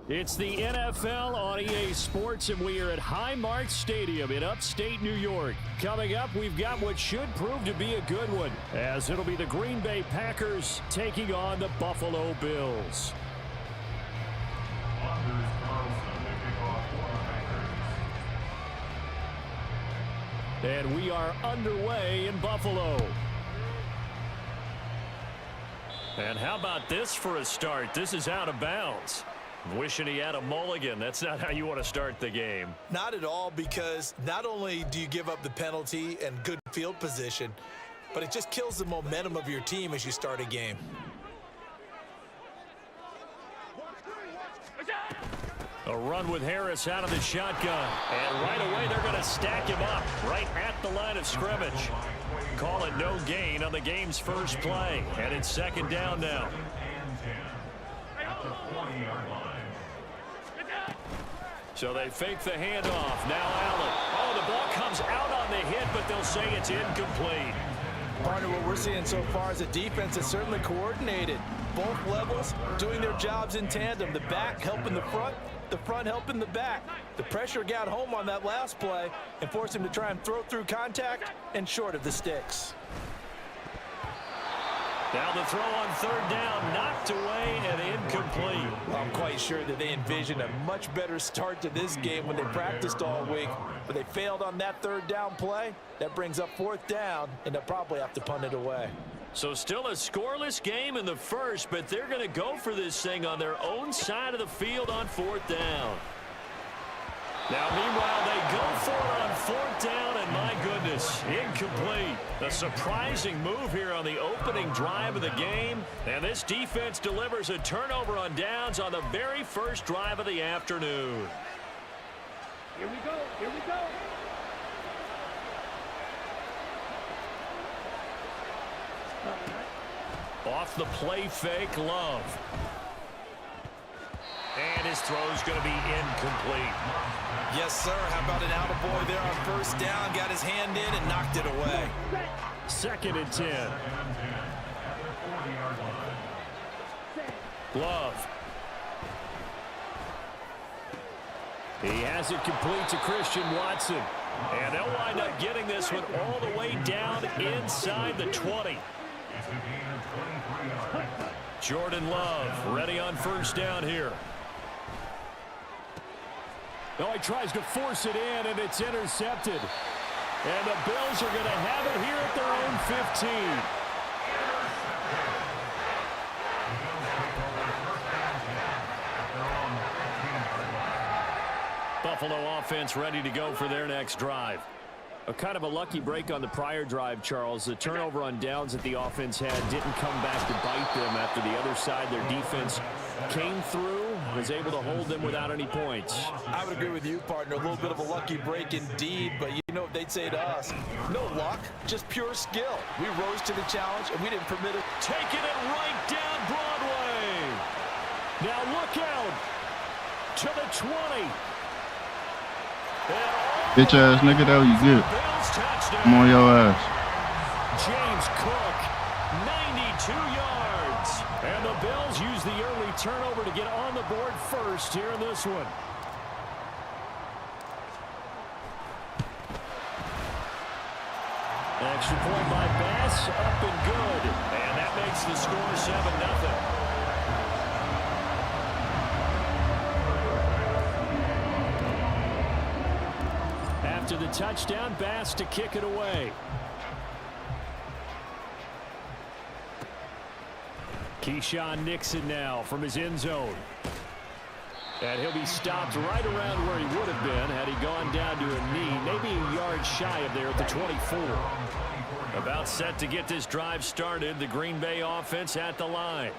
It's the NFL on EA Sports, and we are at Highmark Stadium in upstate New York. Coming up, we've got what should prove to be a good one, as it'll be the Green Bay Packers taking on the Buffalo Bills. And we are underway in Buffalo. And how about this for a start? This is out of bounds. Wishing he had a mulligan. That's not how you want to start the game. Not at all, because not only do you give up the penalty and good field position, but it just kills the momentum of your team as you start a game. A run with Harris out of the shotgun. And right away they're going to stack him up right at the line of scrimmage. Call it no gain on the game's first play. And it's second down now. So they fake the handoff. Now Allen. Oh, the ball comes out on the hit, but they'll say it's incomplete. Partner, what we're seeing so far is the defense is certainly coordinated. Both levels doing their jobs in tandem. The back helping the front helping the back. The pressure got home on that last play and forced him to try and throw through contact and short of the sticks. Now the throw on third down, knocked away and incomplete. I'm quite sure that they envisioned a much better start to this game when they practiced all week, but they failed on that third down play. That brings up fourth down, and they'll probably have to punt it away. So still a scoreless game in the first, but they're going to go for this thing on their own side of the field on fourth down. Now, meanwhile, they go for it on fourth down, and my goodness, incomplete. A surprising move here on the opening drive of the game, and this defense delivers a turnover on downs on the very first drive of the afternoon. Here we go, here we go. Off the play fake, Love. And his throw's going to be incomplete. Yes, sir. How about an attaboy there on first down? Got his hand in and knocked it away. Second and 10. Love. He has it complete to Christian Watson. And they'll wind up getting this one all the way down inside the 20. Jordan Love ready on first down here. No, he tries to force it in, and it's intercepted. And the Bills are going to have it here at their own 15. Buffalo offense ready to go for their next drive. A kind of a lucky break on the prior drive, Charles. The turnover on downs that the offense had didn't come back to bite them after the other side. Their defense came through, was able to hold them without any points. I would agree with you, partner. A little bit of a lucky break indeed, but you know what they'd say to us? No luck, just pure skill. We rose to the challenge, and we didn't permit it. Taking it right down Broadway. Now look out to the 20. Bitch ass nigga, that was you good. I'm on your ass. James Cook, 92 yards. And the Bills use the early turnover to get on the board first here in this one. Extra point by Bass, up and good. And that makes the score 7-0. After the touchdown, Bass to kick it away. Keyshawn Nixon now from his end zone. And he'll be stopped right around where he would have been had he gone down to a knee, maybe a yard shy of there at the 24. About set to get this drive started, the Green Bay offense at the line.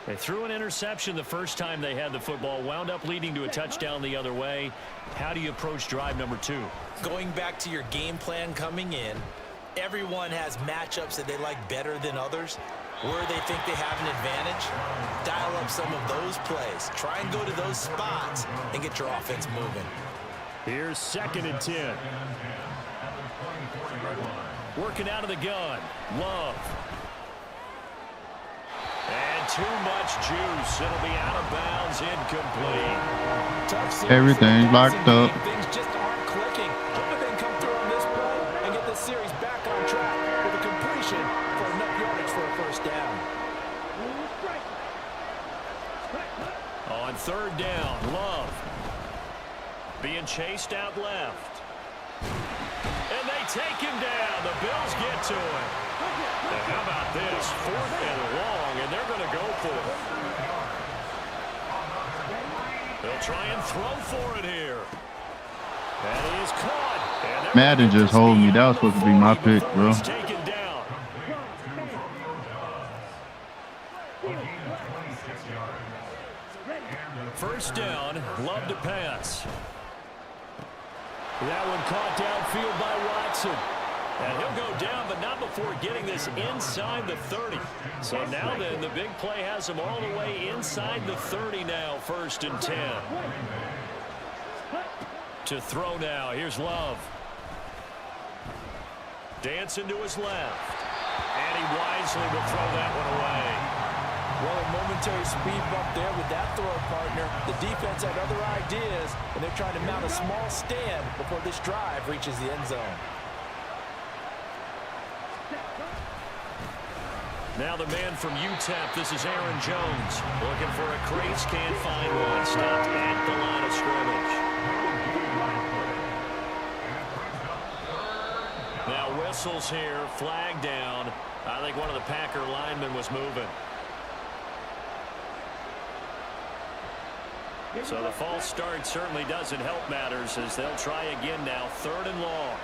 They threw an interception the first time they had the football, wound up leading to a touchdown the other way. How do you approach drive number 2? Going back to your game plan coming in, everyone has matchups that they like better than others. Where they think they have an advantage, dial up some of those plays. Try and go to those spots and get your offense moving. Here's second and 10. Working out of the gun. Love. And too much juice. It'll be out of bounds, incomplete. Everything's locked up. Things just aren't clicking. Hoping they can come through on this play and get this series back on track with a completion for enough yardage for a first down. On third down, Love. Being chased out left. And they take him down. The Bills get to him. And how about this? 4th and long, and they're going to go for it. They'll try and throw for it here. And he is caught. Madden just hold me. That was supposed to be my pick, bro. Taken down. First down, Love to pass. That one caught downfield by Watson. And he'll go down, but not before getting this inside the 30. So now then, the big play has him all the way inside the 30 now, 1st and 10. To throw now, here's Love. Dancing to his left. And he wisely will throw that one away. Well, a momentary speed bump there with that throw partner. The defense had other ideas, and they're trying to mount a small stand before this drive reaches the end zone. Now the man from UTEP, this is Aaron Jones. Looking for a crease, can't find one. Stopped at the line of scrimmage. Now whistles here, flag down. I think one of the Packer linemen was moving. So the false start certainly doesn't help matters as they'll try again now. 3rd and long.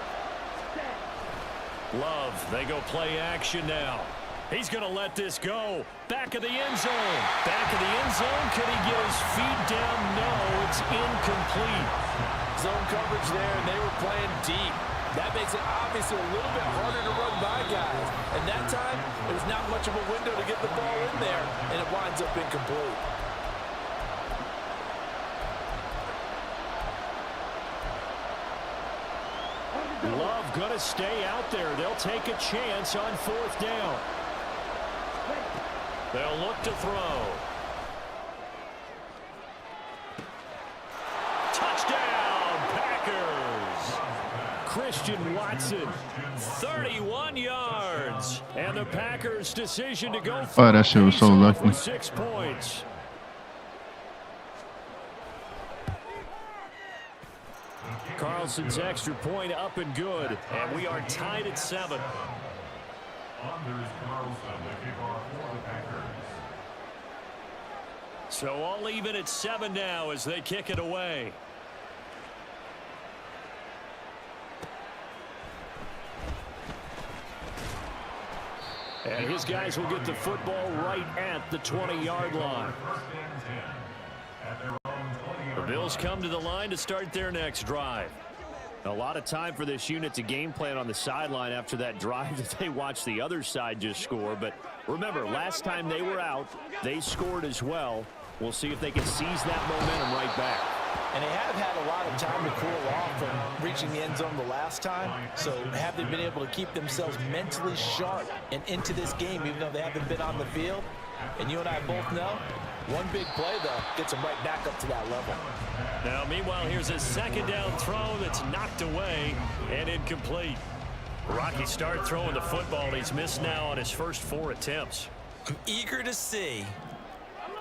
Love, they go play action now. He's going to let this go. Back of the end zone. Back of the end zone. Could he get his feet down? No, it's incomplete. Zone coverage there, and they were playing deep. That makes it obviously a little bit harder to run by guys. And that time, it was not much of a window to get the ball in there, and it winds up incomplete. Love going to stay out there. They'll take a chance on 4th down. They'll look to throw. Touchdown, Packers. Christian Watson, 31 yards. And the Packers' decision to go for that shit was so lucky. 6 points. Carlson's extra point up and good, and we are tied at 7. So all even at 7 now as they kick it away. And his guys will get the football right at the 20-yard line. The Bills come to the line to start their next drive. A lot of time for this unit to game plan on the sideline after that drive that they watched the other side just score. But remember, last time they were out, they scored as well. We'll see if they can seize that momentum right back. And they have had a lot of time to cool off from reaching the end zone the last time. So have they been able to keep themselves mentally sharp and into this game, even though they haven't been on the field? And you and I both know, one big play, though, gets them right back up to that level. Now, meanwhile, here's a 2nd down throw that's knocked away and incomplete. Rocky start throwing the football. He's missed now on his first 4 attempts. I'm eager to see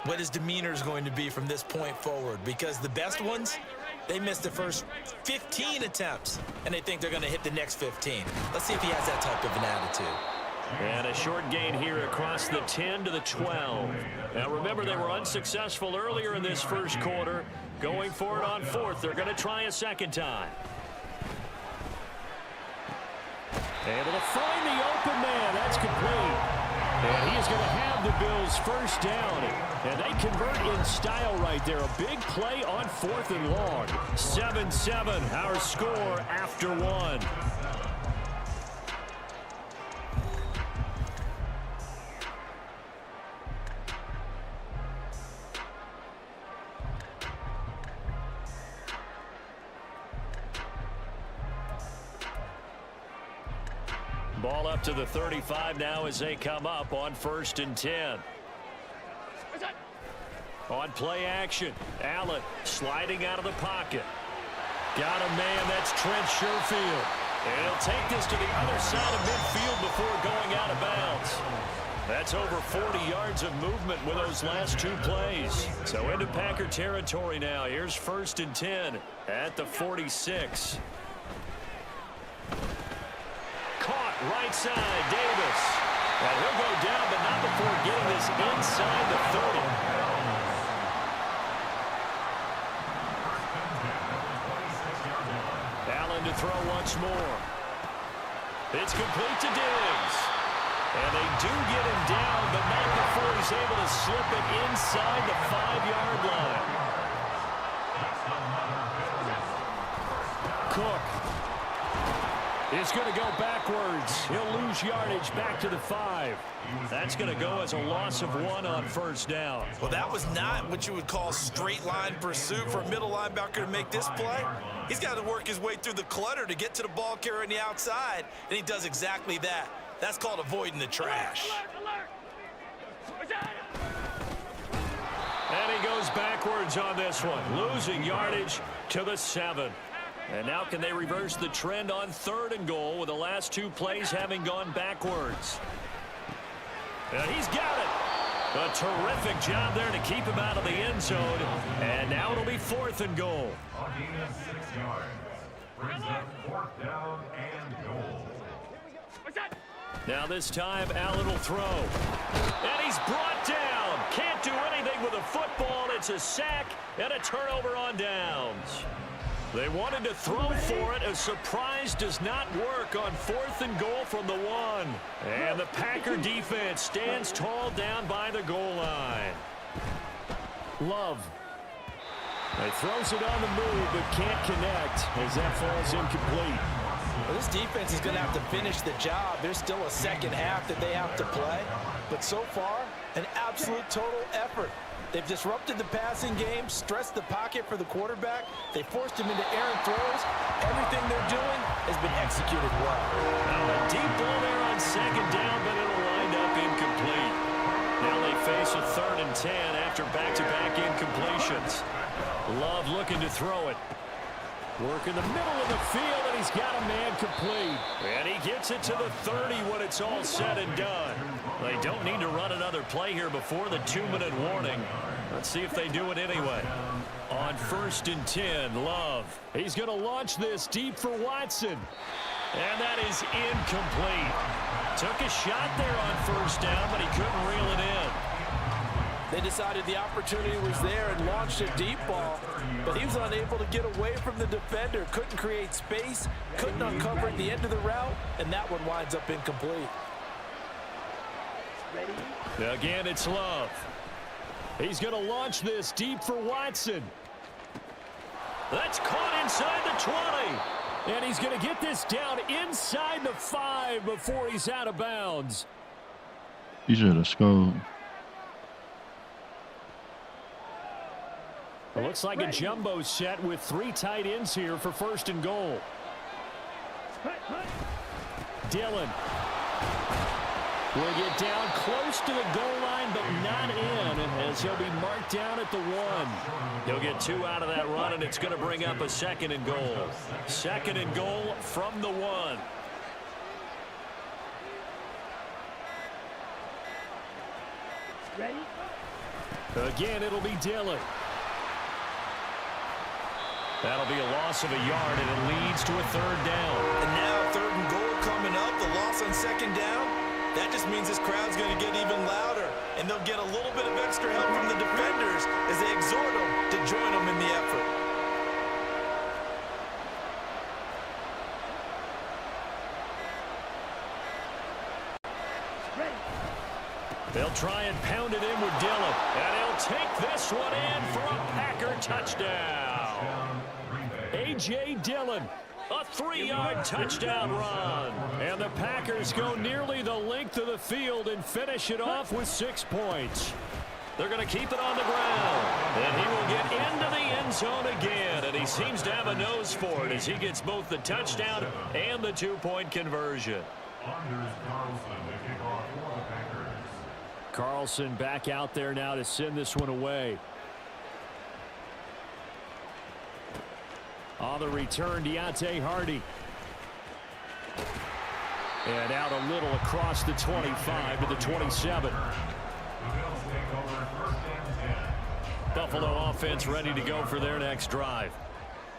what his demeanor is going to be from this point forward, because the best ones, they missed the first 15 attempts, and they think they're going to hit the next 15. Let's see if he has that type of an attitude. And a short gain here across the 10 to the 12. Now remember, they were unsuccessful earlier in this first quarter. Going for it on 4th. They're going to try a 2nd time. Able to find the open man. That's complete. And he is going to have the Bills first down. And they convert in style right there. A big play on 4th and long. 7-7, our score after 1. Ball up to the 35 now as they come up on 1st and 10. On play action, Allen sliding out of the pocket. Got a man, that's Trent Sherfield. And he'll take this to the other side of midfield before going out of bounds. That's over 40 yards of movement with those last 2 plays. So into Packer territory now. Here's 1st and 10 at the 46. Caught right side, Davis. And he'll go down, but not before getting this inside the 30. Allen to throw once more. It's complete to Diggs. And they do get him down, but not before he's able to slip it inside the 5-yard line. Cook is going to go backwards. He'll lose yardage back to the 5. That's going to go as a loss of 1 on 1st down. Well, that was not what you would call straight line pursuit for a middle linebacker to make this play. He's got to work his way through the clutter to get to the ball carrier on the outside, and he does exactly that. That's called avoiding the trash. And he goes backwards on this one, losing yardage to the 7. And now can they reverse the trend on 3rd and goal with the last 2 plays having gone backwards? And he's got it. A terrific job there to keep him out of the end zone. And now it'll be 4th and goal. A gain of 6 yards. Brings up 4th down and goal. Now this time, Allen will throw. And he's brought down. Can't do anything with a football. It's a sack and a turnover on downs. They wanted to throw for it. A surprise does not work on 4th and goal from the 1. And the Packer defense stands tall down by the goal line. Love. He throws it on the move, but can't connect as that falls incomplete. Well, this defense is going to have to finish the job. There's still a second half that they have to play. But so far, an absolute total effort. They've disrupted the passing game, stressed the pocket for the quarterback. They forced him into errant throws. Everything they're doing has been executed well. Now a deep ball there on 2nd down, but it'll wind up incomplete. Now they face a 3rd and 10 after back-to-back incompletions. Love looking to throw it. Work in the middle of the field, and he's got a man complete. And he gets it to the 30 when it's all said and done. They don't need to run another play here before the 2-minute warning. Let's see if they do it anyway. On 1st and 10, Love. He's going to launch this deep for Watson. And that is incomplete. Took a shot there on 1st down, but he couldn't reel it in. They decided the opportunity was there and launched a deep ball, but he was unable to get away from the defender, couldn't create space, couldn't uncover at the end of the route, and that one winds up incomplete. Again, it's Love. He's going to launch this deep for Watson. That's caught inside the 20. And he's going to get this down inside the 5 before he's out of bounds. He should have scored. It looks like a jumbo set with 3 tight ends here for 1st and goal. Dillon will get down close to the goal line, but not in, as he'll be marked down at the 1. He'll get 2 out of that run, and it's going to bring up a 2nd and goal. 2nd and goal from the 1. Ready? Again, it'll be Dillon. That'll be a loss of a yard, and it leads to a 3rd down. And now 3rd and goal coming up, the loss on 2nd down. That just means this crowd's going to get even louder, and they'll get a little bit of extra help from the defenders as they exhort them to join them in the effort. They'll try and pound it in with Dillon, and he'll take this one in for a Packer touchdown. A.J. Dillon, a 3-yard touchdown run. And the Packers go nearly the length of the field and finish it off with 6 points. They're going to keep it on the ground. And he will get into the end zone again. And he seems to have a nose for it as he gets both the touchdown and the 2-point conversion. Carlson back out there now to send this one away. On the return, Deontay Hardy. And out a little across the 25 to the 27. Buffalo offense ready to go for their next drive.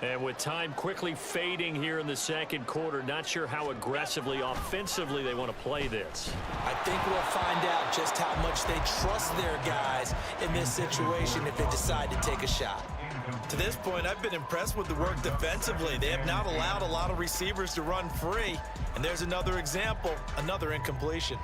And with time quickly fading here in the second quarter, not sure how aggressively, offensively they want to play this. I think we'll find out just how much they trust their guys in this situation if they decide to take a shot. To this point, I've been impressed with the work defensively. They have not allowed a lot of receivers to run free. And there's another example, another incompletion.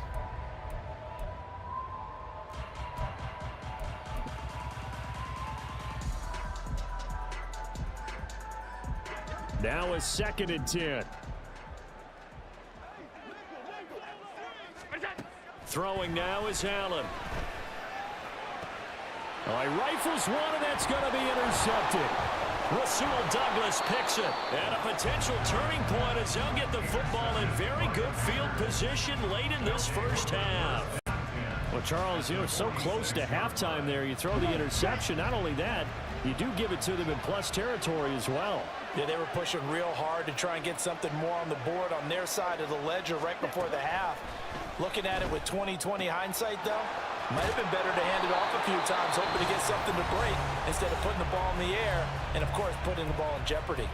Now a 2nd and 10. Throwing now is Allen. Oh, he rifles one, and that's going to be intercepted. Rasul Douglas picks it. And a potential turning point as they'll get the football in very good field position late in this first half. Well, Charles, you know, so close to halftime there. You throw the interception. Not only that, you do give it to them in plus territory as well. Yeah, they were pushing real hard to try and get something more on the board on their side of the ledger right before the half. Looking at it with 20/20 hindsight, though, might have been better to hand it off a few times, hoping to get something to break instead of putting the ball in the air and, of course, putting the ball in jeopardy.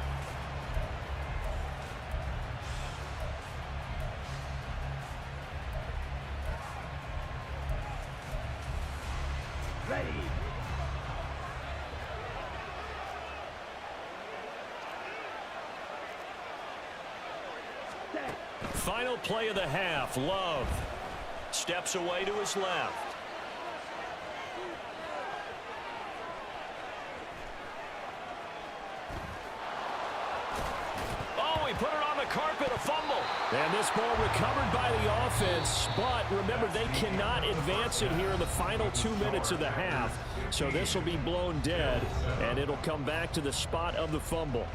Ready. Final play of the half. Love steps away to his left. Oh, he put it on the carpet, a fumble. And this ball recovered by the offense, but remember, they cannot advance it here in the final 2 minutes of the half. So this will be blown dead, and it'll come back to the spot of the fumble.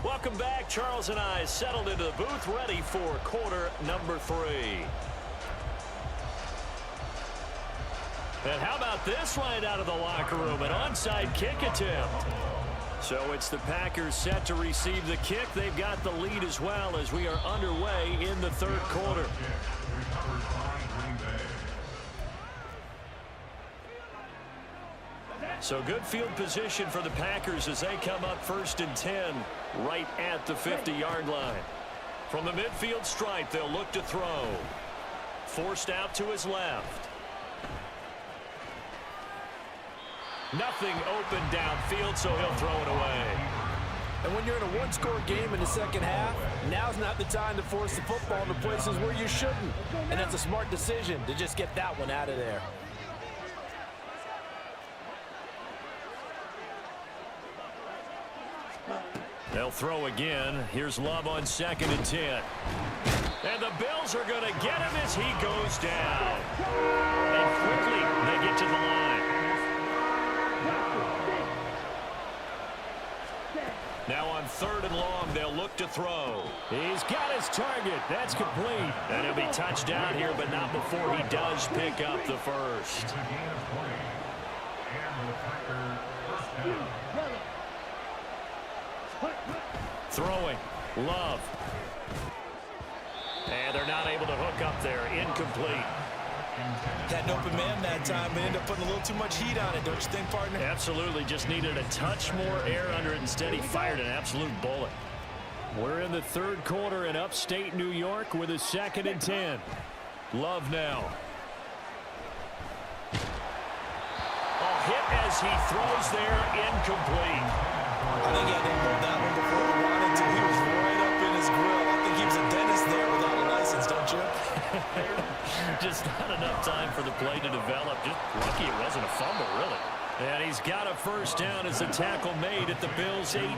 Welcome back. Charles and I settled into the booth, ready for quarter number 3. And how about this right out of the locker room? An onside kick attempt. So it's the Packers set to receive the kick. They've got the lead as well as we are underway in the third quarter. So good field position for the Packers as they come up 1st and 10 right at the 50-yard line. From the midfield stripe, they'll look to throw. Forced out to his left. Nothing open downfield, so he'll throw it away. And when you're in a one-score game in the second half, now's not the time to force the football into places where you shouldn't. And that's a smart decision to just get that one out of there. They'll throw again. Here's Love on 2nd and 10. And the Bills are going to get him as he goes down. And quickly, they get to the line. Now on 3rd and long, they'll look to throw. He's got his target. That's complete. And he'll be touchdown here, but not before he does pick up the first. Throwing. Love. And they're not able to hook up there. Incomplete. Had an open man that time, but ended up putting a little too much heat on it, don't you think, partner? Absolutely. Just needed a touch more air under it. Instead, he fired an absolute bullet. We're in the third quarter in upstate New York with a 2nd and 10. Love now. A hit as he throws there. Incomplete. I think he had to hold that one before he wanted to. He was right up in his grill. I think he was a dentist there without a license, don't you? Just not enough time for the play to develop. Just lucky it wasn't a fumble, really. And he's got a first down as the tackle made at the Bills' 18.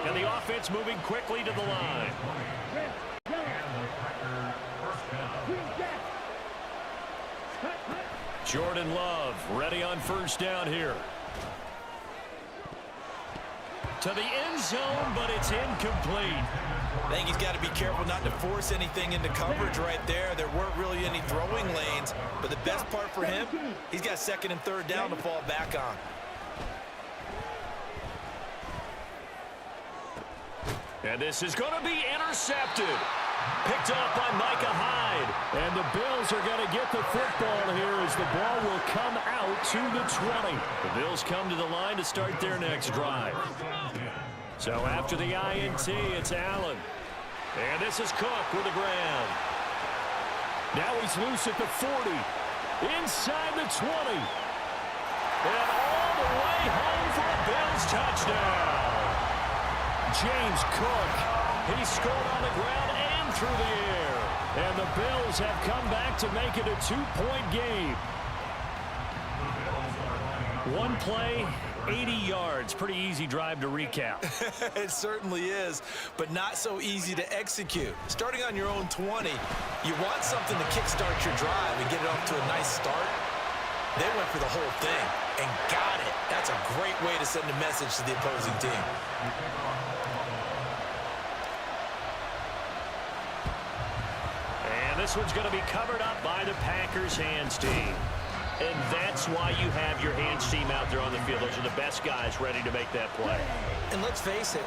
And the offense moving quickly to the line. Jordan Love ready on first down here. To the end zone, but it's incomplete. I think he's got to be careful not to force anything into coverage right there. There weren't really any throwing lanes, but the best part for him, he's got second and third down to fall back on. And this is going to be intercepted. Picked off by Micah Hyde. And the Bills are going to get the football here as the ball will come out to the 20. The Bills come to the line to start their next drive. So after the INT, it's Allen. And this is Cook with the ground. Now he's loose at the 40. Inside the 20. And all the way home for a Bills touchdown. James Cook. He scored on the ground and through the air. And the Bills have come back to make it a 2-point game. One play, 80 yards. Pretty easy drive to recap. It certainly is, but not so easy to execute. Starting on your own 20, you want something to kickstart your drive and get it off to a nice start. They went for the whole thing and got it. That's a great way to send a message to the opposing team. And this one's going to be covered up by the Packers hands team. And that's why you have your hands team out there on the field. Those are the best guys ready to make that play. And let's face it,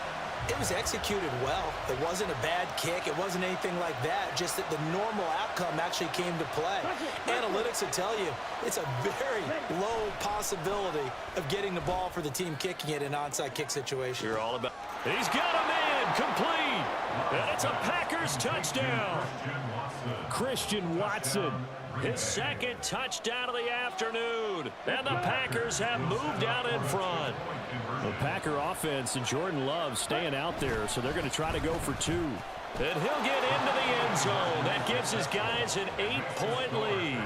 it was executed well. It wasn't a bad kick. It wasn't anything like that. Just that the normal outcome actually came to play. Analytics will tell you it's a very low possibility of getting the ball for the team kicking it in an onside kick situation. You're all about. He's got a man complete. And it's a Packers touchdown. Christian Watson. His second touchdown of the afternoon. And the Packers have moved out in front. The Packer offense and Jordan Love staying out there, so they're going to try to go for 2. And he'll get into the end zone. That gives his guys an 8-point lead.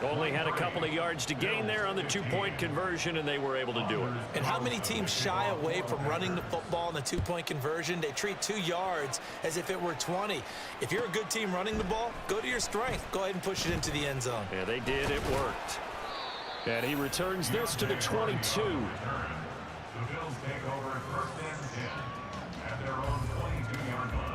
Only had a couple of yards to gain there on the 2-point conversion, and they were able to do it. And how many teams shy away from running the football in the 2-point conversion? They treat 2 yards as if it were 20. If you're a good team running the ball, go to your strength. Go ahead and push it into the end zone. Yeah, they did. It worked. And he returns this to the 22. The Bills take over first and 10 at their own 22-yard line.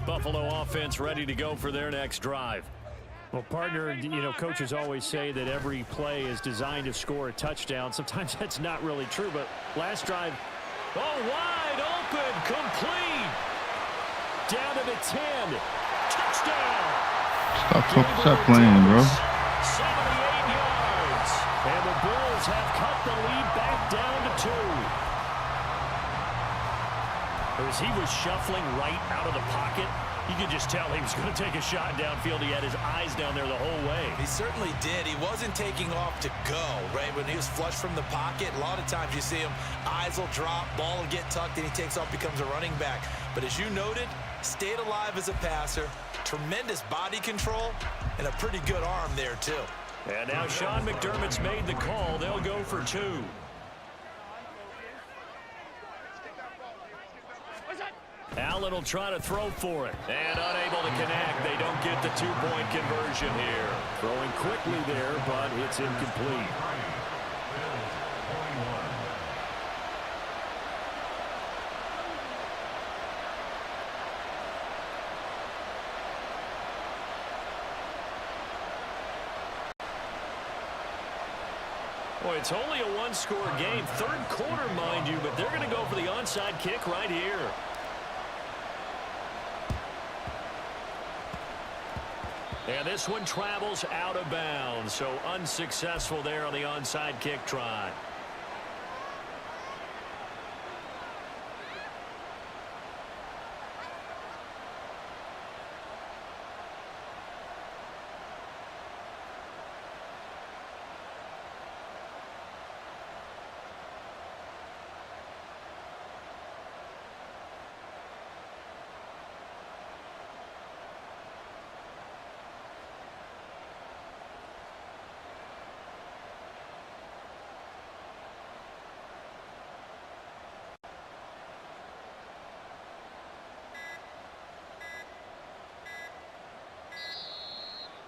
Buffalo offense ready to go for their next drive. Well, partner, you know, coaches always say that every play is designed to score a touchdown. Sometimes that's not really true, but last drive, wide open, complete. Down to the 10. Touchdown. Stop playing, bro. 78 yards. And the Bills have cut the lead back down to 2. As he was shuffling right out of the pocket, you could just tell he was going to take a shot downfield. He had his eyes down there the whole way. He certainly did. He wasn't taking off to go, right? When he was flush from the pocket, a lot of times you see him, eyes will drop, ball will get tucked, and he takes off, becomes a running back. But as you noted, stayed alive as a passer, tremendous body control, and a pretty good arm there, too. And now Sean McDermott's made the call. They'll go for 2. Allen will try to throw for it. And unable to connect. They don't get the 2-point conversion here. Throwing quickly there, but it's incomplete. Boy, it's only a 1-score game. Third quarter, mind you, but they're going to go for the onside kick right here. And this one travels out of bounds, so unsuccessful there on the onside kick try.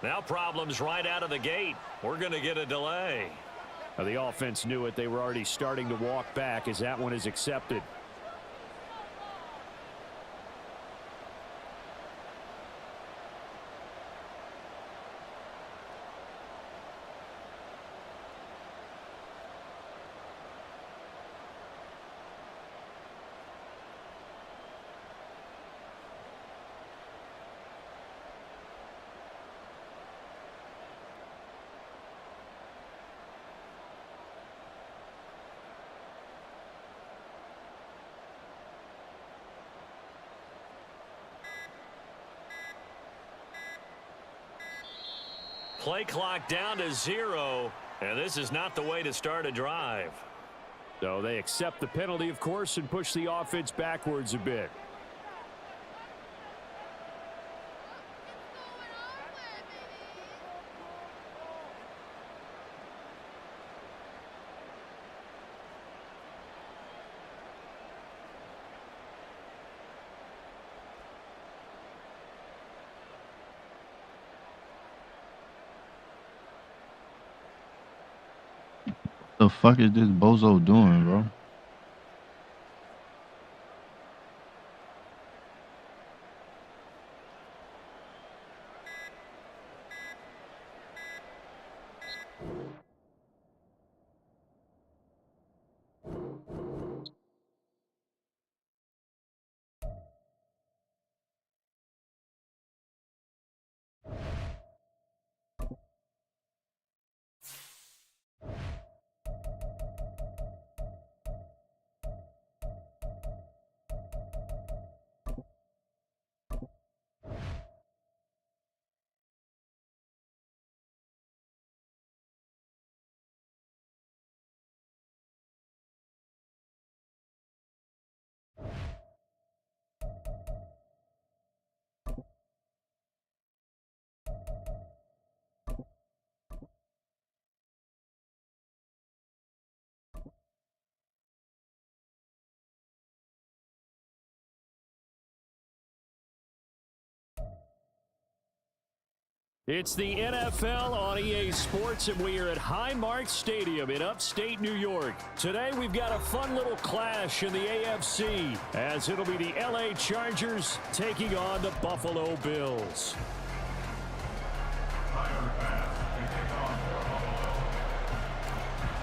Now problems right out of the gate. We're going to get a delay. Now, the offense knew it. They were already starting to walk back as that one is accepted. Play clock down to 0, and this is not the way to start a drive. So they accept the penalty, of course, and push the offense backwards a bit. The fuck is this bozo doing, bro? It's the NFL on EA Sports, and we are at Highmark Stadium in upstate New York. Today, we've got a fun little clash in the AFC, as it'll be the LA Chargers taking on the Buffalo Bills.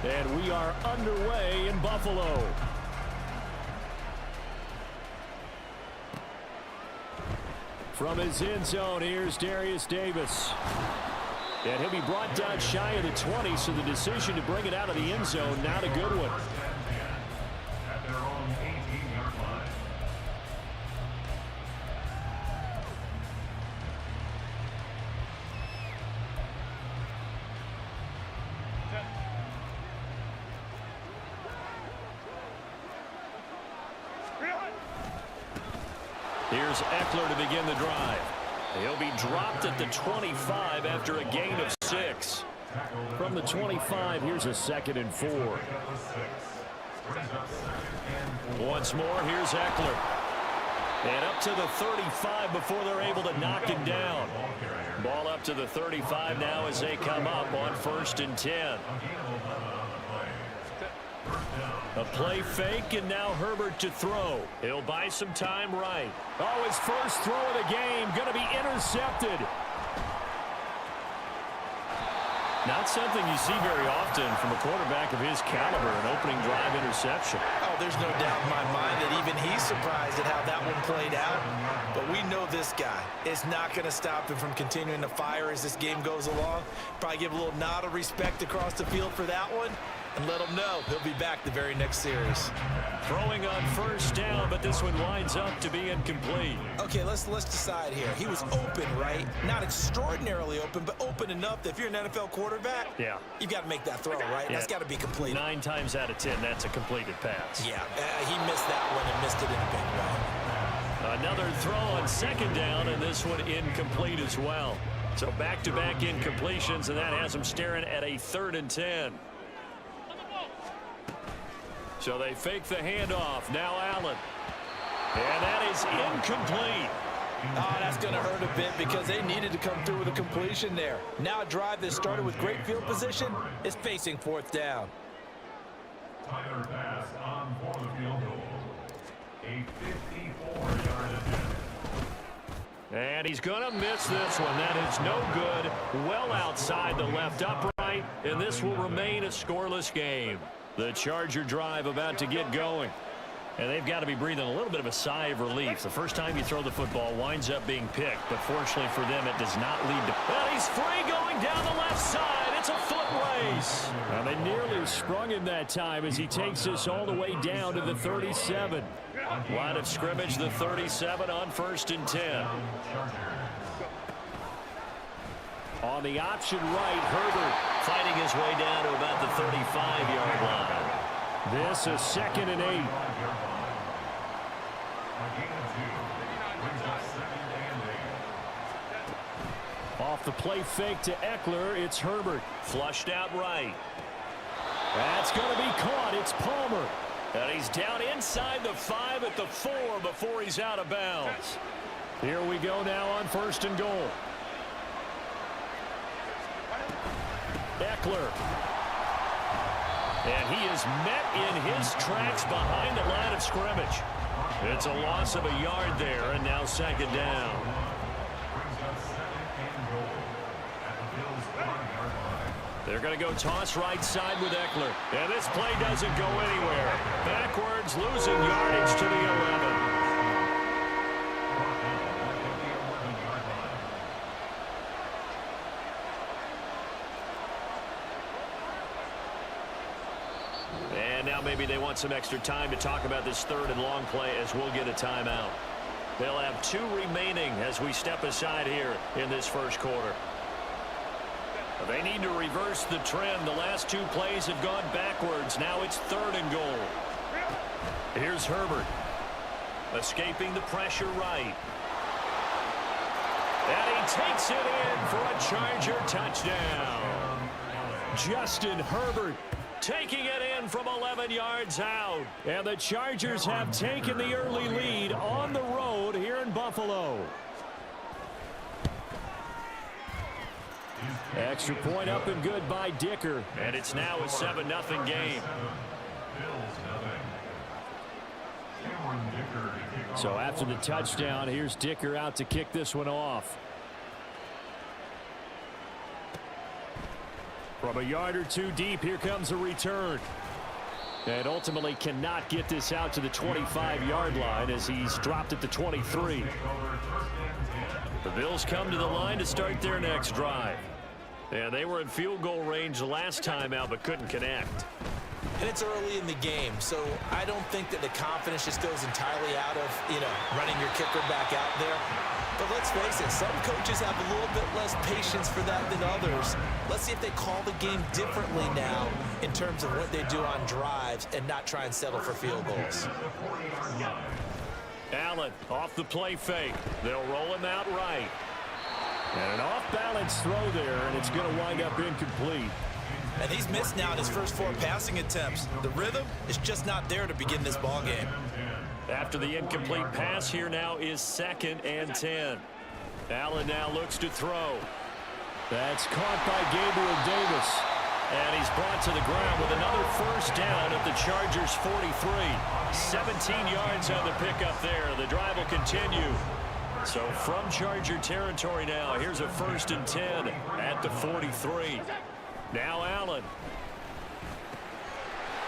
And we are underway in Buffalo. From his end zone, here's Darius Davis. And he'll be brought down shy of the 20, so the decision to bring it out of the end zone, not a good one. At their own 18-yard line. Here's Eckler to begin the drive. He'll be dropped at the 25 after a gain of 6. From the 25, here's a 2nd and 4. Once more, here's Eckler. And up to the 35 before they're able to knock him down. Ball up to the 35 now as they come up on 1st and 10. A play fake, and now Herbert to throw. He'll buy some time right. Oh, his first throw of the game going to be intercepted. Not something you see very often from a quarterback of his caliber, an opening drive interception. Oh, there's no doubt in my mind that even he's surprised at how that one played out. But we know this guy is not going to stop him from continuing to fire as this game goes along. Probably give a little nod of respect across the field for that one. And let him know he'll be back the very next series. Throwing on 1st down, but this one winds up to be incomplete. Okay, let's decide here. He was open, right? Not extraordinarily open, but open enough that if you're an NFL quarterback, yeah, you've got to make that throw, right? Yeah. That's got to be completed. 9 times out of 10, that's a completed pass. Yeah, he missed that one and missed it in a big way. Another throw on 2nd down, and this one incomplete as well. So back-to-back incompletions, and that has him staring at a 3rd and 10. So they fake the handoff. Now Allen. And that is incomplete. Oh, that's going to hurt a bit because they needed to come through with a completion there. Now a drive that started with great field position is facing fourth down. Tyler pass on for the field goal. A 54-yard attempt. And he's going to miss this one. That is no good. Well outside the left upright, and this will remain a scoreless game. The Charger drive about to get going. And they've got to be breathing a little bit of a sigh of relief. The first time you throw the football winds up being picked, but fortunately for them, it does not lead to... And he's free going down the left side. It's a foot race. And they nearly sprung him that time as he takes this all the way down to the 37. Line of scrimmage, the 37 on 1st and 10. On the option right, Herbert fighting his way down to about the 35-yard line. This is 2nd and 8. Off the play fake to Eckler, it's Herbert. Flushed out right. That's going to be caught. It's Palmer. And he's down inside the 5 at the 4 before he's out of bounds. Here we go now on 1st and goal. Eckler. And he is met in his tracks behind the line of scrimmage. It's a loss of a yard there, and now 2nd down. They're going to go toss right side with Eckler. And this play doesn't go anywhere. Backwards, losing yardage to the 11. And now maybe they want some extra time to talk about this 3rd and long play as we'll get a timeout. They'll have 2 remaining as we step aside here in this first quarter. They need to reverse the trend. The last 2 plays have gone backwards. Now it's 3rd and goal. Here's Herbert. Escaping the pressure right. And he takes it in for a Charger touchdown. Justin Herbert taking it in from 11 yards out. And the Chargers have taken the early lead on the road here in Buffalo. Extra point up and good by Dicker. And it's now a 7-0 game. So after the touchdown, here's Dicker out to kick this one off. From a yard or 2 deep, here comes a return. And ultimately cannot get this out to the 25-yard line as he's dropped at the 23. The Bills come to the line to start their next drive. And they were in field goal range the last time out, but couldn't connect. And it's early in the game, so I don't think that the confidence just goes entirely out of, running your kicker back out there. But let's face it, some coaches have a little bit less patience for that than others. Let's see if they call the game differently now in terms of what they do on drives and not try and settle for field goals. Allen off the play fake. They'll roll him out right. And an off-balance throw there, and it's going to wind up incomplete. And he's missed now in his first 4 passing attempts. The rhythm is just not there to begin this ball game. After the incomplete pass, here now is 2nd and 10. Allen now looks to throw. That's caught by Gabriel Davis. And he's brought to the ground with another first down at the Chargers' 43. 17 yards on the pickup there. The drive will continue. So from Charger territory now, here's a 1st and 10 at the 43. Now Allen.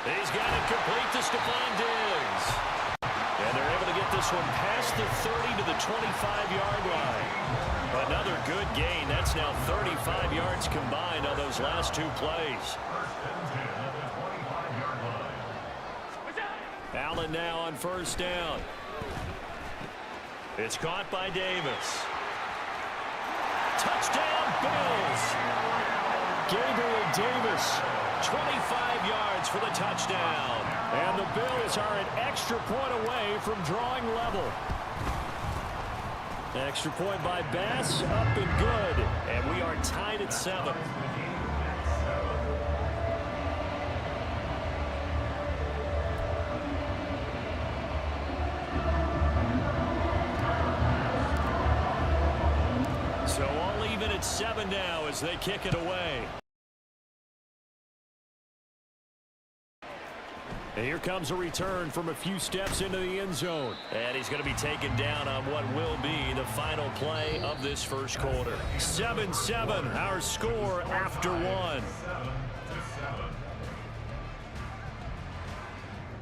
He's got it complete to Stephon Diggs. And they're able to get this one past the 30 to the 25-yard line. Another good gain. That's now 35 yards combined on those last 2 plays. Allen now on 1st down. It's caught by Davis. Touchdown, Bills. Gabriel Davis, 25 yards for the touchdown. And the Bills are an extra point away from drawing level. Extra point by Bass, up and good. And we are tied at 7. and 7 now as they kick it away. And here comes a return from a few steps into the end zone. And he's going to be taken down on what will be the final play of this first quarter. 7-7, our score after 1.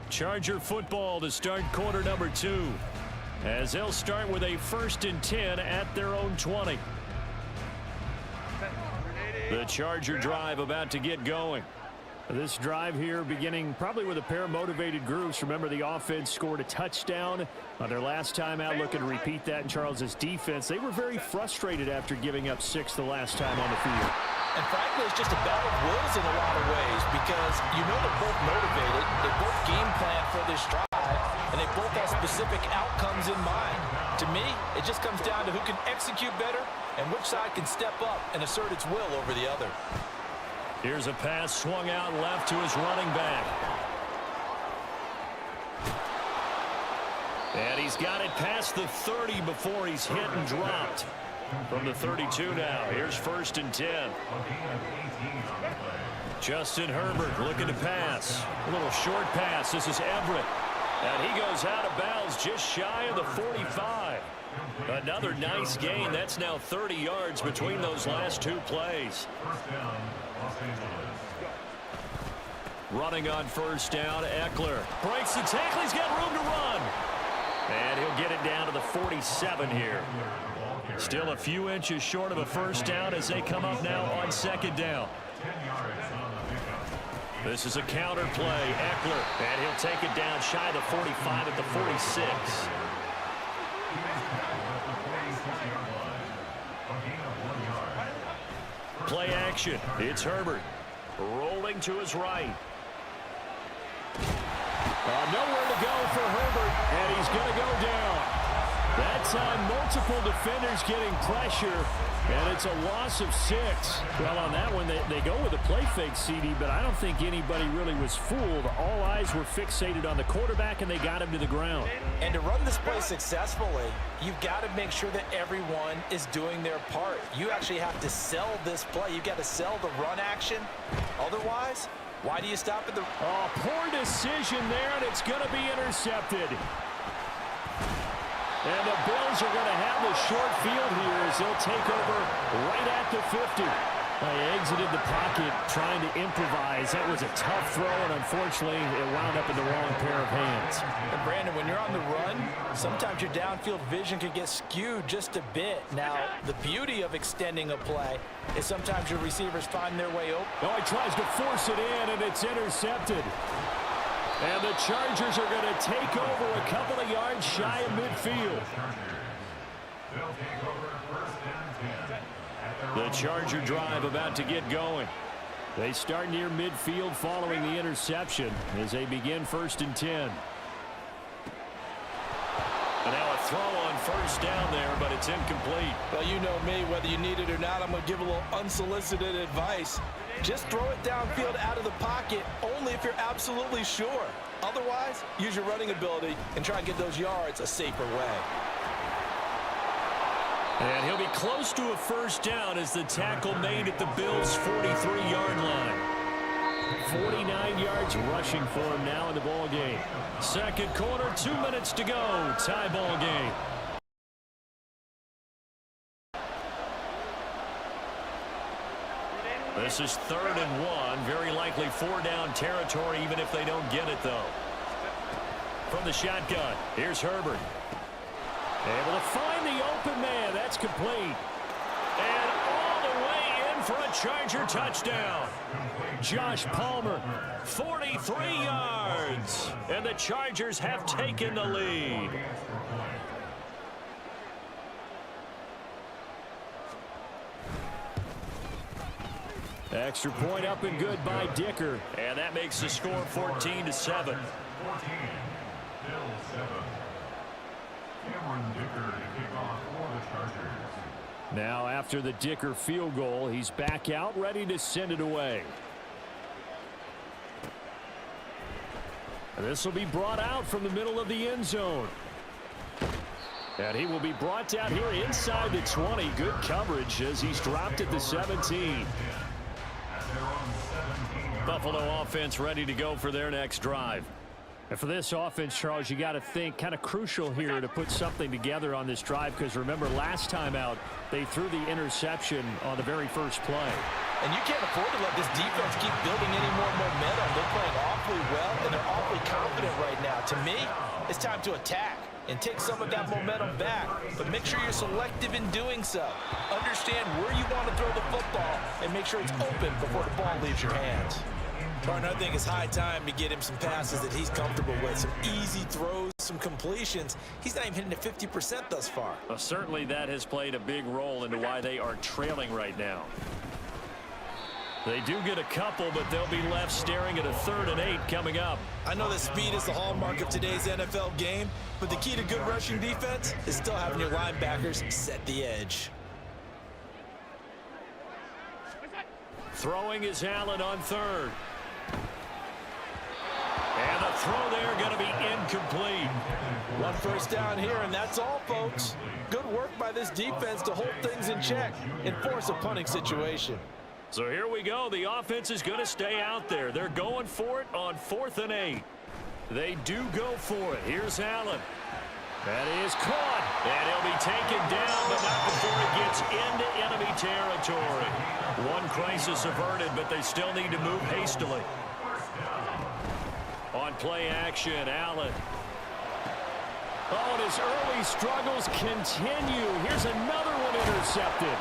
Charger football to start quarter number 2. As they'll start with a 1st and 10 at their own 20. The Charger drive about to get going. This drive here beginning probably with a pair of motivated groups. Remember, the offense scored a touchdown on their last time out. Looking to repeat that in Charles's defense. They were very frustrated after giving up 6 the last time on the field. And frankly, it's just a battle of wills in a lot of ways because you know they're both motivated. They both game plan for this drive, and they both have specific outcomes in mind. To me, it just comes down to who can execute better and which side can step up and assert its will over the other. Here's a pass swung out left to his running back. And he's got it past the 30 before he's hit and dropped. From the 32 now, here's 1st and 10. Justin Herbert looking to pass. A little short pass. This is Everett. And he goes out of bounds just shy of the 45. Another nice gain. That's now 30 yards between those last 2 plays. Running on 1st down, Eckler breaks the tackle. He's got room to run. And he'll get it down to the 47 here. Still a few inches short of a 1st down as they come up now on 2nd down. This is a counter play. Eckler, and he'll take it down shy of the 45 at the 46. Play action. It's Herbert. Rolling to his right. Nowhere to go for Herbert, and he's going to go down. That time, multiple defenders getting pressure, and it's a loss of 6. Well, on that one, they go with a play fake, CD, but I don't think anybody really was fooled. All eyes were fixated on the quarterback, and they got him to the ground. And to run this play successfully, you've got to make sure that everyone is doing their part. You actually have to sell this play. You've got to sell the run action. Otherwise, why do you stop at the... Oh, poor decision there, and it's going to be intercepted. And the Bills are going to have the short field here as they'll take over right at the 50. They exited the pocket trying to improvise. That was a tough throw, and unfortunately, it wound up in the wrong pair of hands. And Brandon, when you're on the run, sometimes your downfield vision can get skewed just a bit. Now, the beauty of extending a play is sometimes your receivers find their way open. Oh, he tries to force it in, and it's intercepted. And the Chargers are going to take over a couple of yards shy of midfield. The Charger drive about to get going. They start near midfield following the interception as they begin 1st and 10. And now a throw on 1st down there, but it's incomplete. Well, you know me, whether you need it or not, I'm going to give a little unsolicited advice. Just throw it downfield out of the pocket only if you're absolutely sure. Otherwise, use your running ability and try and get those yards a safer way. And he'll be close to a 1st down as the tackle made at the Bills' 43-yard line. 49 yards rushing for him now in the ball game. 2nd quarter, 2 minutes to go. Tie ball game. This is 3rd and 1. Very likely 4-down territory, even if they don't get it, though. From the shotgun, here's Herbert. Able to find the open man. That's complete. And all the way in for a Charger touchdown. Josh Palmer, 43 yards. And the Chargers have taken the lead. Extra point up and good by Dicker. And that makes the score 14-7. Now after the Dicker field goal, he's back out ready to send it away. And this will be brought out from the middle of the end zone. And he will be brought down here inside the 20. Good coverage as he's dropped at the 17. Buffalo offense ready to go for their next drive. And for this offense, Charles, you got to think kind of crucial here to put something together on this drive, because remember last time out they threw the interception on the very first play. And you can't afford to let this defense keep building any more momentum. They're playing awfully well, and they're awfully confident right now. To me, it's time to attack and take some of that momentum back. But make sure you're selective in doing so. Understand where you want to throw the football and make sure it's open before the ball leaves your hands. Partner, I think it's high time to get him some passes that he's comfortable with. Some easy throws, some completions. He's not even hitting at 50% thus far. Well, certainly that has played a big role into why they are trailing right now. They do get a couple, but they'll be left staring at a 3rd and 8 coming up. I know that speed is the hallmark of today's NFL game, but the key to good rushing defense is still having your linebackers set the edge. Throwing is Allen on 3rd. And the throw there going to be incomplete. 1 first down here, and that's all, folks. Good work by this defense to hold things in check and force a punting situation. So here we go. The offense is going to stay out there. They're going for it on 4th and 8. They do go for it. Here's Allen. That is caught. And he'll be taken down, but not before it gets into enemy territory. One crisis averted, but they still need to move hastily. On play action, Allen. Oh, and his early struggles continue. Here's another one intercepted.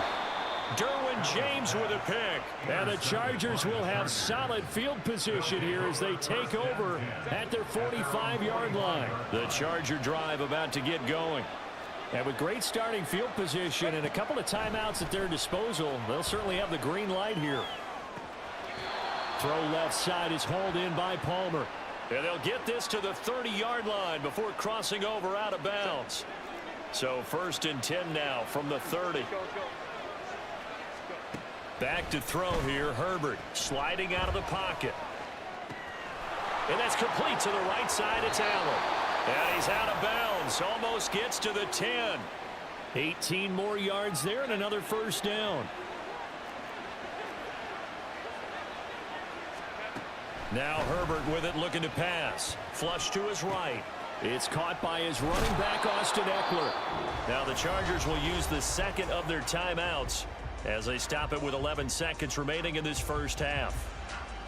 Derwin James with a pick. And the Chargers will have solid field position here as they take over at their 45-yard line. The Charger drive about to get going. And with great starting field position and a couple of timeouts at their disposal, they'll certainly have the green light here. Throw left side is hauled in by Palmer. And they'll get this to the 30-yard line before crossing over out of bounds. So 1st and 10 now from the 30. Back to throw here, Herbert sliding out of the pocket. And that's complete to the right side. It's Allen. And he's out of bounds. Almost gets to the 10. 18 more yards there and another 1st down. Now Herbert with it, looking to pass. Flush to his right. It's caught by his running back, Austin Eckler. Now the Chargers will use the 2nd of their timeouts as they stop it with 11 seconds remaining in this first half.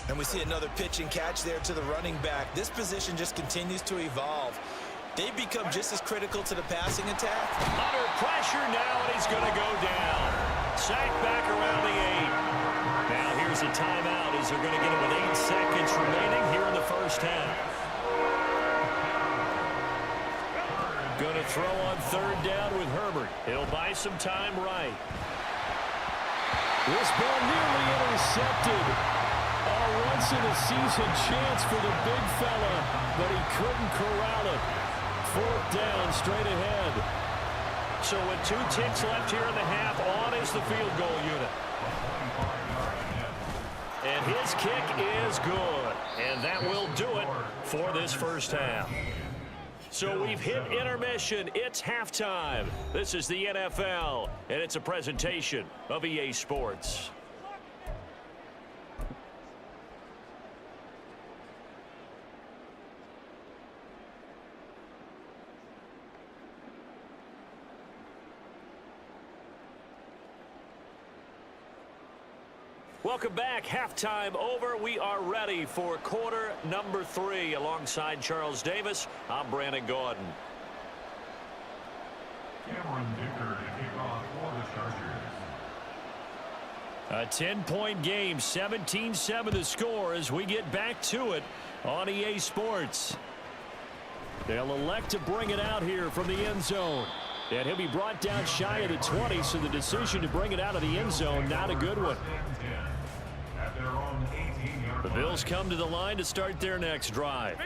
And we see another pitch and catch there to the running back. This position just continues to evolve. They've become just as critical to the passing attack. Under pressure now, and he's going to go down. Sacked back around the 8. Now here's a timeout as they're going to get it with 8 seconds remaining here in the first half. Going to throw on 3rd down with Herbert. He'll buy some time right. This ball nearly intercepted. A once-in-a-season chance for the big fella, but he couldn't corral it. 4th down, straight ahead. So with 2 ticks left here in the half, on is the field goal unit. And his kick is good. And that will do it for this first half. So we've hit intermission. It's halftime. This is the NFL, and it's a presentation of EA Sports. Welcome back. Halftime over. We are ready for quarter number 3. Alongside Charles Davis, I'm Brandon Gaudin. Cameron Dicker to kick off for the Chargers. A 10-point game, 17-7 the score as we get back to it on EA Sports. They'll elect to bring it out here from the end zone. And he'll be brought down shy of the 20, so the decision to bring it out of the end zone, not a good one. their own 18-yard The line. Bills come to the line to start their next drive.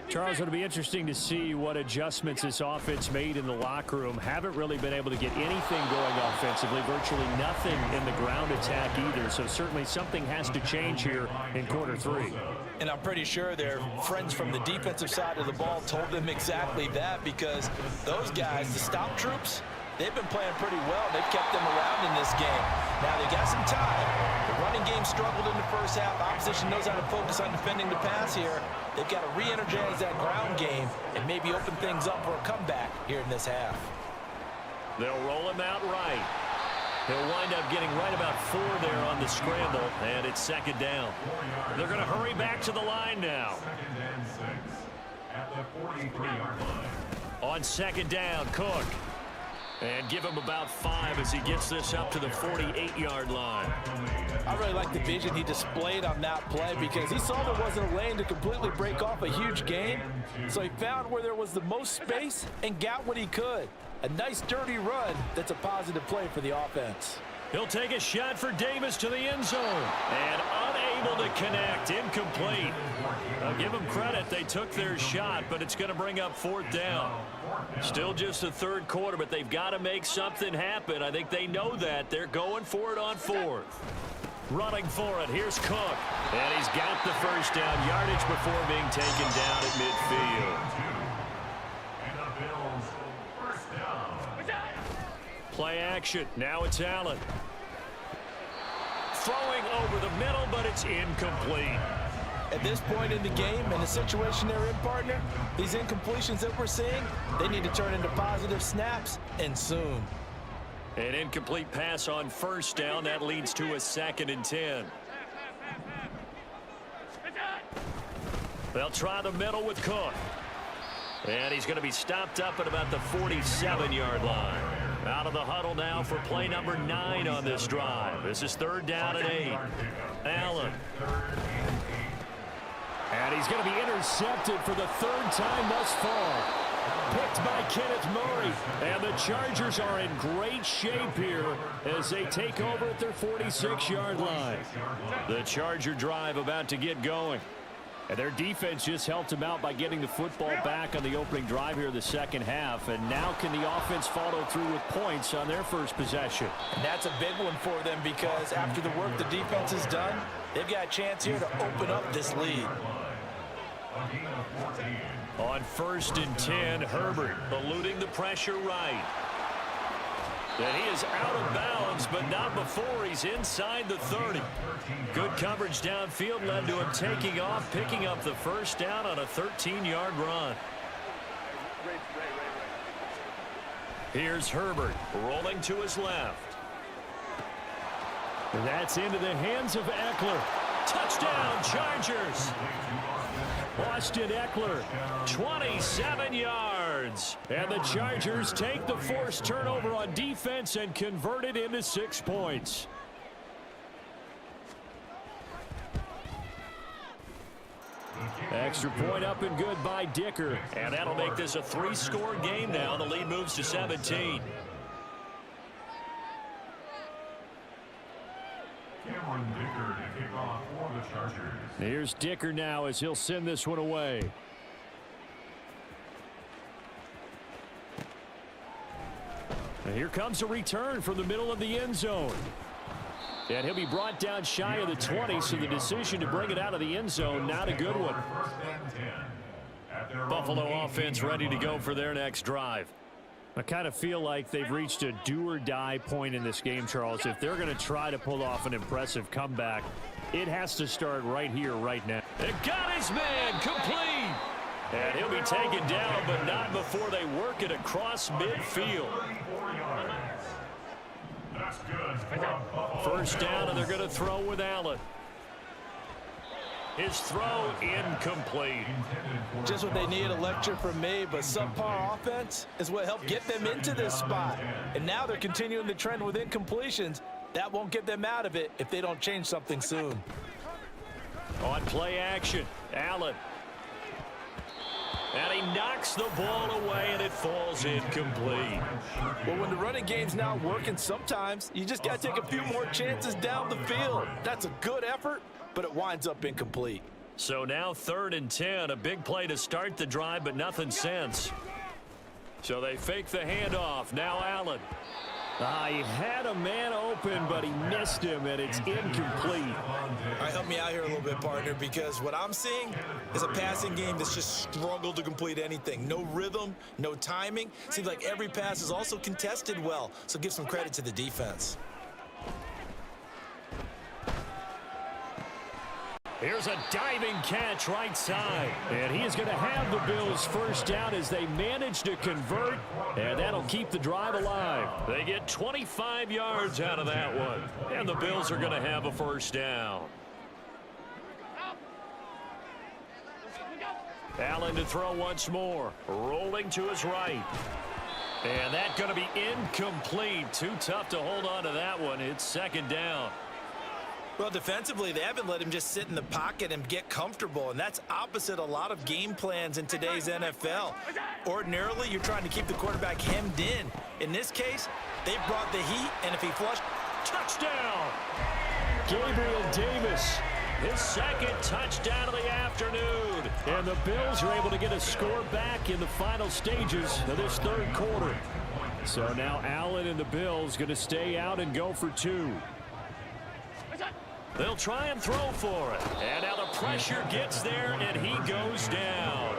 Charles, it'll be interesting to see what adjustments this offense made in the locker room. Haven't really been able to get anything going offensively, virtually nothing in the ground attack either. So certainly something has to change here in quarter three. And I'm pretty sure their friends from the defensive side of the ball told them exactly that, because those guys, the stop troops, they've been playing pretty well. They've kept them around in this game. Now they got some time. The running game struggled in the first half. Opposition knows how to focus on defending the pass here. They've got to re-energize that ground game and maybe open things up for a comeback here in this half. They'll roll him out right. He'll wind up getting right about 4 there on the scramble, and it's second down. They're going to hurry back to the line now. 2nd and 6 at the 43-yard line. On second down, Cook. And give him about 5 as he gets this up to the 48-yard line. I really like the vision he displayed on that play, because he saw there wasn't a lane to completely break off a huge gain. So he found where there was the most space and got what he could. A nice dirty run that's a positive play for the offense. He'll take a shot for Davis to the end zone. And unable to connect, incomplete. I'll give them credit, they took their shot, but it's going to bring up 4th down. Still just the third quarter, but they've got to make something happen. I think they know that. They're going for it on 4th. Running for it, here's Cook. And he's got the first down yardage before being taken down at midfield. And the Bills first down. Play action, now it's Allen. Throwing over the middle, but it's incomplete. At this point in the game and the situation they're in, partner, these incompletions that we're seeing, they need to turn into positive snaps, and soon. An incomplete pass on first down. That leads to a 2nd and 10. They'll try the middle with Cook. And he's going to be stopped up at about the 47-yard line. Out of the huddle now for play number 9 on this drive. This is 3rd down and 8. Allen. And he's going to be intercepted for the 3rd time thus far. Picked by Kenneth Murray. And the Chargers are in great shape here as they take over at their 46-yard line. The Charger drive about to get going. And their defense just helped them out by getting the football back on the opening drive here in the second half. And now can the offense follow through with points on their first possession? And that's a big one for them, because after the work the defense has done, they've got a chance here to open up this lead. On 1st and 10, Herbert eluding the pressure right. And he is out of bounds, but not before he's inside the 30. Good coverage downfield led to him taking off, picking up the first down on a 13-yard run. Here's Herbert rolling to his left. And that's into the hands of Eckler. Touchdown, Chargers. Austin Eckler, 27 yards. And the Chargers take the forced turnover on defense and convert it into 6 points. Extra point up and good by Dicker. And that'll make this a 3-score game now. The lead moves to 17. Cameron Dicker to kick off for the Chargers. Here's Dicker now as he'll send this one away. And here comes a return from the middle of the end zone. And he'll be brought down shy of the 20, so the decision to bring it out of the end zone, not a good one. 1st and 10. Buffalo offense ready to go for their next drive. I kind of feel like they've reached a do-or-die point in this game, Charles. If they're going to try to pull off an impressive comeback, it has to start right here, right now. It got his man complete. And he'll be taken down, but not before they work it across midfield. That's good for Buffalo. First down, and they're going to throw with Allen. His throw incomplete. Just what they need, a lecture from me, but subpar offense is what helped get them into this spot. And now they're continuing the trend with incompletions. That won't get them out of it if they don't change something soon. On play action, Allen. And he knocks the ball away, and it falls incomplete. Well, when the running game's not working, sometimes you just got to take a few more chances down the field. That's a good effort, but it winds up incomplete. So now 3rd and 10, a big play to start the drive, but nothing since. So they fake the handoff. Now Allen. He had a man open, but he missed him, and it's incomplete. All right, help me out here a little bit, partner, because what I'm seeing is a passing game that's just struggled to complete anything. No rhythm, no timing. Seems like every pass is also contested well, so give some credit to the defense. Here's a diving catch right side. And he is going to have the Bills first down as they manage to convert. And that'll keep the drive alive. They get 25 yards out of that one. And the Bills are going to have a first down. Allen to throw once more. Rolling to his right. And that's going to be incomplete. Too tough to hold on to that one. It's 2nd down. Well, defensively, they haven't let him just sit in the pocket and get comfortable, and that's opposite a lot of game plans in today's NFL. Ordinarily, you're trying to keep the quarterback hemmed in. In this case, they brought the heat, and if he flushed, touchdown! Gabriel Davis, his 2nd touchdown of the afternoon. And the Bills are able to get a score back in the final stages of this 3rd quarter. So now Allen and the Bills going to stay out and go for 2. They'll try and throw for it. And now the pressure gets there, and he goes down.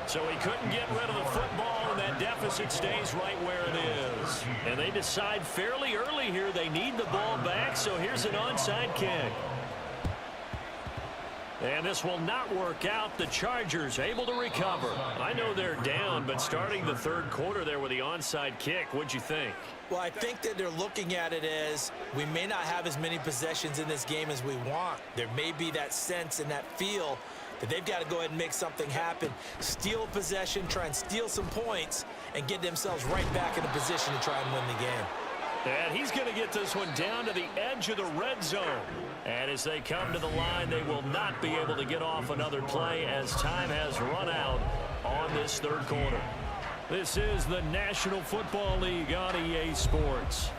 So he couldn't get rid of the football, and that deficit stays right where it is. And they decide fairly early here they need the ball back, so here's an onside kick. And this will not work out. The Chargers able to recover. I know they're down, but starting the 3rd quarter there with the onside kick, what'd you think? well, I think that they're looking at it as we may not have as many possessions in this game as we want. There may be that sense and that feel that they've got to go ahead and make something happen, steal possession, try and steal some points, and get themselves right back in a position to try and win the game. And he's going to get this one down to the edge of the red zone. And as they come to the line, they will not be able to get off another play as time has run out on this 3rd quarter. This is the National Football League on EA Sports.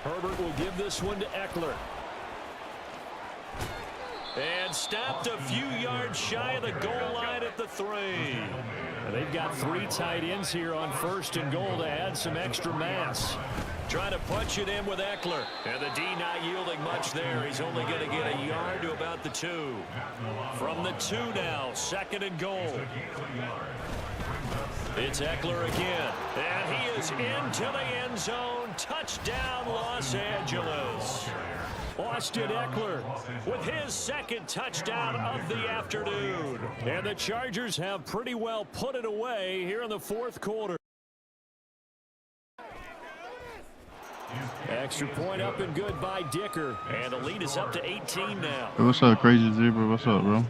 Herbert will give this one to Eckler. And stopped a few yards shy of the goal line at the 3. And they've got 3 tight ends here on 1st and goal to add some extra mass. Trying to punch it in with Eckler. And the D not yielding much there. He's only going to get a yard to about the 2. From the 2 now, 2nd and goal. It's Eckler again. And he is into the end zone. Touchdown, Los Angeles. Austin Eckler with his 2nd touchdown of the afternoon. And the Chargers have pretty well put it away here in the 4th quarter. Extra point up and good by Dicker. And the lead is up to 18 now. Hey, what's up, Crazy Zebra? What's up, bro?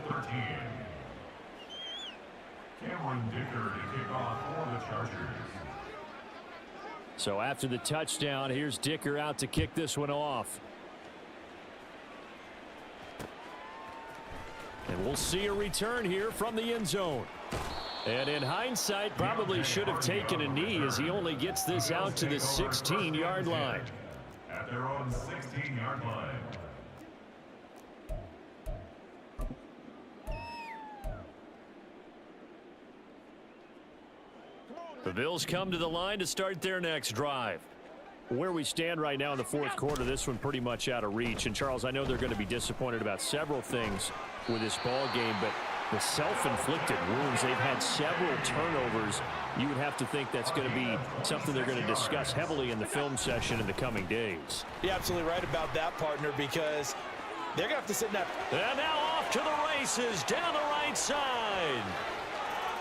Cameron Dicker to kick off for the Chargers. So after the touchdown, here's Dicker out to kick this one off. And we'll see a return here from the end zone. And in hindsight, probably should have taken a knee as he only gets this out to the 16-yard line. At their own 16-yard line. The Bills come to the line to start their next drive. Where we stand right now in the 4th quarter, this one pretty much out of reach. And, Charles, I know they're going to be disappointed about several things with this ball game, but the self-inflicted wounds, they've had several turnovers. You would have to think that's going to be something they're going to discuss heavily in the film session in the coming days. You're absolutely right about that, partner, because they're going to have to sit in that. And now off to the races down the right side.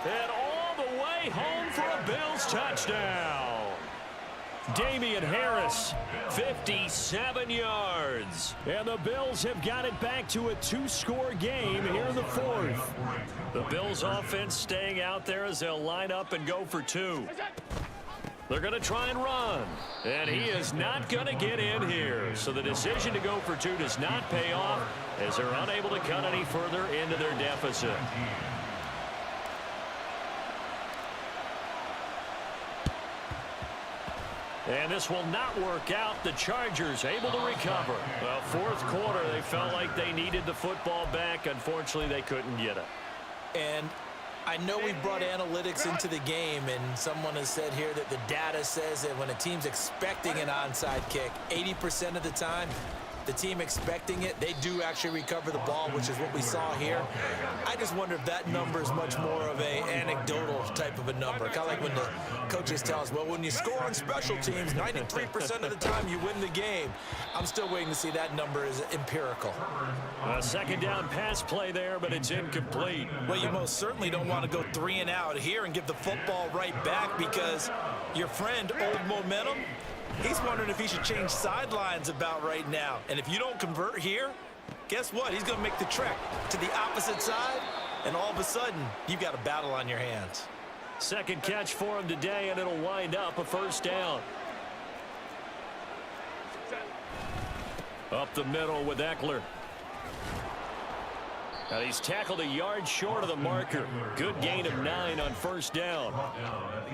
And all the way home for a Bills touchdown. Damian Harris, 57 yards. And the Bills have got it back to a 2-score game here in the 4th. The Bills offense staying out there as they'll line up and go for 2. They're going to try and run. And he is not going to get in here. So the decision to go for two does not pay off as they're unable to cut any further into their deficit. And this will not work out. The Chargers able to recover. Well, fourth quarter, they felt like they needed the football back. Unfortunately, they couldn't get it. And I know we brought analytics into the game, and someone has said here that the data says that when a team's expecting an onside kick, 80% of the time, the team expecting it, they do actually recover the ball, which is what we saw here. I just wonder if that number is much more of a anecdotal type of a number. Kind of like when the coaches tell us, well, when you score on special teams, 93% of the time you win the game. I'm still waiting to see that number is empirical. A second down pass play there, but it's incomplete. Well, you most certainly don't want to go 3 and out here and give the football right back because your friend, Old Momentum, he's wondering if he should change sidelines about right now. And if you don't convert here, guess what? He's going to make the trek to the opposite side, and all of a sudden, you've got a battle on your hands. Second catch for him today, and it'll wind up a first down. Up the middle with Eckler. Now he's tackled a yard short of the marker. Good gain of 9 on first down.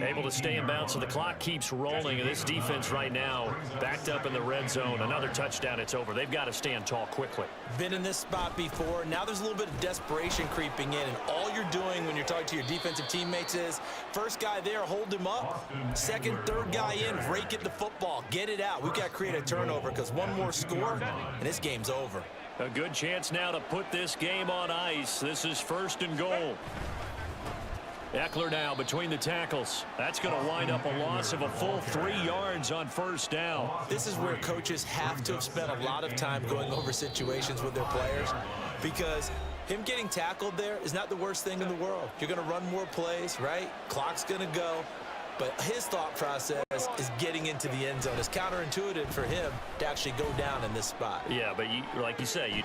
Able to stay in bounds, so the clock keeps rolling. And this defense right now backed up in the red zone. Another touchdown, it's over. They've got to stand tall quickly. Been in this spot before. Now there's a little bit of desperation creeping in. And all you're doing when you're talking to your defensive teammates is, first guy there, hold him up. Second, third guy in, rake it the football. Get it out. We've got to create a turnover because one more score, and this game's over. A good chance now to put this game on ice. This is first and goal. Eckler now between the tackles. That's going to wind up a loss of a full 3 yards on first down. This is where coaches have to have spent a lot of time going over situations with their players because him getting tackled there is not the worst thing in the world. You're going to run more plays, right? Clock's going to go. But his thought process is getting into the end zone. It's counterintuitive for him to actually go down in this spot. Yeah, but like you say,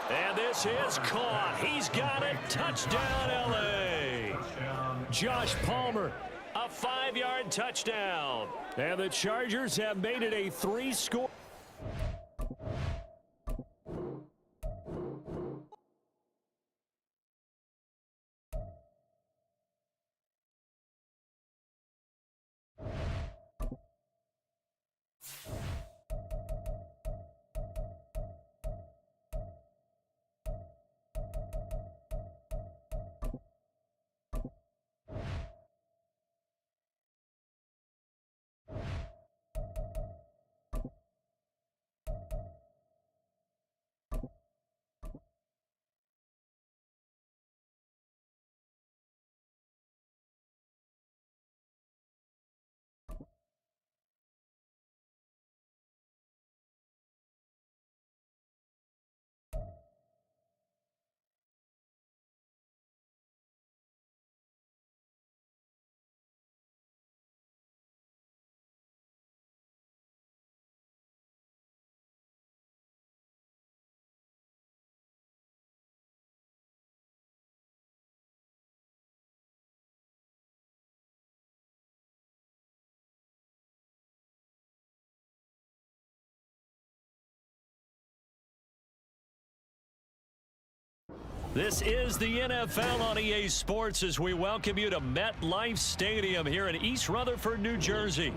and this is caught. He's got it. Touchdown, L.A. Josh Palmer, a 5-yard touchdown. And the Chargers have made it a 3-score. This is the NFL on EA Sports as we welcome you to MetLife Stadium here in East Rutherford, New Jersey.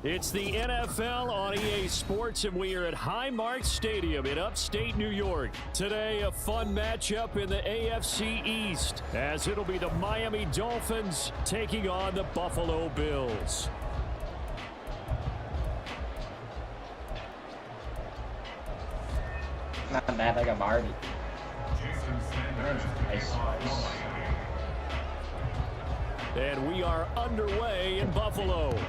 It's the NFL on EA Sports, and we are at Highmark Stadium in upstate New York. Today, a fun matchup in the AFC East, as it'll be the Miami Dolphins taking on the Buffalo Bills. Not bad, like a Barbie. Nice. And we are underway in Buffalo.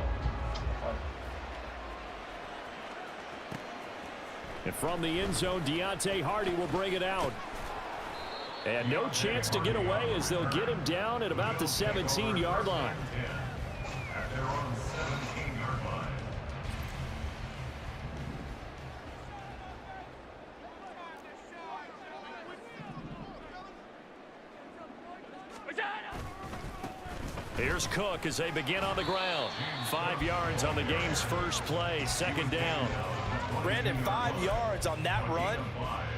And from the end zone, Deontay Hardy will bring it out. And no chance to get away as they'll get him down at about the 17-yard line. At their own 17-yard line. Here's Cook as they begin on the ground. 5 yards on the game's first play, second down. Brandon, 5 yards on that run.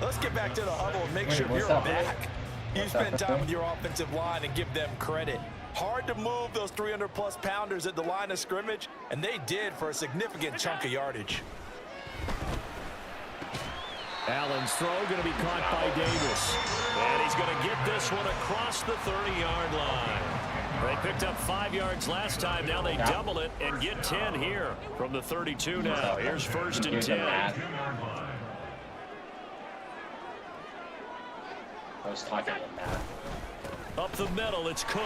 Let's get back to the huddle and make sure what's you're up, back. You What's up, spend time okay? with your offensive line and give them credit. Hard to move those 300-plus pounders at the line of scrimmage, and they did for a significant chunk of yardage. Allen's throw going to be caught by Davis. And he's going to get this one across the 30-yard line. They picked up 5 yards last time. Now they double it and get 10 here from the 32 now. Here's first and 10. I was talking about that. Up the middle, it's Cook.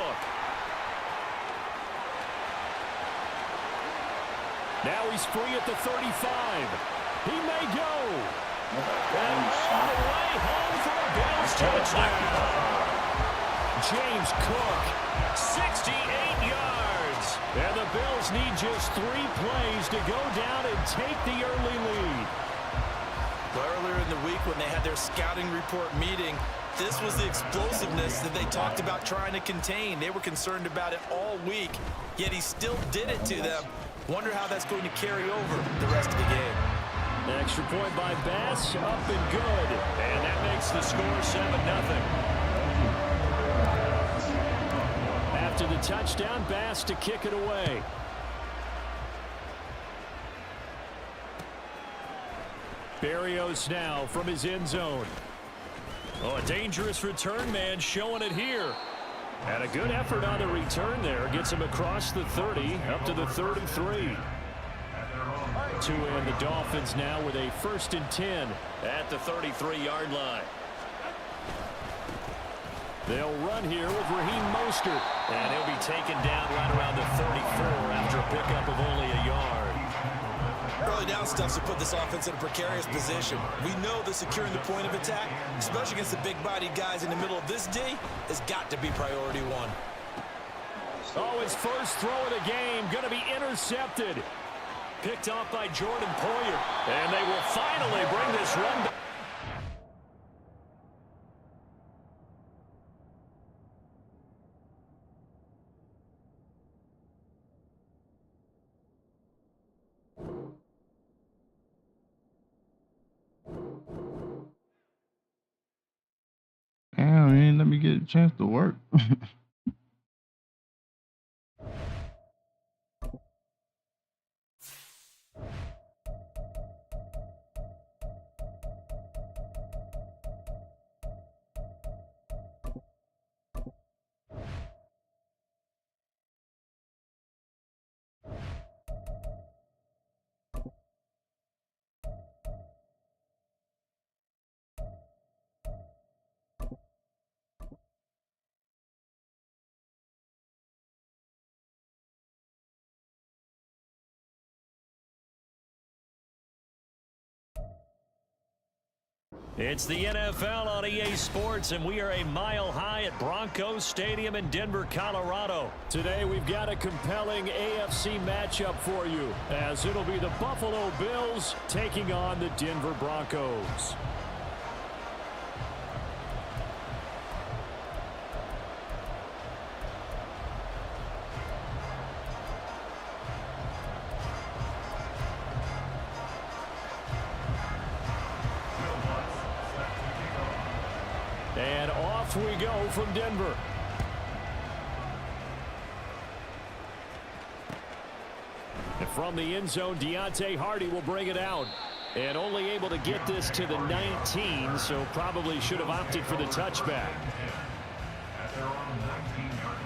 Now he's free at the 35. He may go. And all the way home for a Bills touchdown. James Cook, 68 yards. And the Bills need just 3 plays to go down and take the early lead. Earlier in the week when they had their scouting report meeting, this was the explosiveness that they talked about trying to contain. They were concerned about it all week, yet he still did it to them. Wonder how that's going to carry over the rest of the game. An extra point by Bass, up and good. And that makes the score 7-0. After the touchdown, Bass to kick it away. Berrios now from his end zone. Oh, a dangerous return man showing it here. And a good effort on the return there. Gets him across the 30, up to the 33. To end the Dolphins now with a 1st and 10 at the 33-yard line. They'll run here with Raheem Mostert. And he'll be taken down right around the 34 after a pickup of only a yard. Early down stuff to put this offense in a precarious position. We know that securing the point of attack, especially against the big-bodied guys in the middle of this D, has got to be priority one. Oh, his first throw of the game going to be intercepted. Picked off by Jordan Poyer. And they will finally bring this run back. Damn, man, let me get a chance to work. It's the NFL on EA Sports, and we are a mile high at Broncos Stadium in Denver, Colorado. Today, we've got a compelling AFC matchup for you, as it'll be the Buffalo Bills taking on the Denver Broncos. And off we go from Denver. And from the end zone, Deontay Hardy will bring it out. And only able to get this to the 19, so probably should have opted for the touchback. At their own 19-yard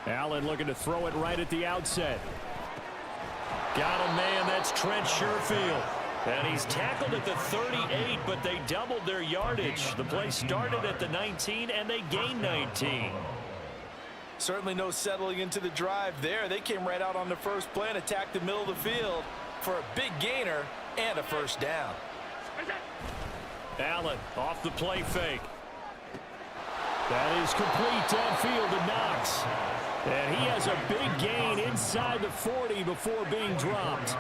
line. Allen looking to throw it right at the outset. Got a man, that's Trent Sherfield. And he's tackled at the 38, but they doubled their yardage. The play started at the 19, and they gained 19. Certainly no settling into the drive there. They came right out on the first play and attacked the middle of the field for a big gainer and a first down. Allen off the play fake. That is complete downfield to Knox. And he has a big gain inside the 40 before being dropped.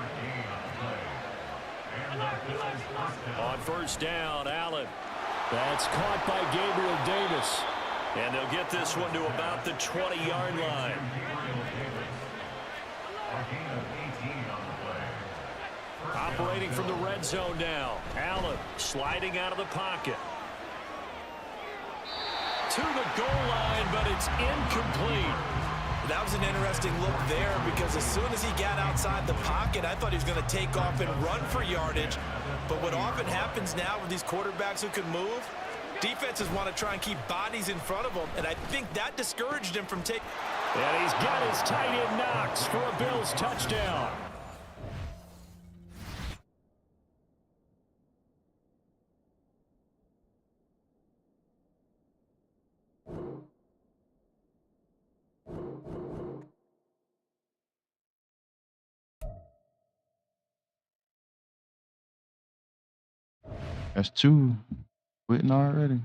On first down, Allen. That's caught by Gabriel Davis. And they'll get this one to about the 20-yard line. Operating from the red zone now. Allen sliding out of the pocket. To the goal line, but it's incomplete. That was an interesting look there because as soon as he got outside the pocket, I thought he was going to take off and run for yardage. But what often happens now with these quarterbacks who can move, defenses want to try and keep bodies in front of them, and I think that discouraged him from taking. And he's got his tight end Knox for a Bills touchdown. That's 2 quitting already.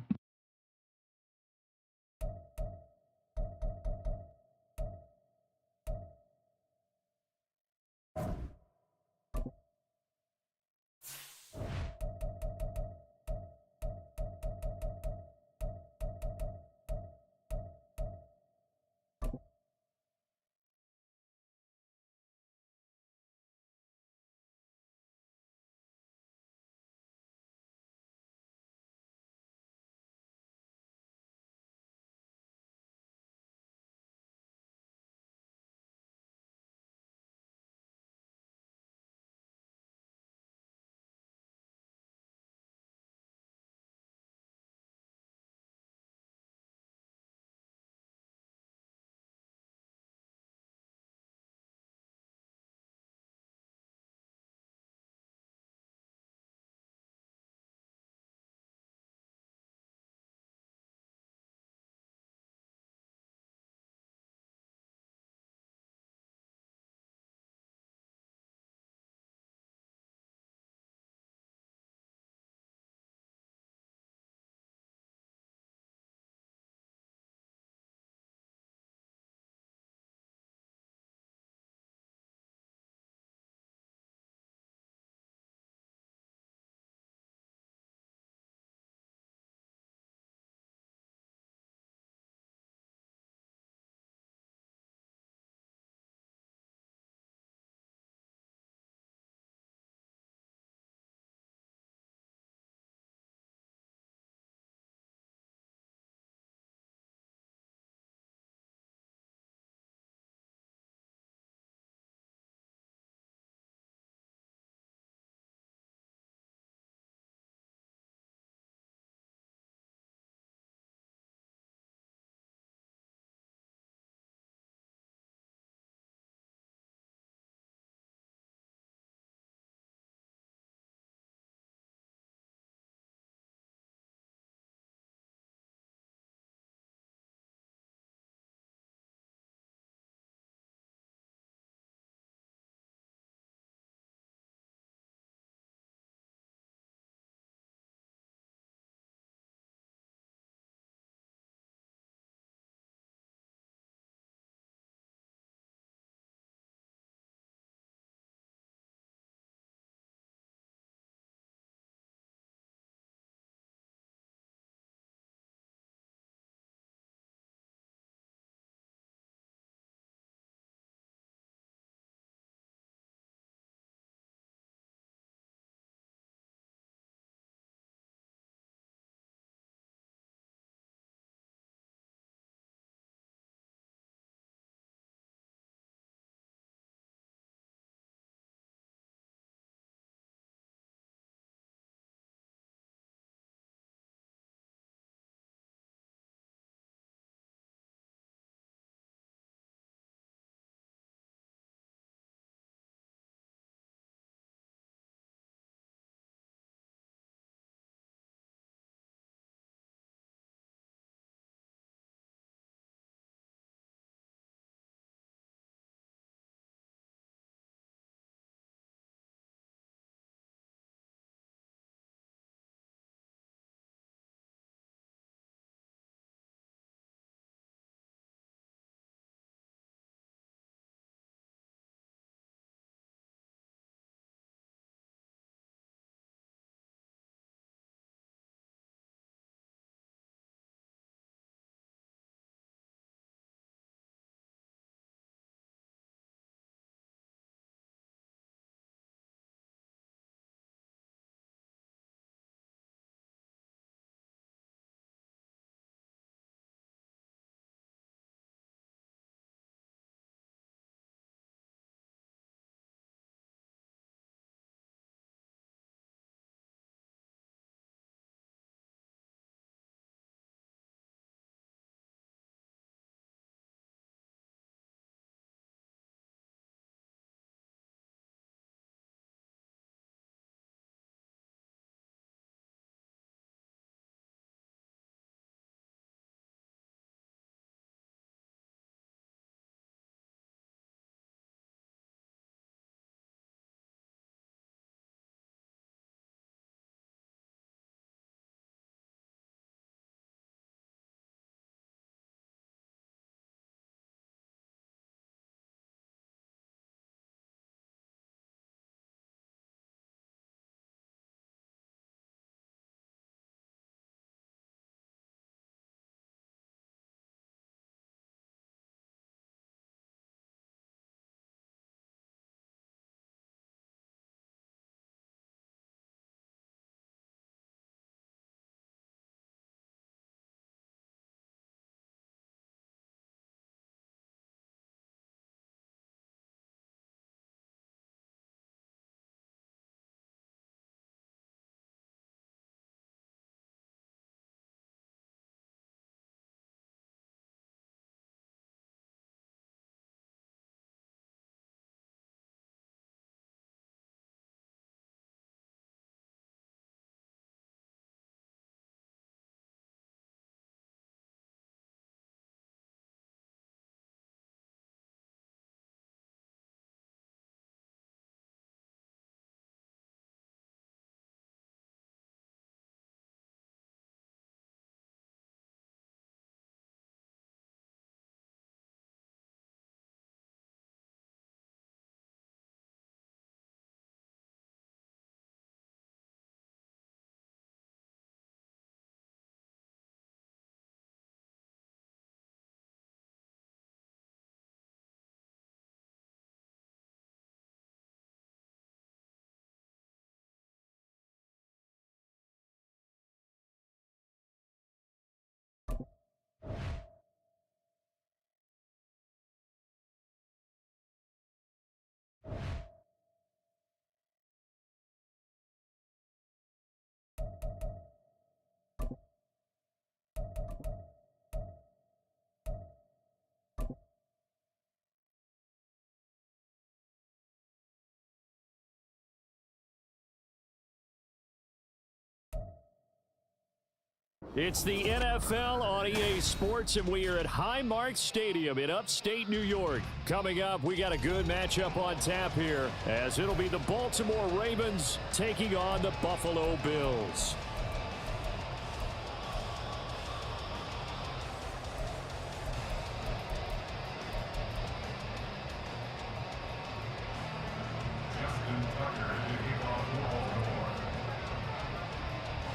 It's the NFL on EA Sports, and we are at Highmark Stadium in upstate New York. Coming up, we got a good matchup on tap here, as it'll be the Baltimore Ravens taking on the Buffalo Bills.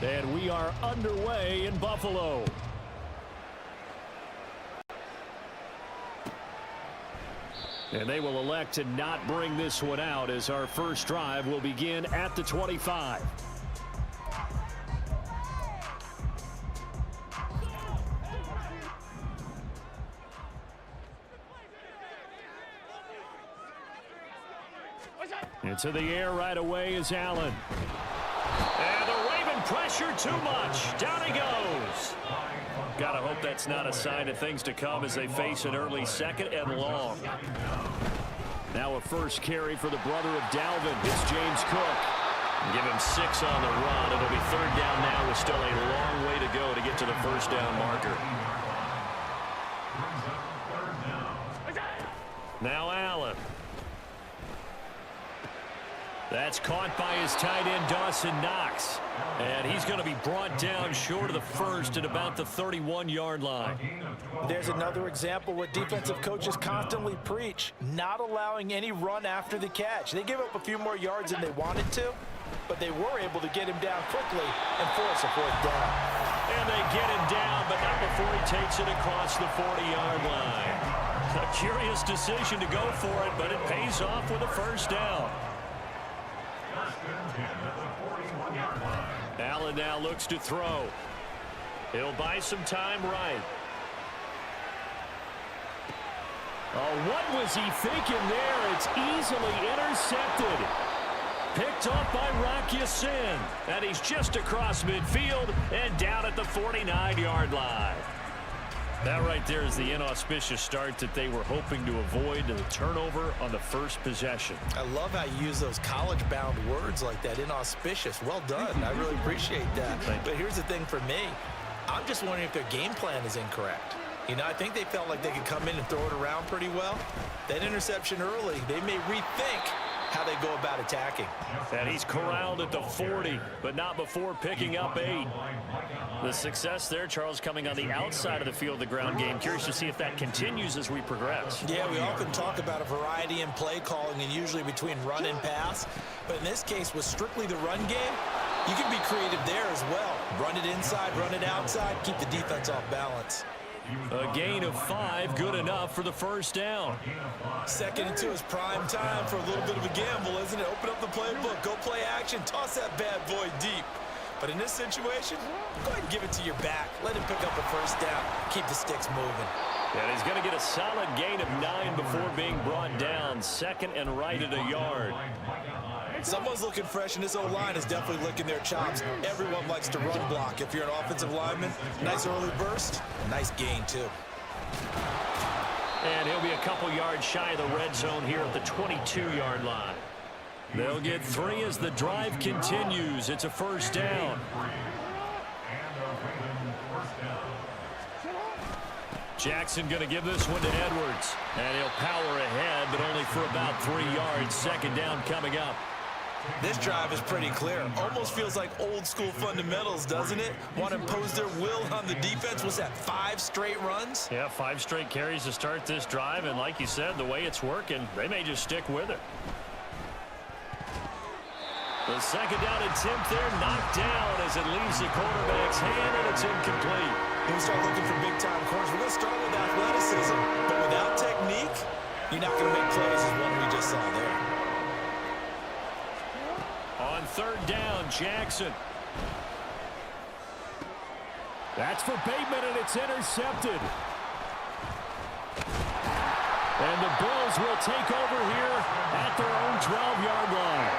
And we are underway in Buffalo. And they will elect to not bring this one out, as our first drive will begin at the 25. Into the air right away is Allen. And the Raven pressure too much. Down he goes. Gotta hope that's not a sign of things to come as they face an early second and long. Now a first carry for the brother of Dalvin. It's James Cook. Give him 6 on the run. It'll be third down now with still a long way to go to get to the first down marker. Now Allen. That's caught by his tight end, Dawson Knox. And he's going to be brought down short of the first at about the 31-yard line. There's another example what defensive coaches constantly preach, not allowing any run after the catch. They give up a few more yards than they wanted to, but they were able to get him down quickly and force a fourth down. And they get him down, but not before he takes it across the 40-yard line. A curious decision to go for it, but it pays off with a first down. Allen now looks to throw. He'll buy some time right. Oh, what was he thinking there? It's easily intercepted. Picked off by Rock Ya-Sin. And he's just across midfield and down at the 49-yard line. That right there is the inauspicious start that they were hoping to avoid, the turnover on the first possession. I love how you use those college-bound words like that, inauspicious. Well done. I really appreciate that. But here's the thing for me. I'm just wondering if their game plan is incorrect. You know, I think they felt like they could come in and throw it around pretty well. That interception early, they may rethink how they go about attacking. And he's corralled at the 40, but not before picking up 8. The success there, Charles, coming on the outside of the field, the ground game. Curious to see if that continues as we progress. Yeah, we often talk about a variety in play calling and usually between run and pass. But in this case, with strictly the run game, you can be creative there as well. Run it inside, run it outside, keep the defense off balance. A gain of 5, good enough for the first down. 2nd and 2 is prime time for a little bit of a gamble, isn't it? Open up the playbook, go play action, toss that bad boy deep. But in this situation, go ahead and give it to your back. Let him pick up a first down. Keep the sticks moving. And he's going to get a solid gain of 9 before being brought down. 2nd and right at a yard. Someone's looking fresh, and this O-line is definitely licking their chops. Everyone likes to run block. If you're an offensive lineman, nice early burst, nice gain too. And he'll be a couple yards shy of the red zone here at the 22-yard line. They'll get 3 as the drive continues. It's a first down. Jackson going to give this one to Edwards. And he'll power ahead, but only for about 3 yards. 2nd down coming up. This drive is pretty clear. Almost feels like old school fundamentals, doesn't it? Want to impose their will on the defense. Was that 5 straight runs? Yeah, 5 straight carries to start this drive. And like you said, the way it's working, they may just stick with it. The 2nd down attempt there knocked down as it leaves the quarterback's hand, and it's incomplete. When we start looking for big-time corners, we're going to start with athleticism. But without technique, you're not going to make plays as one we just saw there. On 3rd down, Jackson. That's for Bateman, and it's intercepted. And the Bills will take over here at their own 12-yard line.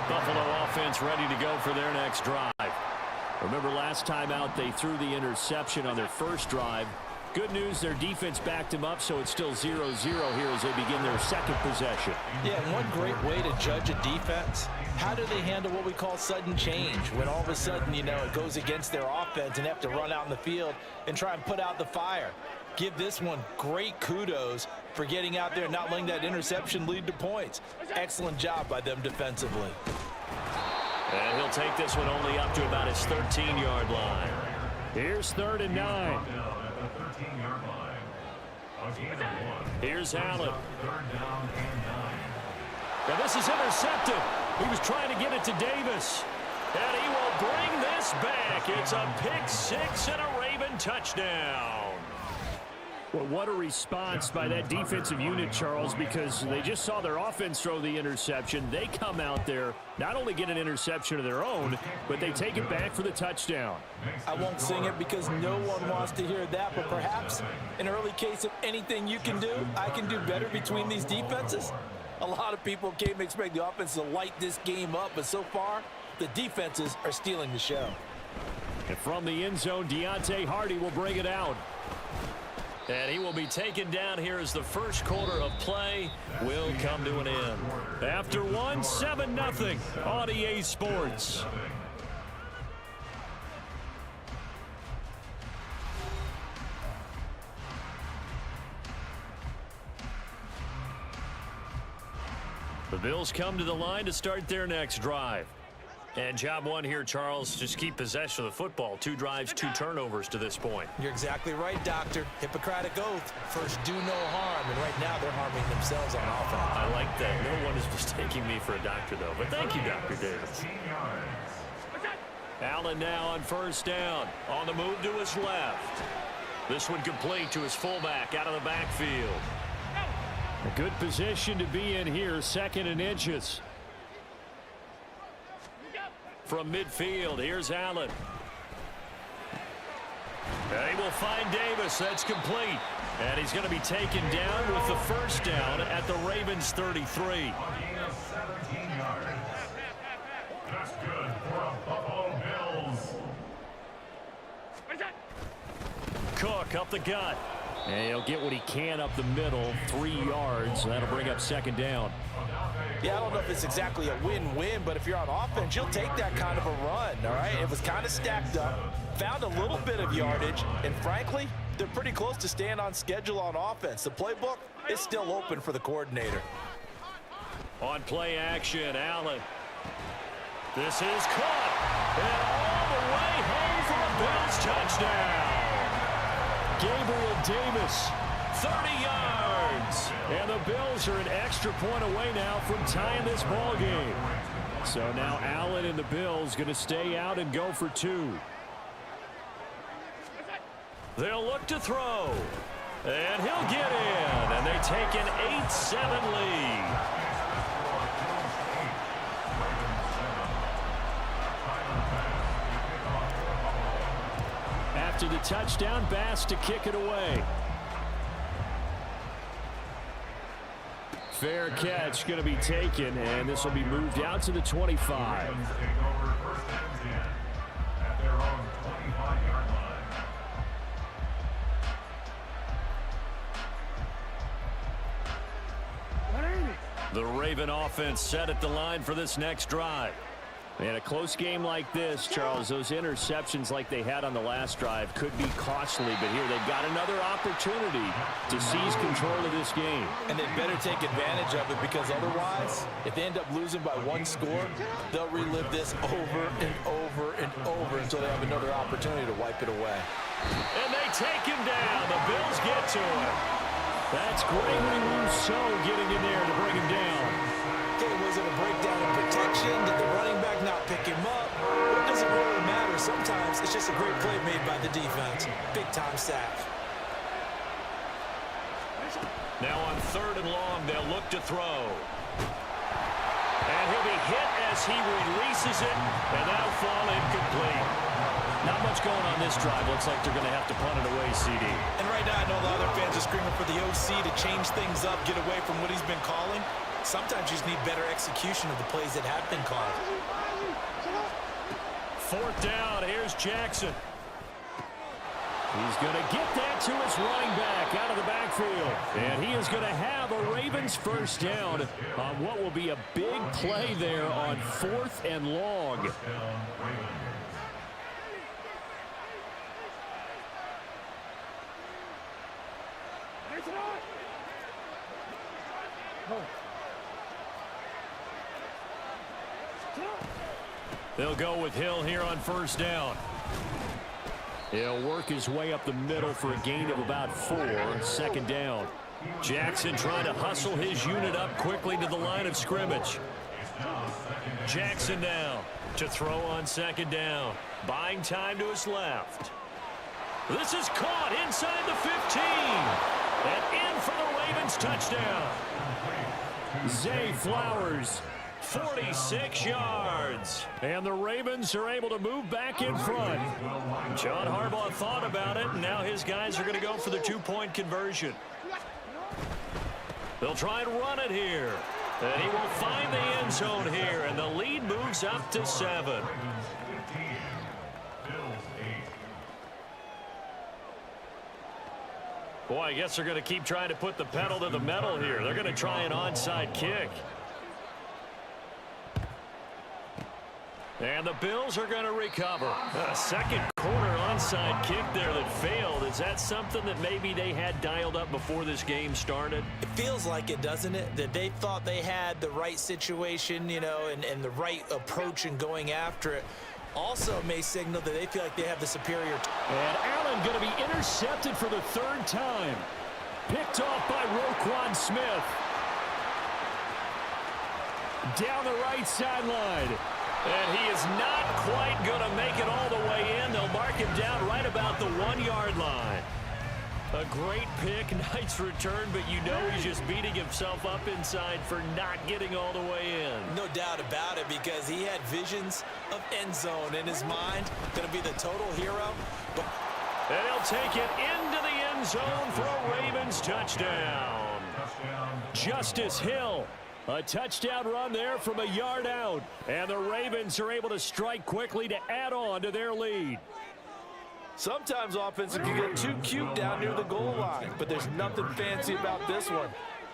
Buffalo offense ready to go for their next drive. Remember last time out they threw the interception on their first drive. Good news, their defense backed him up, so it's still 0-0 here as they begin their second possession. Yeah, and one great way to judge a defense, how do they handle what we call sudden change? When all of a sudden, you know, it goes against their offense and they have to run out in the field and try and put out the fire. Give this one great kudos for getting out there and not letting that interception lead to points. Excellent job by them defensively. And he'll take this one only up to about his 13-yard line. Here's 3rd and 9. Here's Allen. Now this is intercepted. He was trying to get it to Davis. And he will bring this back. It's a pick six and a Raven touchdown. Well, what a response by that defensive unit, Charles, because they just saw their offense throw the interception. They come out there, not only get an interception of their own, but they take it back for the touchdown. I won't sing it because no one wants to hear that, but perhaps an early case of anything you can do, I can do better between these defenses. A lot of people came to expect the offense to light this game up, but so far, the defenses are stealing the show. And from the end zone, Deontay Hardy will bring it out. And he will be taken down here as the first quarter of play will come to an end. After one, 7-0 on EA Sports. The Bills come to the line to start their next drive. And job one here, Charles, just keep possession of the football. 2 drives, 2 turnovers to this point. You're exactly right, Doctor. Hippocratic oath. First, do no harm. And right now, they're harming themselves on offense. I like that. No one is mistaking me for a doctor, though. But thank you, Dr. Davis. Allen now on 1st down. On the move to his left. This one complete to his fullback out of the backfield. A good position to be in here. 2nd and inches. From midfield, here's Allen. And he will find Davis. That's complete. And he's going to be taken down with the 1st down at the Ravens 33. 17 yards. That's good for the Buffalo Bills. Cook up the gut. And he'll get what he can up the middle, 3 yards. That'll bring up 2nd down. Yeah, I don't know if it's exactly a win-win, but if you're on offense, you'll take that kind of a run, all right? It was kind of stacked up, found a little bit of yardage, and frankly, they're pretty close to staying on schedule on offense. The playbook is still open for the coordinator. On play action, Allen. This is caught. And all the way home for a Bills touchdown. Gabriel Davis, 30 yards. And the Bills are an extra point away now from tying this ball game. So now Allen and the Bills going to stay out and go for 2. They'll look to throw. And he'll get in. And they take an 8-7 lead. After the touchdown, Bass to kick it away. Fair catch going to be taken, and this will be moved out to the 25. The Raven offense set at the line for this next drive. And a close game like this, Charles, those interceptions like they had on the last drive could be costly, but here they've got another opportunity to seize control of this game. And they better take advantage of it, because otherwise, if they end up losing by 1 score, they'll relive this over and over and over until they have another opportunity to wipe it away. And they take him down. The Bills get to him. That's Gregory Rousseau getting in there to bring him down. Okay, was it a breakdown in protection? Did the running back not pick him up? It doesn't really matter. Sometimes it's just a great play made by the defense. Big-time sack. Now on 3rd and long, they'll look to throw. And he'll be hit as he releases it, and that'll fall incomplete. Not much going on this drive. Looks like they're going to have to punt it away, CD. And right now, I know the other fans are screaming for the OC to change things up, get away from what he's been calling. Sometimes you just need better execution of the plays that have been called. 4th down. Here's Jackson. He's going to get that to his running back out of the backfield. And he is going to have a Ravens first down on what will be a big play there on 4th and long. They'll go with Hill here on first down. He'll work his way up the middle for a gain of about 4. Second down. Jackson trying to hustle his unit up quickly to the line of scrimmage. Jackson now to throw on second down. Buying time to his left. This is caught inside the 15. And in for the Ravens touchdown. Zay Flowers, 46 yards. And the Ravens are able to move back in front. John Harbaugh thought about it, and now his guys are going to go for the 2-point conversion. They'll try and run it here. And he will find the end zone here, and the lead moves up to 7. Boy, I guess they're going to keep trying to put the pedal to the metal here. They're going to try an onside kick. And the Bills are going to recover. A second quarter onside kick there that failed. Is that something that maybe they had dialed up before this game started? It feels like it, doesn't it? That they thought they had the right situation, you know, and the right approach in going after it. Also may signal that they feel like they have the superior. And Allen going to be intercepted for the 3rd time. Picked off by Roquan Smith. Down the right sideline. And he is not quite going to make it all the way in. They'll mark him down right about the 1-yard line. A great pick, nice return, but you know he's just beating himself up inside for not getting all the way in. No doubt about it, because he had visions of end zone in his mind. Going to be the total hero. But and he'll take it into the end zone for a Ravens touchdown. Justice Hill. A touchdown run there from a yard out. And the Ravens are able to strike quickly to add on to their lead. sometimes offenses can get too cute down near the goal line, but there's nothing fancy about this one.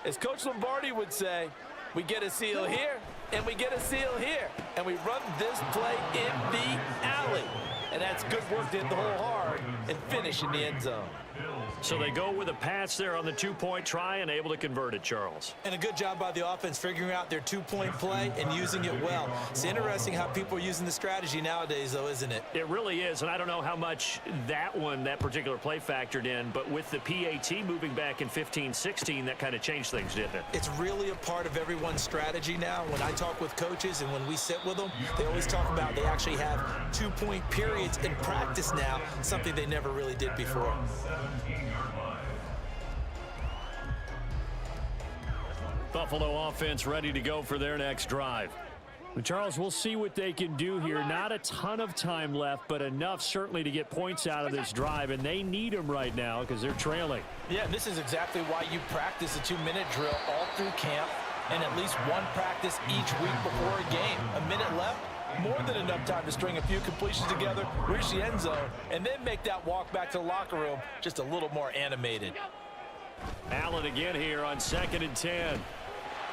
As Coach Lombardi would say, we get a seal here, and we get a seal here, and we run this play in the alley. And that's good work to hit the hole hard and finish in the end zone. So they go with a pass there on the two-point try and able to convert it, Charles. And a good job by the offense figuring out their two-point play and using it well. It's interesting how people are using the strategy nowadays, though, isn't it? It really is, and I don't know how much that particular play factored in, but with the PAT moving back in 15-16, that kind of changed things, didn't it? It's really a part of everyone's strategy now. When I talk with coaches and when we sit with them, they always talk about they actually have two-point periods in practice now, something they never really did before. Buffalo offense ready to go for their next drive. Charles, we'll see what they can do here. Not a ton of time left, but enough certainly to get points out of this drive, and they need them right now because they're trailing. Yeah, and this is exactly why you practice a 2-minute drill all through camp and at least one practice each week before a game. A minute left, more than enough time to string a few completions together, reach the end zone, and then make that walk back to the locker room just a little more animated. Allen again here on 2nd and 10.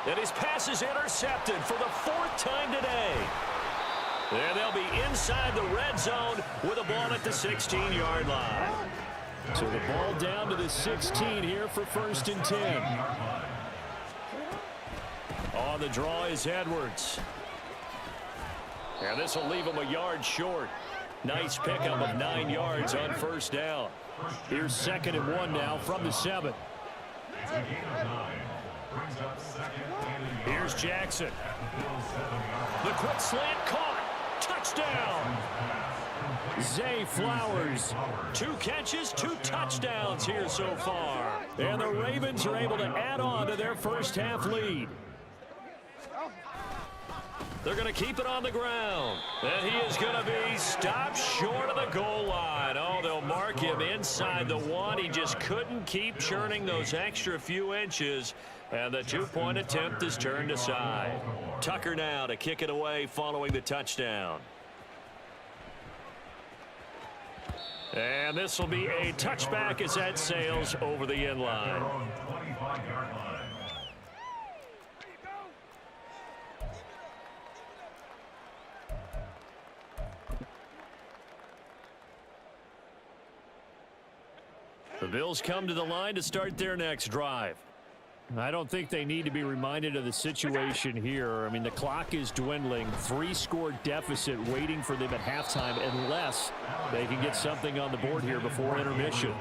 And his pass is intercepted for the 4th time today. And they'll be inside the red zone with a ball at the 16-yard line. So the ball down to the 16 here for 1st and 10. On the draw is Edwards. And this will leave him a yard short. Nice pickup of 9 yards on 1st down. Here's 2nd and 1 now from the 7. Here's Jackson. The quick slant caught. Touchdown. Zay Flowers. 2 catches, 2 touchdowns here so far. And the Ravens are able to add on to their first half lead. They're going to keep it on the ground. And he is going to be stopped short of the goal line. Oh, they'll mark him inside the 1. He just couldn't keep churning those extra few inches. And the 2-point attempt is turned aside. Tucker now to kick it away following the touchdown. And this will be a touchback as that sails over the end line. Their own 25-yard line. The Bills come to the line to start their next drive. I don't think they need to be reminded of the situation here. I mean, the clock is dwindling. 3-score deficit waiting for them at halftime unless they can get something on the board here before intermission.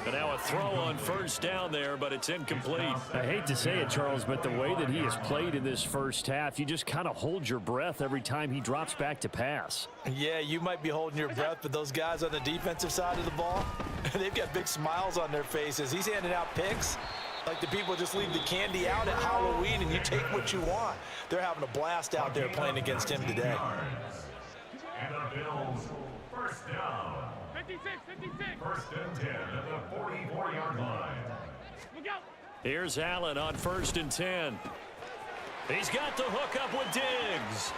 And now a throw on first down there, but it's incomplete. I hate to say it, Charles, but the way that he has played in this first half, you just kind of hold your breath every time he drops back to pass. Yeah, you might be holding your breath, but those guys on the defensive side of the ball, they've got big smiles on their faces. He's handing out picks like the people just leave the candy out at Halloween and you take what you want. They're having a blast out there playing against him today. And the Bills, first down. 56, 56. First and 10 at the 44-yard line. Look out. Here's Allen on 1st and 10. He's got the hook up with Diggs.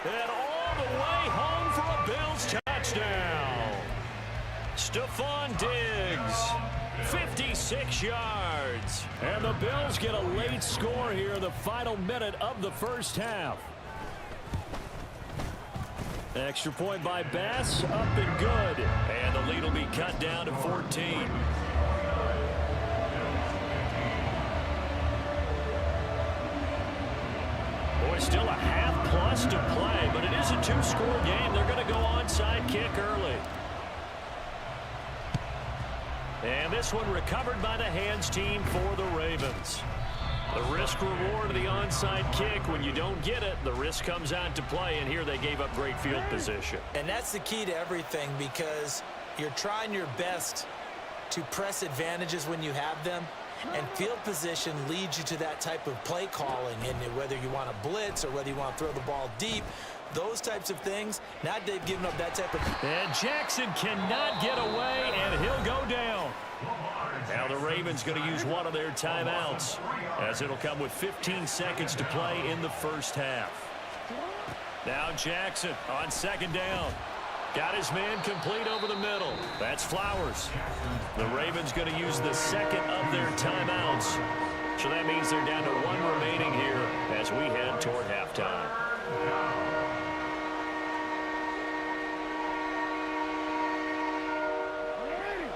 And all the way home for a Bills touchdown. Stephon Diggs. 56 yards. And the Bills get a late score here in the final minute of the first half. Extra point by Bass, up and good. And the lead will be cut down to 14. Boy, still a half plus to play, but it is a 2-score game. They're going to go onside kick early. And this one recovered by the hands team for the Ravens. The risk reward of the onside kick. When you don't get it, the risk comes out to play, and here they gave up great field position. And that's the key to everything, because you're trying your best to press advantages when you have them, and field position leads you to that type of play calling. And whether you want to blitz or whether you want to throw the ball deep, those types of things, now they've given up that type of... And Jackson cannot get away, and he'll go down. Now the Ravens going to use one of their timeouts, as it'll come with 15 seconds to play in the first half. Now Jackson on 2nd down. Got his man complete over the middle. That's Flowers. The Ravens going to use the second of their timeouts. So that means they're down to 1 remaining here as we head toward halftime.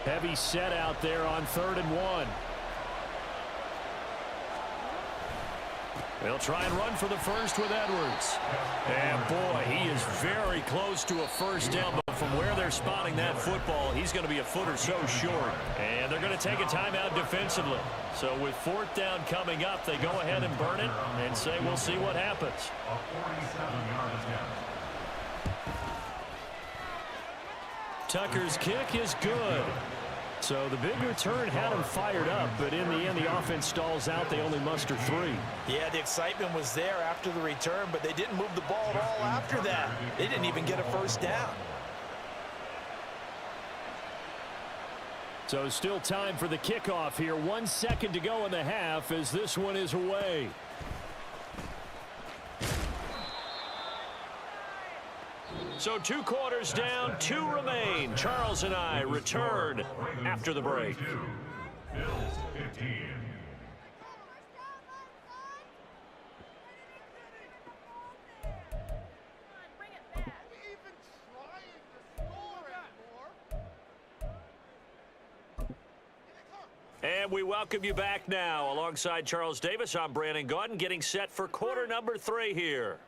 Heavy set out there on 3rd and 1. They'll try and run for the first with Edwards. And boy, he is very close to a first down, but from where they're spotting that football, he's going to be a foot or so short. And they're going to take a timeout defensively. So with 4th down coming up, they go ahead and burn it and say we'll see what happens. Tucker's kick is good. So the big return had him fired up, but in the end, the offense stalls out. They only muster 3. Yeah, the excitement was there after the return, but they didn't move the ball at all after that. They didn't even get a first down. So still time for the kickoff here. 1 second to go in the half as this one is away. So 2 quarters down, 2 remain. Charles and I return after the break. Bills 15. And we welcome you back now. Alongside Charles Davis, I'm Brandon Gaudin, getting set for quarter number 3 here.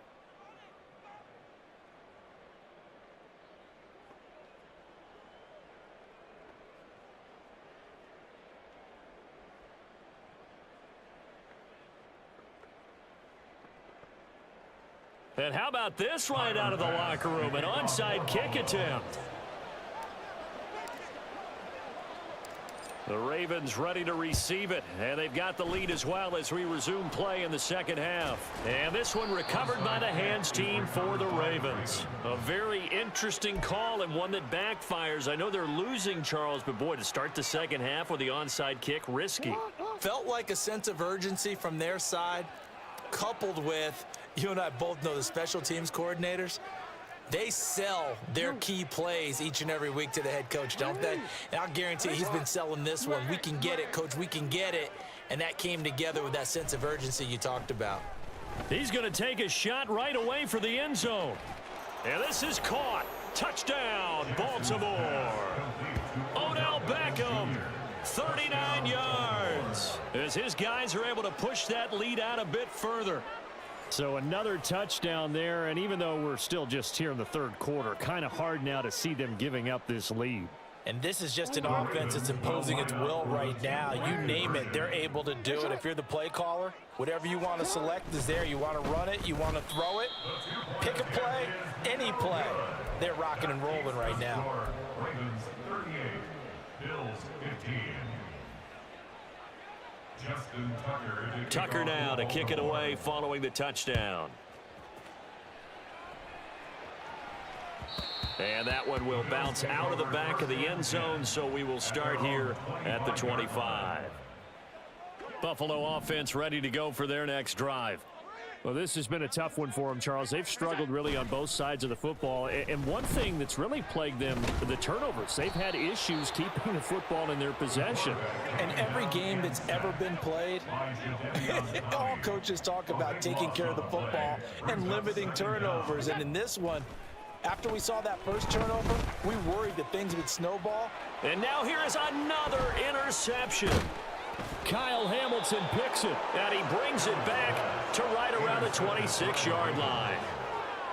And how about this right out of the locker room? An onside kick attempt. The Ravens ready to receive it, and they've got the lead as well as we resume play in the second half. And this one recovered by the hands team for the Ravens. A very interesting call and one that backfires. I know they're losing, Charles, but boy, to start the second half with the onside kick, risky. Felt like a sense of urgency from their side, coupled with, you and I both know the special teams coordinators, They sell their key plays each and every week to the head coach, don't they? And I'll guarantee you he's been selling this one. We can get it, coach, we can get it. And that came together with that sense of urgency you talked about. He's going to take a shot right away for the end zone. And this is caught. Touchdown, Baltimore. Odell Beckham, 39 yards. As his guys are able to push that lead out a bit further. So another touchdown there, and even though we're still just here in the third quarter, kind of hard now to see them giving up this lead. And this is just an offense that's imposing its will right now. You name it, they're able to do it. If you're the play caller, whatever you want to select is there. You want to run it, you want to throw it, pick a play, any play. They're rocking and rolling right now. Ravens 38, Bills 15. Justin Tucker. Tucker now to kick it away following the touchdown. And that one will bounce out of the back of the end zone, so we will start here at the 25. Buffalo offense ready to go for their next drive. Well, this has been a tough one for them, Charles. They've struggled really on both sides of the football. And one thing that's really plagued them, the turnovers. They've had issues keeping the football in their possession. And every game that's ever been played, all coaches talk about taking care of the football and limiting turnovers. And in this one, after we saw that first turnover, we worried that things would snowball. And now here is another interception. Kyle Hamilton picks it, and he brings it back to right around the 26-yard line.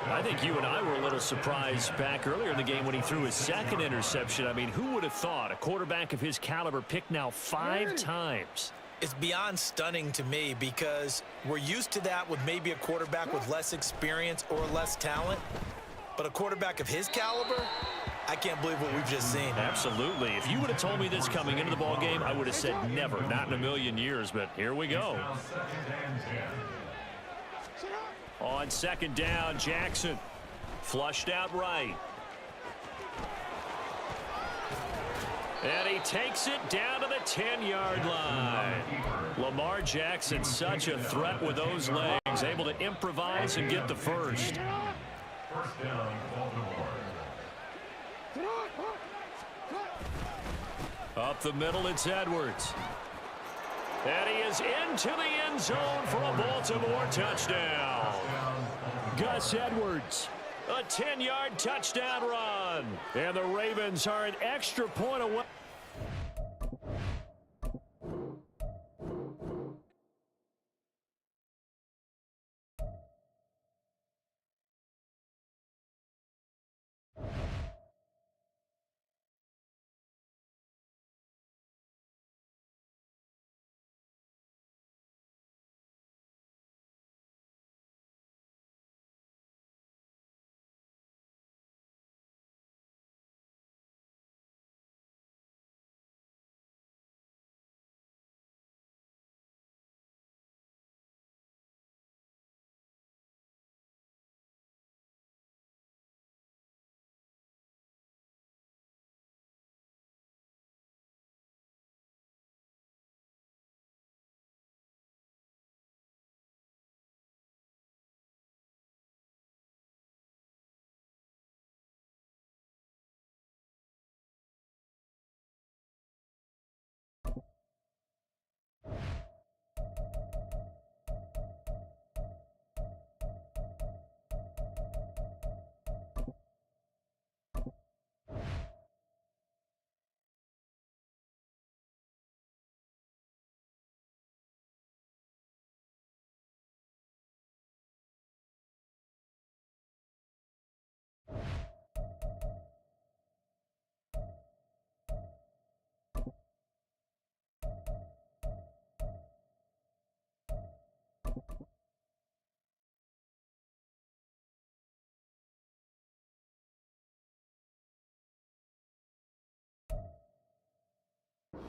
I think you and I were a little surprised back earlier in the game when he threw his second interception. I mean, who would have thought a quarterback of his caliber picked now 5 times? It's beyond stunning to me because we're used to that with maybe a quarterback with less experience or less talent. But a quarterback of his caliber, I can't believe what we've just seen. Absolutely. If you would have told me this coming into the ball game, I would have said never, not in a million years. But here we go. On second down, Jackson flushed out right. And he takes it down to the 10-yard line. Lamar Jackson, such a threat with those legs, able to improvise and get the first. First down, Baltimore. Up the middle, it's Edwards. And he is into the end zone for a Baltimore touchdown. Gus Edwards, a 10-yard touchdown run. And the Ravens are an extra point away.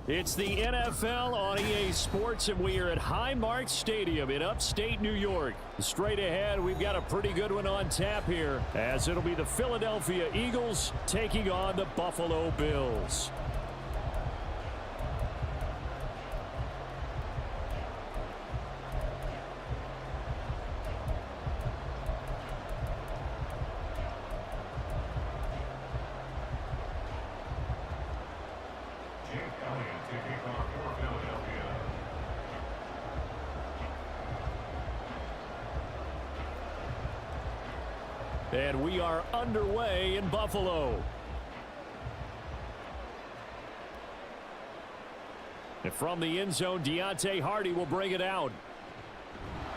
It's the NFL on EA Sports, and we are at Highmark Stadium in upstate New York. Straight ahead, we've got a pretty good one on tap here, as it'll be the Philadelphia Eagles taking on the Buffalo Bills. And we are underway in Buffalo. And from the end zone, Deontay Hardy will bring it out.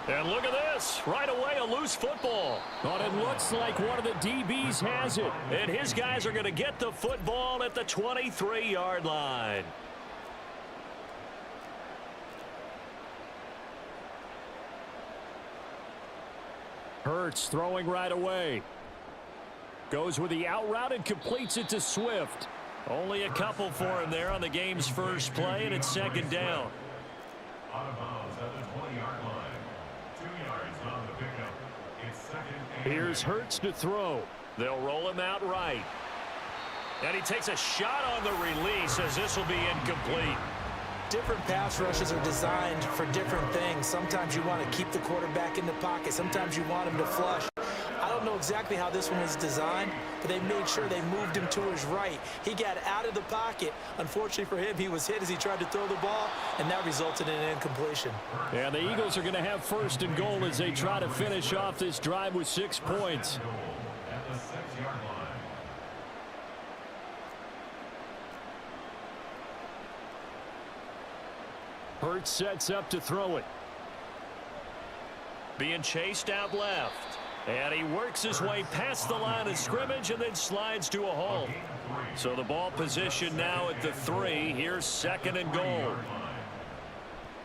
And look at this. Right away, a loose football. But it looks like one of the DBs has it. And his guys are going to get the football at the 23-yard line. Hurts throwing right away. Goes with the out route and completes it to Swift. Only a couple for him there on the game's first play, and it's second down. Out of bounds at the 20-yard line. 2 yards on the pickup. It's second and Here's Hurts to throw. They'll roll him out right. And he takes a shot on the release as this will be incomplete. Different pass rushes are designed for different things. Sometimes you want to keep the quarterback in the pocket. Sometimes you want him to flush. I don't know exactly how this one was designed, but they made sure they moved him to his right. He got out of the pocket. Unfortunately for him, he was hit as he tried to throw the ball, and that resulted in an incompletion. And the Eagles are going to have first and goal as they try to finish off this drive with 6 points. goal at the 6-yard line. Hurts sets up to throw it. Being chased out left. And he works his way past the line of scrimmage and then slides to a halt. So the ball position now at the 3. Here's second and goal.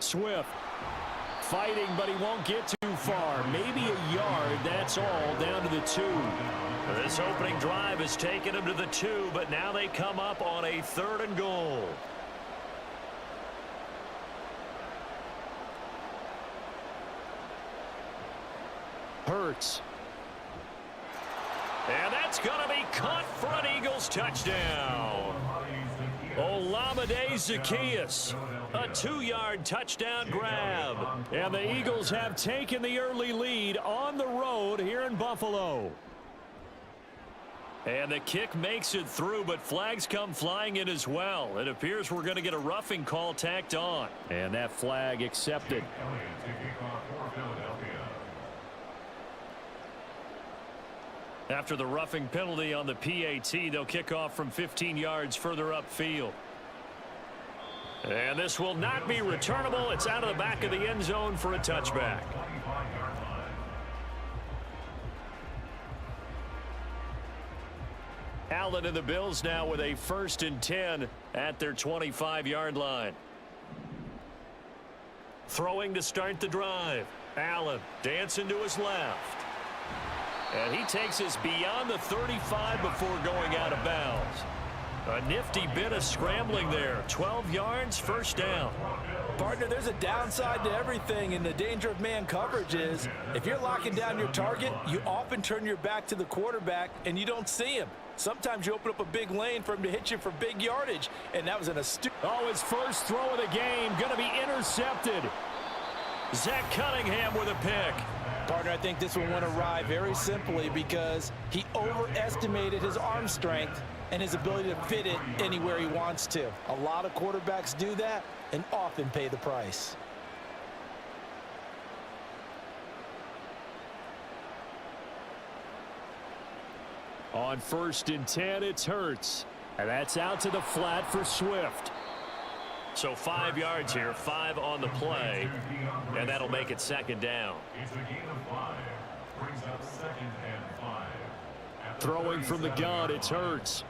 Swift fighting, but he won't get too far. Maybe a yard, that's all, down to the 2. This opening drive has taken him to the 2, but now they come up on a 3rd and goal. Hurts. And that's going to be caught for an Eagles touchdown. Olamide Zaccheaus, a 2-yard touchdown grab. And the Eagles have taken the early lead on the road here in Buffalo. And the kick makes it through, but flags come flying in as well. It appears we're going to get a roughing call tacked on. And that flag accepted. After the roughing penalty on the PAT, they'll kick off from 15 yards further upfield. And this will not be returnable. It's out of the back of the end zone for a touchback. Allen and the Bills now with a 1st and 10 at their 25-yard line. Throwing to start the drive. Allen dancing to his left. And he takes us beyond the 35 before going out of bounds. A nifty bit of scrambling there. 12 yards, first down. Partner, there's a downside to everything, and the danger of man coverage is if you're locking down your target, you often turn your back to the quarterback and you don't see him. Sometimes you open up a big lane for him to hit you for big yardage, and that was an astute. Oh, his first throw of the game going to be intercepted. Zach Cunningham with a pick. Partner, I think this one went awry very simply because he overestimated his arm strength and his ability to fit it anywhere he wants to. A lot of quarterbacks do that and often pay the price. On 1st and 10, it's Hurts. And that's out to the flat for Swift. So 5 yards here, 5 on the play, and that'll make it second down. It's a gain of 5. Brings up 2nd and 5. Throwing from the gun, it's Hurts.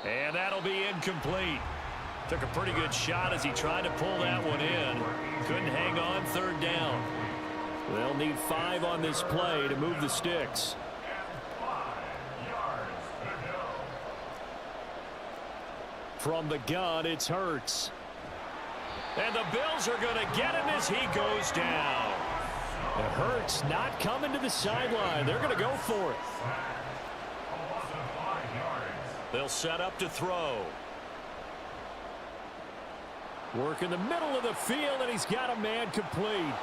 And that'll be incomplete. Took a pretty good shot as he tried to pull that one in. Couldn't hang on, 3rd down. They'll need 5 on this play to move the sticks. From the gun, it's Hurts. And the Bills are going to get him as he goes down. And Hurts not coming to the sideline. They're going to go for it. They'll set up to throw. Work in the middle of the field, and he's got a man complete.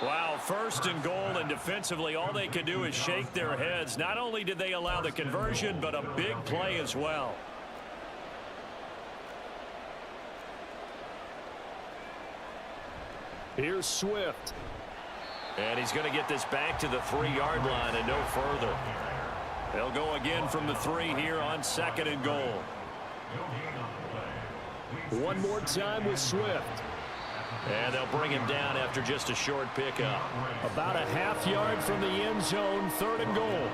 Wow, 1st and goal, and defensively all they can do is shake their heads. Not only did they allow the conversion, but a big play as well. Here's Swift. And he's going to get this back to the 3-yard line and no further. They'll go again from the 3 here on 2nd and goal. One more time with Swift. And they'll bring him down after just a short pickup. About a half yard from the end zone, 3rd and goal.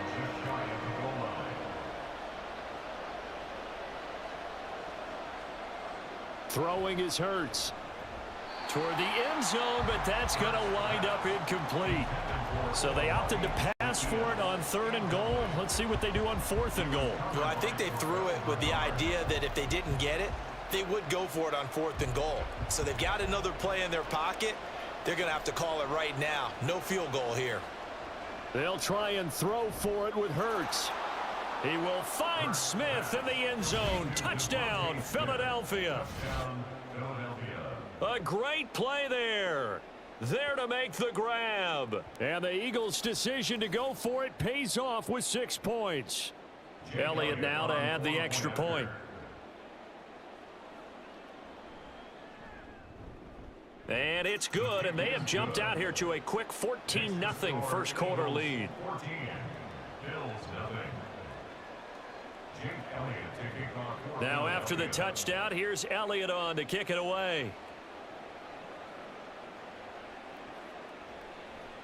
Throwing is Hurts. Toward the end zone, but that's going to wind up incomplete. So they opted to pass for it on 3rd and goal. Let's see what they do on 4th and goal. Well, I think they threw it with the idea that if they didn't get it, they would go for it on 4th and goal. So they've got another play in their pocket. They're going to have to call it right now. No field goal here. They'll try and throw for it with Hurts. He will find Smith in the end zone. Touchdown, Philadelphia. A great play there. There to make the grab. And the Eagles' decision to go for it pays off with 6 points. Elliott now to add the extra point. And it's good, and they have jumped out here to a quick 14-0 first quarter lead. Now after the touchdown, here's Elliott on to kick it away.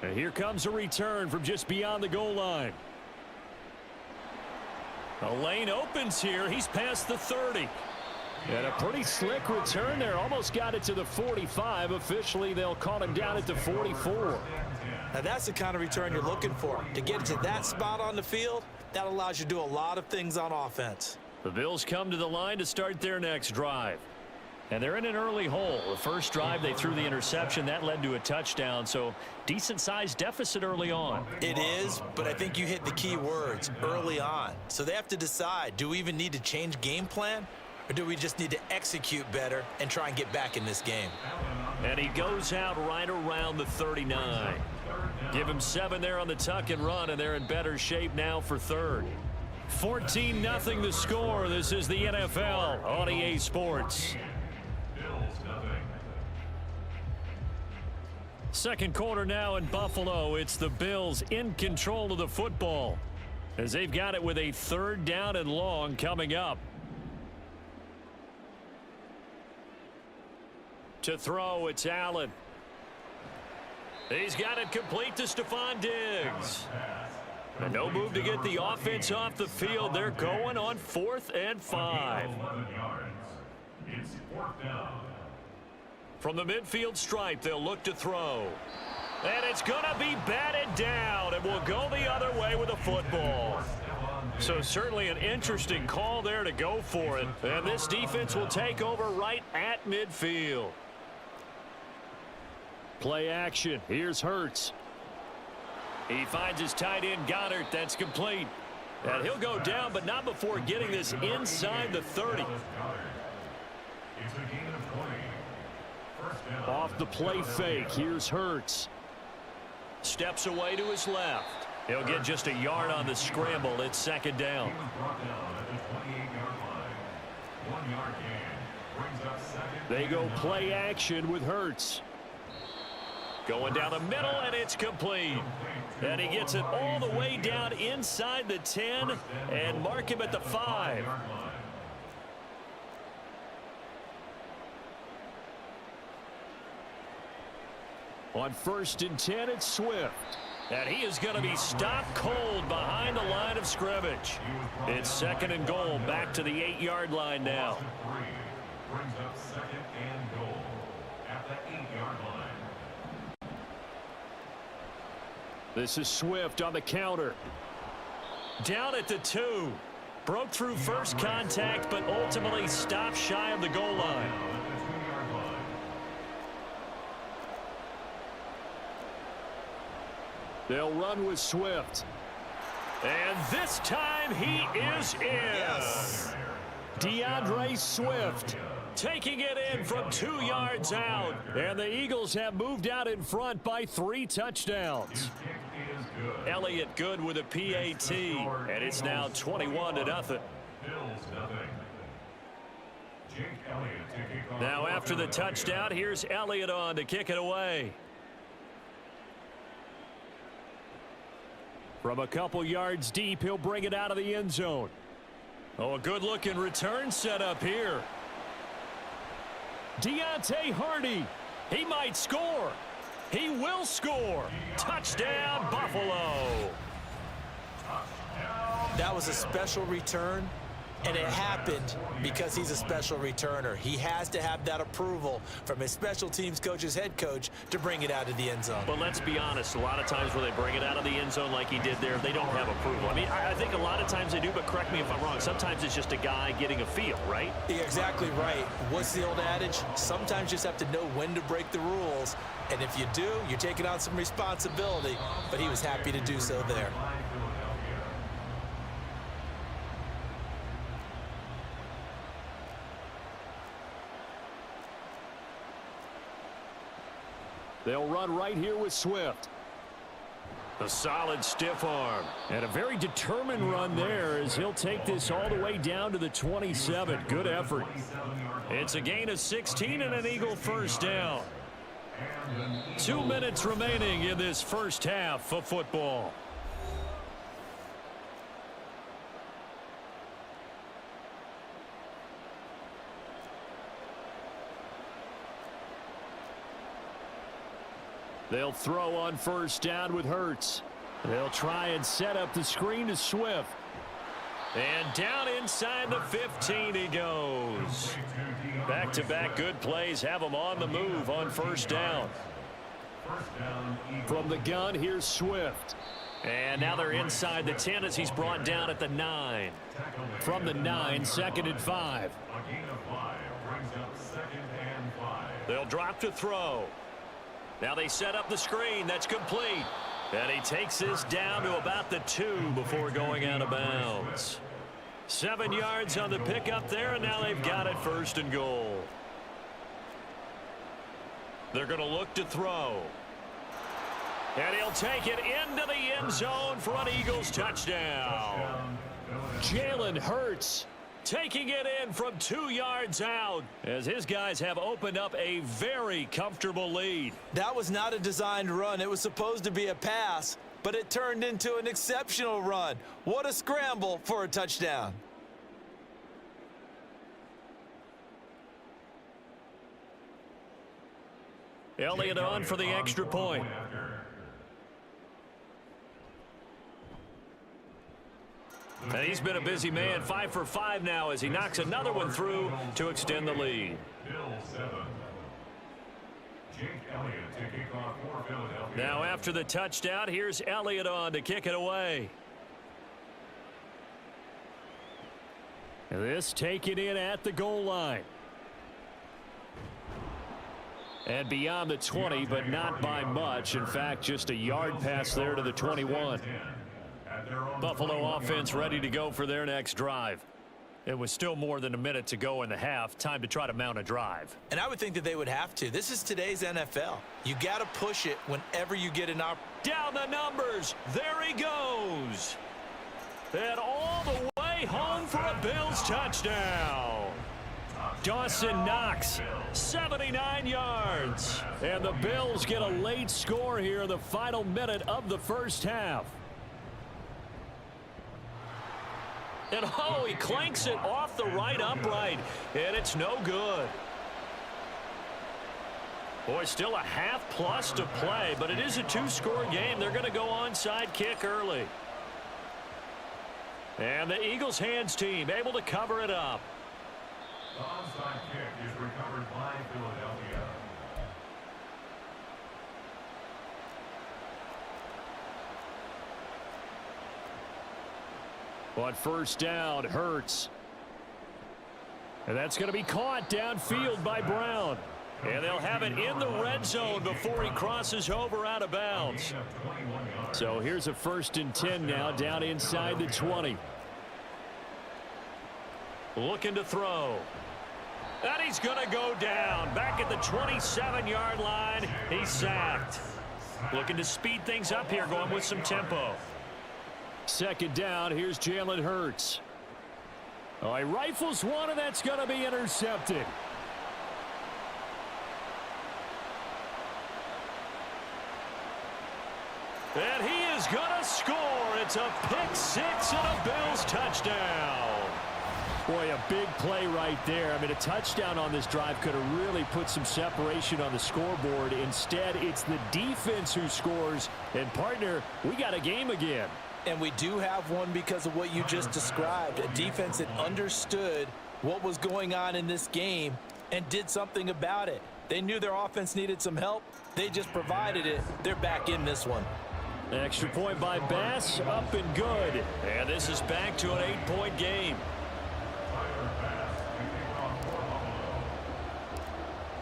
And here comes a return from just beyond the goal line. A lane opens here. He's past the 30. And a pretty slick return there. Almost got it to the 45. Officially, they'll call him down at the 44. Now, that's the kind of return you're looking for. To get to that spot on the field, that allows you to do a lot of things on offense. The Bills come to the line to start their next drive. And they're in an early hole. The first drive, they threw the interception. That led to a touchdown, so decent-sized deficit early on. It is, but I think you hit the key words, early on. So they have to decide, do we even need to change game plan, or do we just need to execute better and try and get back in this game? And he goes out right around the 39. Give him 7 there on the tuck and run, and they're in better shape now for 3rd. 14-0 the score. This is the NFL on EA Sports. Second quarter now in Buffalo. It's the Bills in control of the football as they've got it with a 3rd down and long coming up. To throw, it's Allen. He's got it complete to Stephon Diggs. And no move to get the offense off the field. They're going on 4th and 5. It's 4th down. From the midfield stripe, they'll look to throw. And it's going to be batted down, and will go the other way with the football. So certainly an interesting call there to go for it. And this defense will take over right at midfield. Play action. Here's Hurts. He finds his tight end, Goddard. That's complete. And he'll go down, but not before getting this inside the 30. It's a gain of 20. First down. Off the play fake, here's Hurts. Steps away to his left. He'll get just a yard on the scramble. It's 2nd down. He was brought down at the 28-yard line. 1 yard gain. Brings up 2nd. They go play action with Hurts. Going down the middle, and it's complete. And he gets it all the way down inside the 10 and mark him at the 5. On 1st and 10, it's Swift. And he is going to be stopped cold behind the line of scrimmage. It's 2nd and goal, back to the 8-yard line now. Brings up 2nd and goal at the 8-yard line. This is Swift on the counter. Down at the 2. Broke through first contact, but ultimately stopped shy of the goal line. They'll run with Swift. And this time he is in. Yes. DeAndre Swift taking it in from 2 yards out. And the Eagles have moved out in front by 3 touchdowns. Elliott good with a PAT. And it's now 21-0. Bills nothing. Jake Elliott to kick off. Now after the touchdown, here's Elliott on to kick it away. From a couple yards deep, he'll bring it out of the end zone. Oh, a good-looking return set up here. Deontay Hardy. He might score. He will score. Touchdown, Buffalo. That was a special return, and it happened because he's a special returner. He has to have that approval from his special teams coach's head coach to bring it out of the end zone. But let's be honest, a lot of times when they bring it out of the end zone like he did there, they don't have approval. I mean, I think a lot of times they do, but correct me if I'm wrong. Sometimes it's just a guy getting a feel, right? You're exactly right. What's the old adage? Sometimes you just have to know when to break the rules, and if you do, you're taking on some responsibility, but he was happy to do so there. They'll run right here with Swift. A solid stiff arm. And a very determined run there as he'll take this all the way down to the 27. Good effort. It's a gain of 16 and an Eagle first down. 2 minutes remaining in this first half of football. They'll throw on first down with Hurts. They'll try and set up the screen to Swift. And down inside the 15 he goes. Back-to-back good plays have him on the move on first down. From the gun, here's Swift. And now they're inside the 10 as he's brought down at the 9. From the 9, 2nd and 5. A gain of 5 brings up 2nd and 5. They'll drop to throw. Now they set up the screen. That's complete. And he takes this down to about the 2 before going out of bounds. 7 yards on the pickup there, and now they've got it 1st and goal. They're going to look to throw. And he'll take it into the end zone for an Eagles touchdown. Jalen Hurts taking it in from 2 yards out as his guys have opened up a very comfortable lead. That was not a designed run. It was supposed to be a pass, but it turned into an exceptional run. What a scramble for a touchdown. Elliott on for the extra point. And he's been a busy man, 5 for 5 now as he knocks another one through to extend the lead. Now after the touchdown, here's Elliott on to kick it away. This taken in at the goal line. And beyond the 20, but not by much. In fact, just a yard pass there to the 21. Buffalo offense ready to go for their next drive. It was still more than a minute to go in the half. Time to try to mount a drive. And I would think that they would have to. This is today's NFL. You got to push it whenever you get an opportunity. Down the numbers. There he goes. And all the way home for a Bills touchdown. Dawson Knox, 79 yards. And the Bills get a late score here in the final minute of the first half. And oh, he clanks it off the right upright, and it's no good. Boy, still a half plus to play, but it is a 2-score game. They're going to go onside kick early. And the Eagles hands team able to cover it up. The onside kick is recovered by Philadelphia. On first down, Hurts. And that's going to be caught downfield by Brown. And they'll have it in the red zone before he crosses over out of bounds. So here's a 1st and 10 now down inside the 20. Looking to throw. And he's going to go down. Back at the 27-yard line. He's sacked. Looking to speed things up here, going with some tempo. 2nd down, here's Jalen Hurts. Oh, he rifles one, and that's going to be intercepted. And he is going to score. It's a pick six and a Bills touchdown. Boy, a big play right there. I mean, a touchdown on this drive could have really put some separation on the scoreboard. Instead, it's the defense who scores. And, partner, we got a game again. And we do have one because of what you just described. A defense that understood what was going on in this game and did something about it. They knew their offense needed some help. They just provided it. They're back in this one. Extra point by Bass, up and good. And this is back to an 8-point game.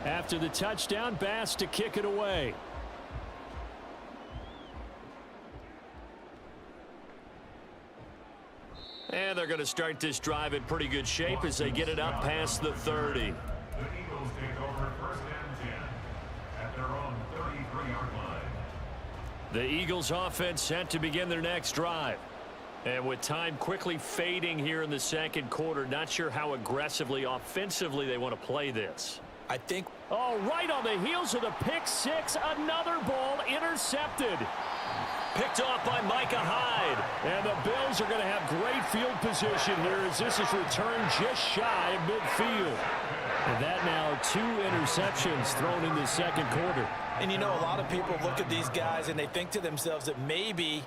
After the touchdown, Bass to kick it away. And they're going to start this drive in pretty good shape as they get it up past the 30. The Eagles take over first and 10 at their own 33-yard line. The Eagles offense set to begin their next drive. And with time quickly fading here in the second quarter, not sure how aggressively, offensively they want to play this. I think. Oh, right on the heels of the pick six, another ball intercepted. Picked off by Micah Hyde. And the Bills are going to have great field position here as this is returned just shy of midfield. And that now 2 interceptions thrown in the second quarter. And you know, a lot of people look at these guys and they think to themselves that maybe,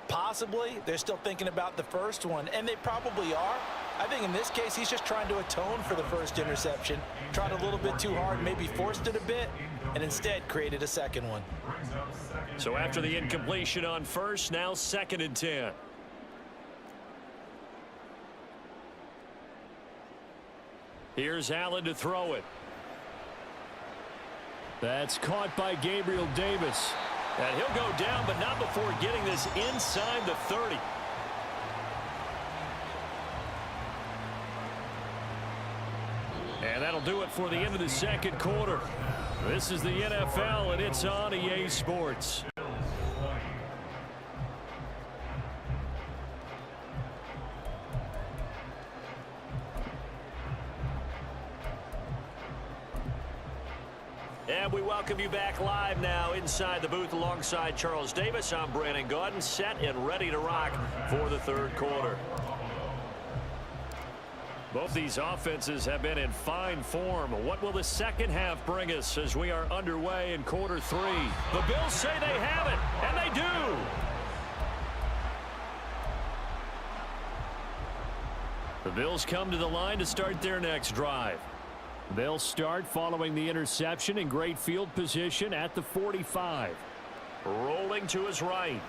possibly, they're still thinking about the first one. And they probably are. I think in this case, he's just trying to atone for the first interception. Tried a little bit too hard, maybe forced it a bit, and instead created a second one. So after the incompletion on first, now 2nd and 10. Here's Allen to throw it. That's caught by Gabriel Davis. And he'll go down, but not before getting this inside the 30. And that'll do it for the end of the second quarter. This is the NFL, and it's on EA Sports. And we welcome you back live now inside the booth alongside Charles Davis. I'm Brandon Gaudin, set and ready to rock for the third quarter. Both these offenses have been in fine form. What will the second half bring us as we are underway in quarter 3? The Bills say they have it, and they do. The Bills come to the line to start their next drive. They'll start following the interception in great field position at the 45. Rolling to his right.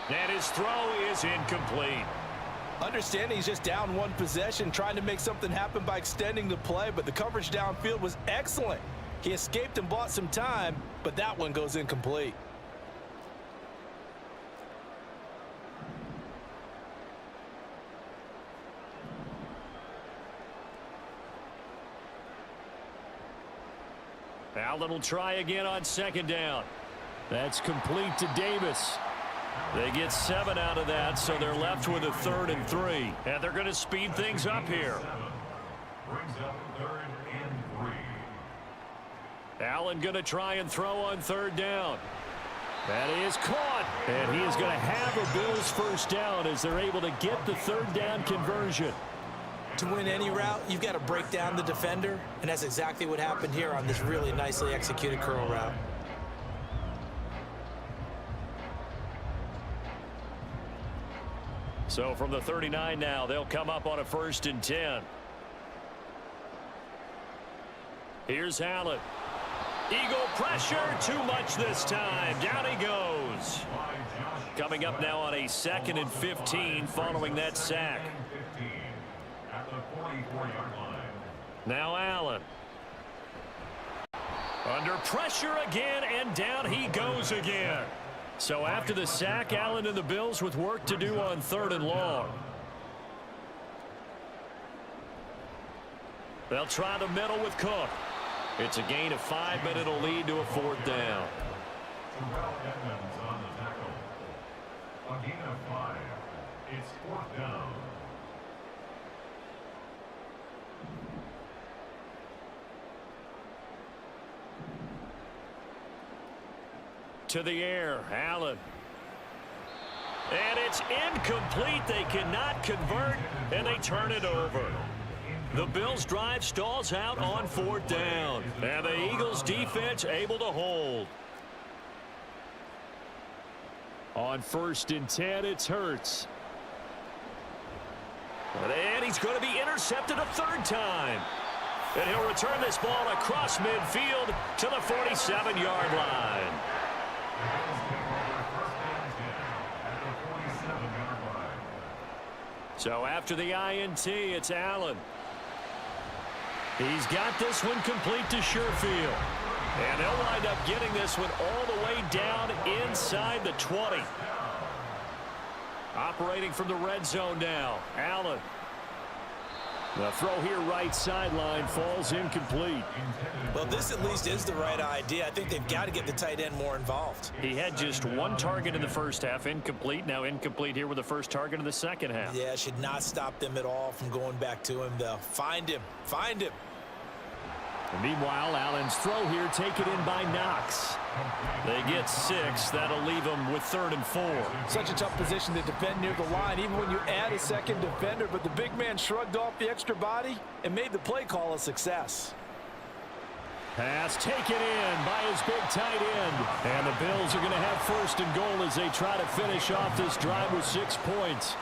And his throw is incomplete. Understanding he's just down one possession, trying to make something happen by extending the play, but the coverage downfield was excellent. He escaped and bought some time, but that one goes incomplete. Allen will try again on second down. That's complete to Davis. They get 7 out of that, so they're left with a 3rd and 3. And they're going to speed things up here. Brings up 3rd and 3. Allen going to try and throw on 3rd down. That is caught. And he is going to have a Bills first down as they're able to get the 3rd down conversion. To win any route, you've got to break down the defender, and that's exactly what happened here on this really nicely executed curl route. So from the 39 now, they'll come up on a 1st and 10. Here's Allen. Eagle pressure, too much this time. Down he goes. Coming up now on a 2nd and 15 following that sack. At the 44-yard line. Now Allen. Under pressure again, and down he goes again. So after the sack, Allen and the Bills with work to do on 3rd and long. They'll try the middle with Cook. It's a gain of 5, but it'll lead to a 4th down. Terrell Edmonds on the tackle. A gain of 5. It's 4th down. To the air, Allen. And it's incomplete. They cannot convert, and they turn it over. The Bills' drive stalls out on 4th down. And the Eagles' defense able to hold. On 1st and 10, it's Hurts. And he's going to be intercepted a 3rd time. And he'll return this ball across midfield to the 47-yard line. So after the INT, it's Allen. He's got this one complete to Sherfield. And they'll wind up getting this one all the way down inside the 20. Operating from the red zone now, Allen. The throw here right sideline falls incomplete. Well, this at least is the right idea. I think they've got to get the tight end more involved. He had just 1 target in the first half, incomplete. Now incomplete here with the first target in the second half. Yeah, should not stop them at all from going back to him, though. Find him. Find him. And meanwhile, Allen's throw here taken in by Knox. They get 6. That'll leave them with 3rd and 4. Such a tough position to defend near the line, even when you add a second defender. But the big man shrugged off the extra body and made the play call a success. Pass taken in by his big tight end. And the Bills are going to have 1st and goal as they try to finish off this drive with 6 points.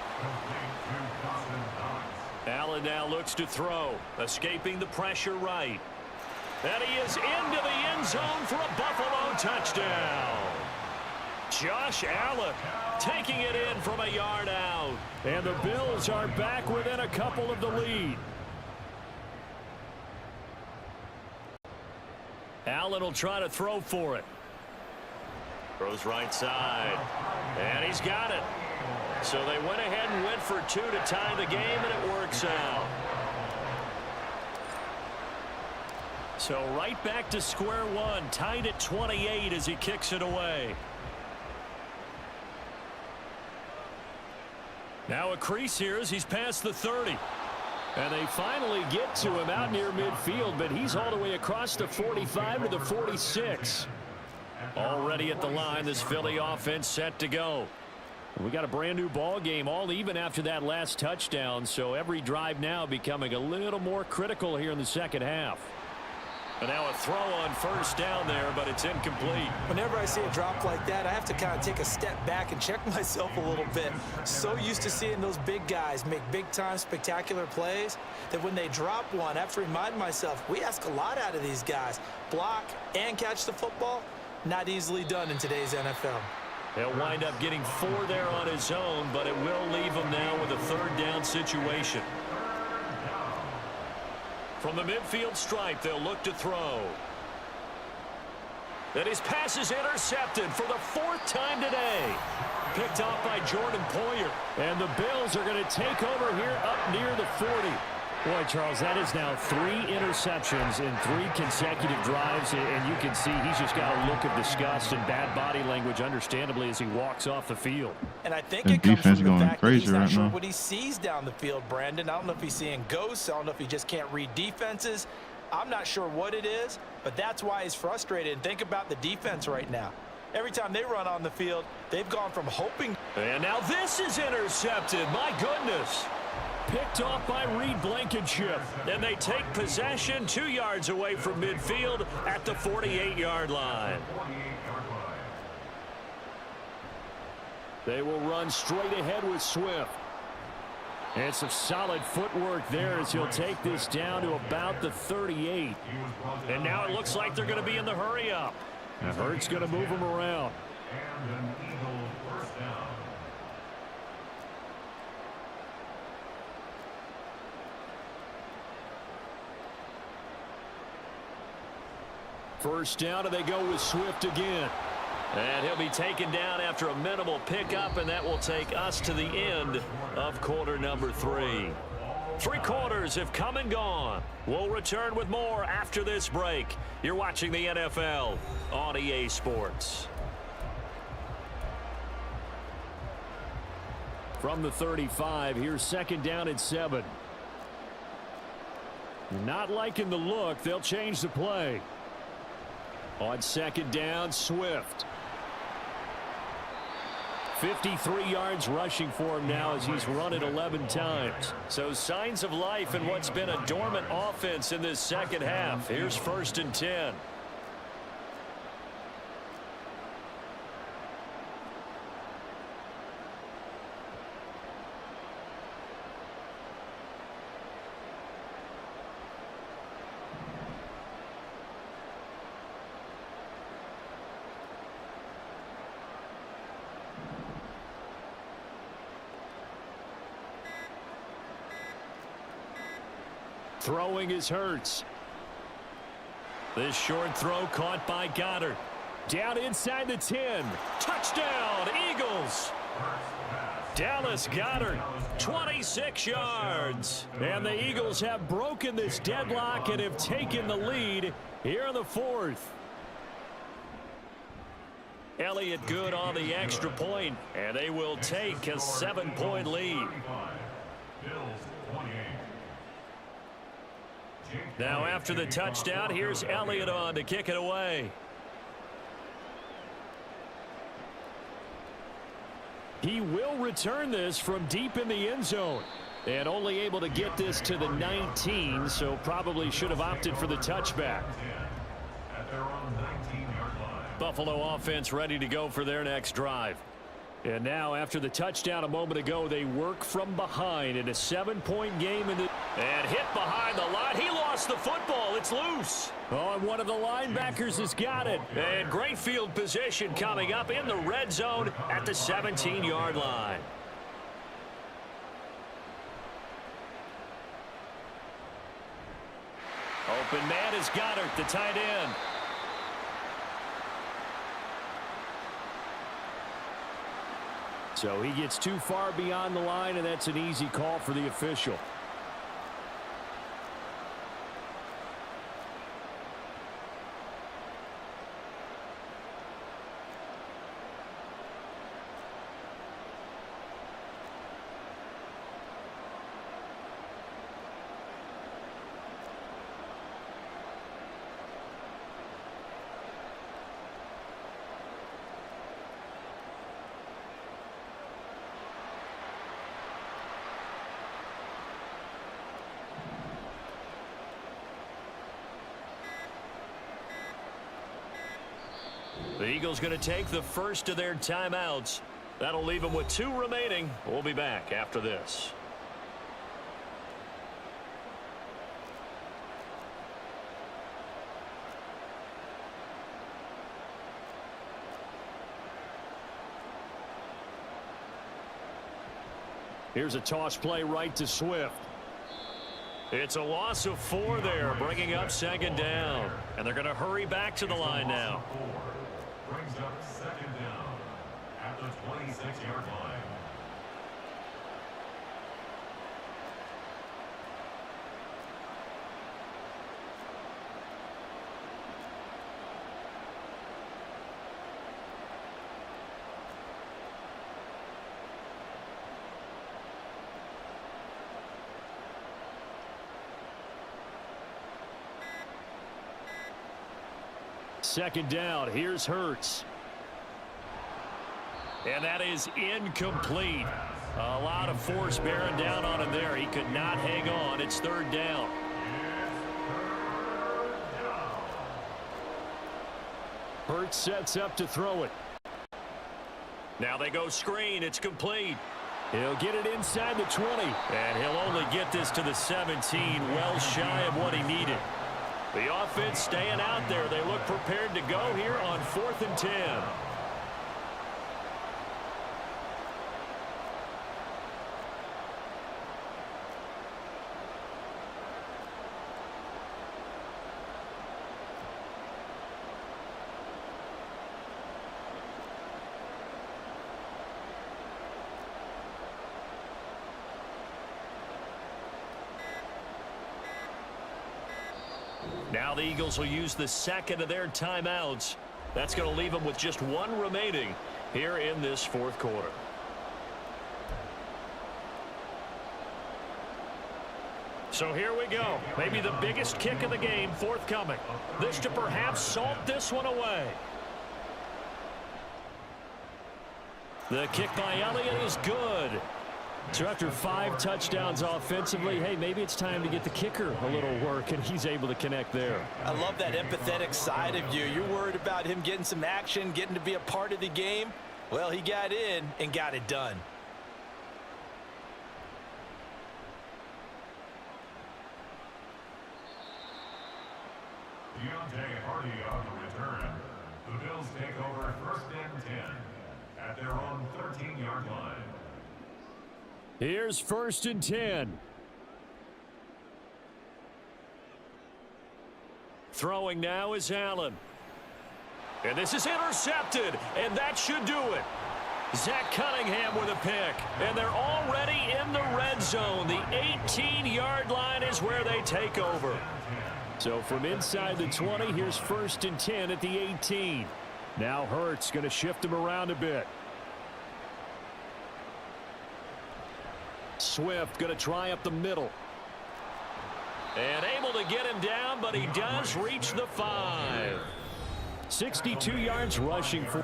Allen now looks to throw, escaping the pressure right. And he is into the end zone for a Buffalo touchdown. Josh Allen taking it in from a yard out. And the Bills are back within a couple of the lead. Allen will try to throw for it. Throws right side. And he's got it. So they went ahead and went for 2 to tie the game, and it works out. So right back to square one, tied at 28 as he kicks it away. Now a crease here as he's past the 30. And they finally get to him out near midfield, but he's all the way across the 45 to the 46. Already at the line, this Philly offense set to go. We got a brand new ball game, all even after that last touchdown, so every drive now becoming a little more critical here in the second half. And now a throw on 1st down there, but it's incomplete. Whenever I see a drop like that, I have to kind of take a step back and check myself a little bit. So used to seeing those big guys make big-time spectacular plays that when they drop one, I have to remind myself, we ask a lot out of these guys. Block and catch the football, not easily done in today's NFL. He'll wind up getting 4 there on his own, but it will leave him now with a 3rd down situation. From the midfield stripe, they'll look to throw. And his pass is intercepted for the 4th time today. Picked off by Jordan Poyer. And the Bills are going to take over here up near the 40. Boy, Charles, that is now 3 interceptions in 3 consecutive drives, and you can see he's just got a look of disgust and bad body language, understandably, as he walks off the field. And I think The it comes defense from the going fact that he's crazy not right sure now. what he sees down the field, Brandon. I don't know if he's seeing ghosts. I don't know if he just can't read defenses. I'm not sure what it is, but that's why he's frustrated. And think about the defense right now. Every time they run on the field, they've gone from hoping. And now this is intercepted. My goodness. Picked off by Reed Blankenship. And they take possession 2 yards away from midfield at the 48-yard line. They will run straight ahead with Swift. And some solid footwork there as he'll take this down to about the 38. And now it looks like they're going to be in the hurry up. And Hurts going to move him around. And an Eagle 1st down. First down, and they go with Swift again. And he'll be taken down after a minimal pickup, and that will take us to the end of quarter number 3. 3 quarters have come and gone. We'll return with more after this break. You're watching the NFL on EA Sports. From the 35, here's 2nd down and 7. Not liking the look. They'll change the play. On 2nd down, Swift. 53 yards rushing for him now as he's run it 11 times. So signs of life in what's been a dormant offense in this second half. Here's 1st and 10. Throwing is Hurts. This short throw caught by Goddard. Down inside the 10. Touchdown, Eagles. Dallas Goedert, 26 yards. And the Eagles have broken this deadlock and have taken the lead here in the 4th. Elliott good on the extra point, and they will take a 7-point lead. Now after the touchdown, here's Elliott on to kick it away. He will return this from deep in the end zone. And only able to get this to the 19, so probably should have opted for the touchback. Buffalo offense ready to go for their next drive. And now after the touchdown a moment ago, they work from behind in a 7-point game. And hit behind the line. He lost the football. It's loose. Oh, and one of the linebackers has got it. And great field position coming up in the red zone at the 17-yard line. Open man is Goddard, the tight end. So he gets too far beyond the line, and that's an easy call for the official. The Eagles going to take the first of their timeouts. That'll leave them with 2 remaining. We'll be back after this. Here's a toss play right to Swift. It's a loss of 4 there, bringing up 2nd down. And they're going to hurry back to the line now. Brings up 2nd down at the 26-yard line. Second down. Here's Hurts. And that is incomplete. A lot of force bearing down on him there. He could not hang on. It's 3rd down. Hurts sets up to throw it. Now they go screen. It's complete. He'll get it inside the 20. And he'll only get this to the 17, well shy of what he needed. The offense staying out there. They look prepared to go here on 4th and 10. Now the Eagles will use the 2nd of their timeouts. That's going to leave them with just 1 remaining here in this 4th quarter. So here we go. Maybe the biggest kick of the game forthcoming. This to perhaps salt this one away. The kick by Elliott is good. So after 5 touchdowns offensively, hey, maybe it's time to get the kicker a little work, and he's able to connect there. I love that empathetic side of you. You're worried about him getting some action, getting to be a part of the game. Well, he got in and got it done. Deontay Hardy on the return. The Bills take over 1st and 10 at their own 13-yard line. Here's 1st and 10. Throwing now is Allen. And this is intercepted, and that should do it. Zach Cunningham with a pick, and they're already in the red zone. The 18-yard line is where they take over. So from inside the 20, here's 1st and 10 at the 18. Now Hurts going to shift him around a bit. Swift going to try up the middle. And able to get him down, but he does reach the 5. 62 yards rushing for.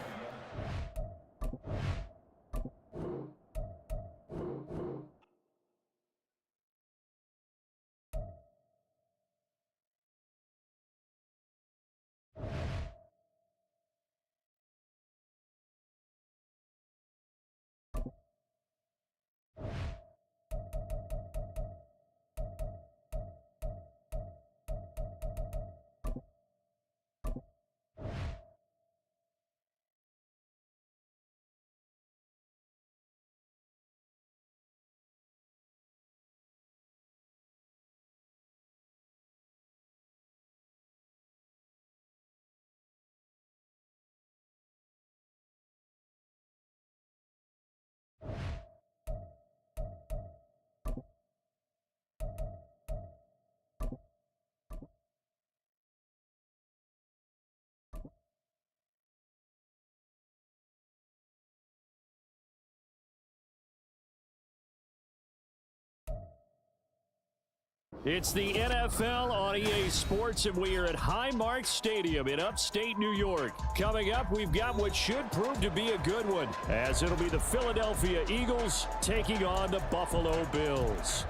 It's the NFL on EA Sports, and we are at Highmark Stadium in upstate New York. Coming up, we've got what should prove to be a good one, as it'll be the Philadelphia Eagles taking on the Buffalo Bills.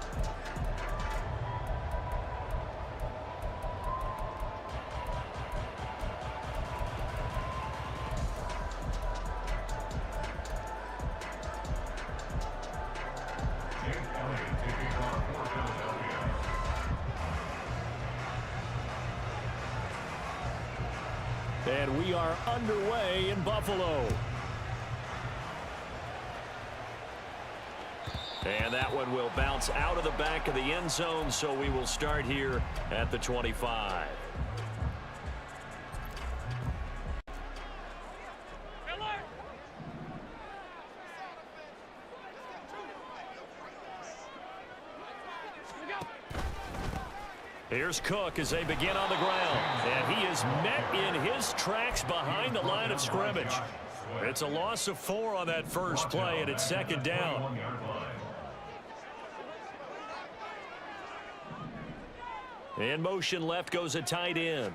And we are underway in Buffalo. And that one will bounce out of the back of the end zone, so we will start here at the 25. Here's Cook as they begin on the ground, and he is met in his tracks behind the line of scrimmage. It's a loss of 4 on that first play, and it's 2nd down. In motion left goes a tight end.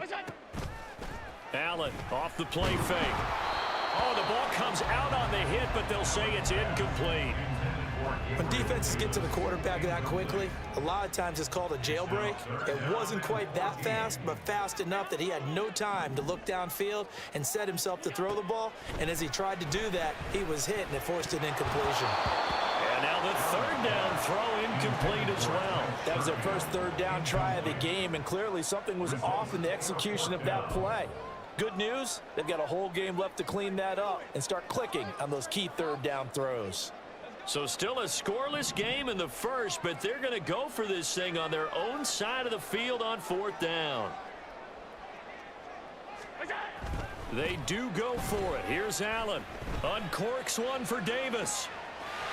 Allen off the play fake. Oh, the ball comes out on the hit, but they'll say it's incomplete. When defenses get to the quarterback that quickly, a lot of times it's called a jailbreak. It wasn't quite that fast, but fast enough that he had no time to look downfield and set himself to throw the ball. And as he tried to do that, he was hit, and it forced an incompletion. And now the 3rd down throw incomplete as well. That was their first 3rd down try of the game, and clearly something was off in the execution of that play. Good news, they've got a whole game left to clean that up and start clicking on those key 3rd down throws. So still a scoreless game in the first, but they're going to go for this thing on their own side of the field on 4th down. They do go for it. Here's Allen. Uncorks one for Davis.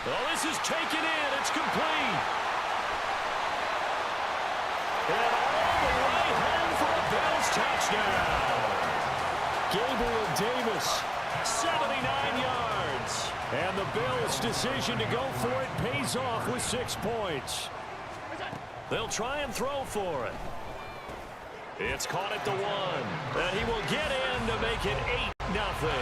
Oh, this is taken in. It's complete. And all the way home for a Bills touchdown. Gabriel Davis, 79 yards. And the Bills' decision to go for it pays off with 6 points. They'll try and throw for it. It's caught at the 1. And he will get in to make it 8-0.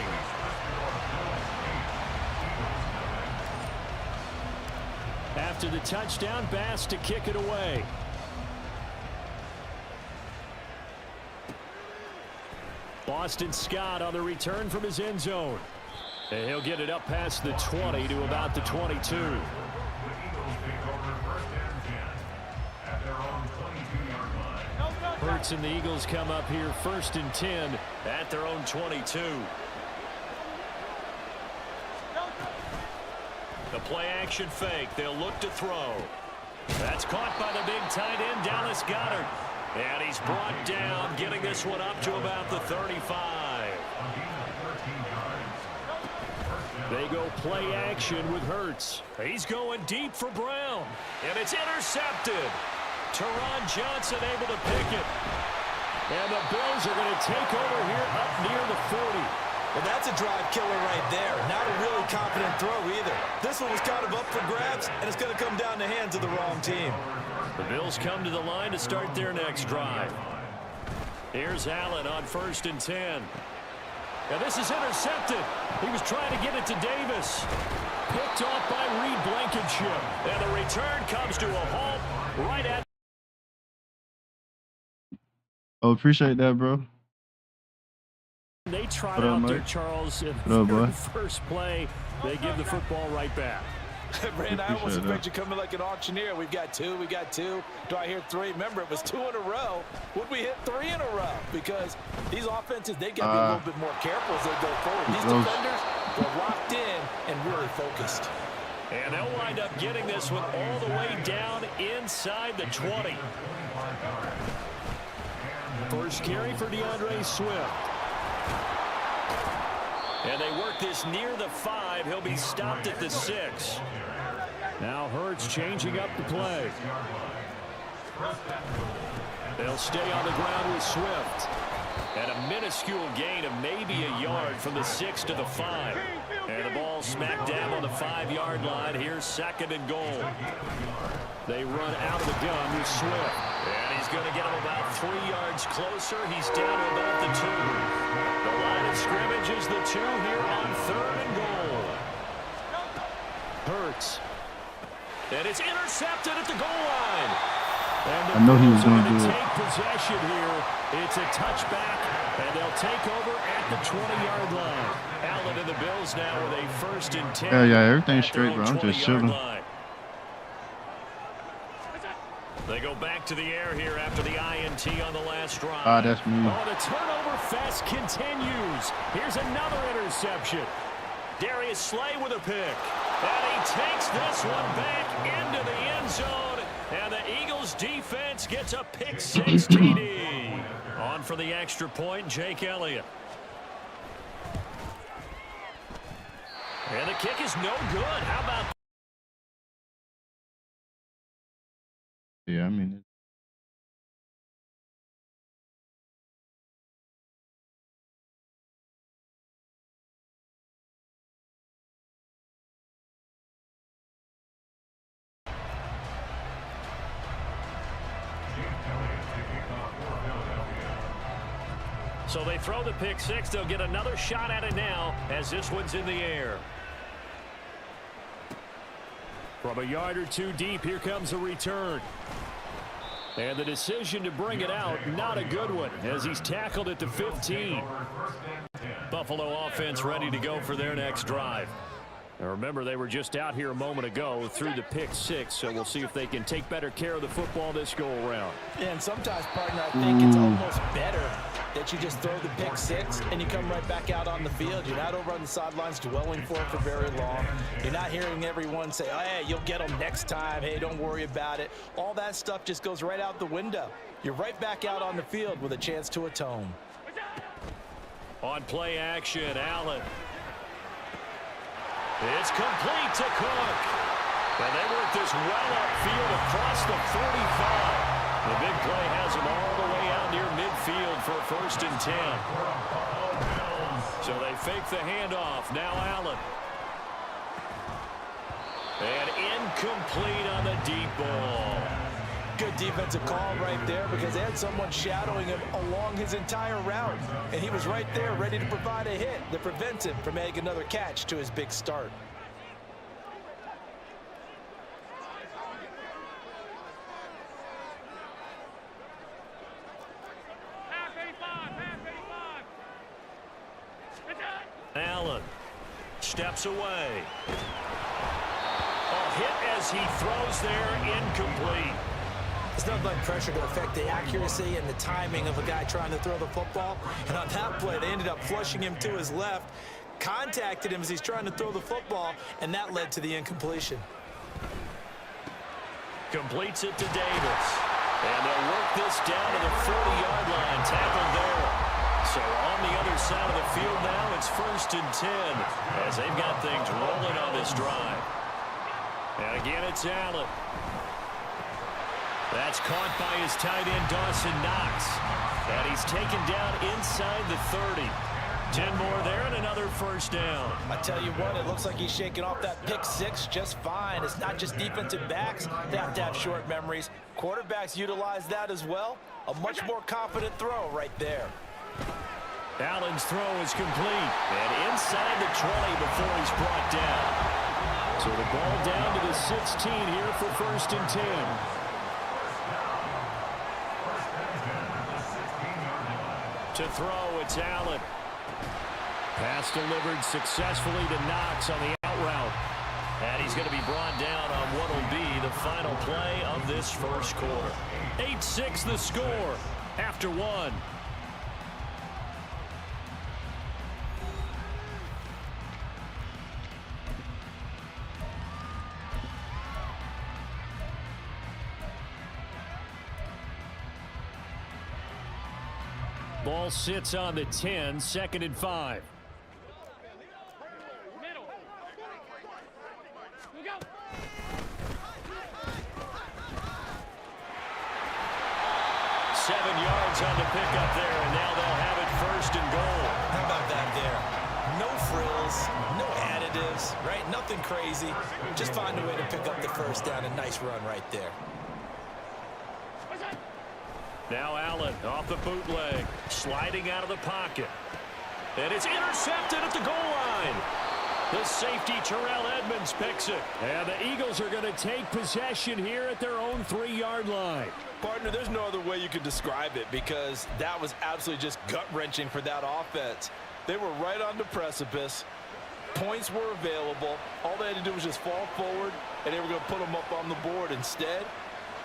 After the touchdown, Bass to kick it away. Boston Scott on the return from his end zone. And he'll get it up past the 20 to about the 22. The Eagles take over first and 10 at their own 22-yard line. Hurts and the Eagles come up here first and 10 at their own 22. The play action fake. They'll look to throw. That's caught by the big tight end, Dallas Goedert. And he's brought down, getting this one up to about the 35. They go play action with Hurts. He's going deep for Brown. And it's intercepted. Teron Johnson able to pick it. And the Bills are going to take over here up near the 40. Well, that's a drive killer right there. Not a really confident throw either. This one was kind of up for grabs, and it's going to come down the hands of the wrong team. The Bills come to the line to start their next drive. Here's Allen on first and 10. And this is intercepted. He was trying to get it to Davis. Picked off by Reed Blankenship. And the return comes to a halt right at. Oh, appreciate that, bro. They trot What up, out there, Mike? Charles, in What up, the boy? first play. They give the football right back. Brandon, I almost Appreciate expect you coming like an auctioneer. We've got two. Do I hear three? Remember, it was 2 in a row. Would we hit 3 in a row? Because these offenses, they got to be a little bit more careful as they go forward. These defenders, they're locked in and really focused. And they'll wind up getting this one all the way down inside the 20. First carry for DeAndre Swift. And they work this near the 5. He'll be stopped at the 6. Now Hurts changing up the play. They'll stay on the ground with Swift. And a minuscule gain of maybe a yard from the 6 to the 5. And the ball smack dab on the 5-yard line. Here's second and goal. They run out of the gun with Swift. And he's going to get him about 3 yards closer. He's down to about the 2. The line of scrimmage is the 2 here on third and goal. Hurts. And it's intercepted at the goal line. And I know he was going gonna to do it. take possession here. It's a touchback, and they'll take over at the 20-yard line. Allen and the Bills now with a first and 10. Yeah, everything's at their straight, bro. own I'm just 20-yard chilling. line. They go back to the air here after the INT on the last drive. Ah, that's me. Oh, the turnover fest continues. Here's another interception. Darius Slay with a pick. And he takes this one back into the end zone. And the Eagles defense gets a pick 6 TD. On for the extra point, Jake Elliott. And the kick is no good. How about Yeah, I mean, So they throw the pick 6. They'll get another shot at it now as this one's in the air. From a yard or 2 deep, here comes a return. And the decision to bring it out, not a good one, as he's tackled at the 15. Buffalo offense ready to go for their next drive. Now remember, they were just out here a moment ago through the pick 6, so we'll see if they can take better care of the football this go-around. And sometimes, partner, I think it's almost better that you just throw the pick 6 and you come right back out on the field. You're not over on the sidelines dwelling for it for very long. You're not hearing everyone say, oh, hey, you'll get them next time. Hey, don't worry about it. All that stuff just goes right out the window. You're right back out on the field with a chance to atone. On play action, Allen. It's complete to Cook. And they work this well upfield across the 45. The big play has them all the way out near midfield for a first and 10. So they fake the handoff. Now Allen. And incomplete on the deep ball. Good defensive call right there because they had someone shadowing him along his entire route. And he was right there ready to provide a hit that prevents him from making another catch to his big start. Allen steps away. Oh, hit as he throws there, incomplete. There's nothing like pressure to affect the accuracy and the timing of a guy trying to throw the football. And on that play, they ended up flushing him to his left, contacted him as he's trying to throw the football, and that led to the incompletion. Completes it to Davis. And they'll work this down to the 40-yard line. Tackled there. So on the other side of the field now, it's 1st and 10 as they've got things rolling on this drive. And again, it's Allen. That's caught by his tight end, Dawson Knox. And he's taken down inside the 30. 10 more there and another 1st down. I tell you what, it looks like he's shaking off that pick 6 just fine. It's not just defensive backs that have to have short memories. Quarterbacks utilize that as well. A much more confident throw right there. Allen's throw is complete. And inside the 20 before he's brought down. So the ball down to the 16 here for 1st and 10. To throw, it's Allen. Pass delivered successfully to Knox on the out route. And he's going to be brought down on what will be the final play of this first quarter. 8-6 the score after 1. Ball sits on the 10, 2nd and 5. Middle. Look out. Seven yards on the pickup there, and now they'll have it 1st and goal. How about that there? No frills, no additives, right? Nothing crazy. Just find a way to pick up the 1st down. A nice run right there. Now Allen off the bootleg, sliding out of the pocket. And it's intercepted at the goal line. The safety, Terrell Edmonds, picks it. And the Eagles are going to take possession here at their own 3-yard line. Partner, there's no other way you could describe it because that was absolutely just gut-wrenching for that offense. They were right on the precipice. Points were available. All they had to do was just fall forward, and they were going to put them up on the board. Instead,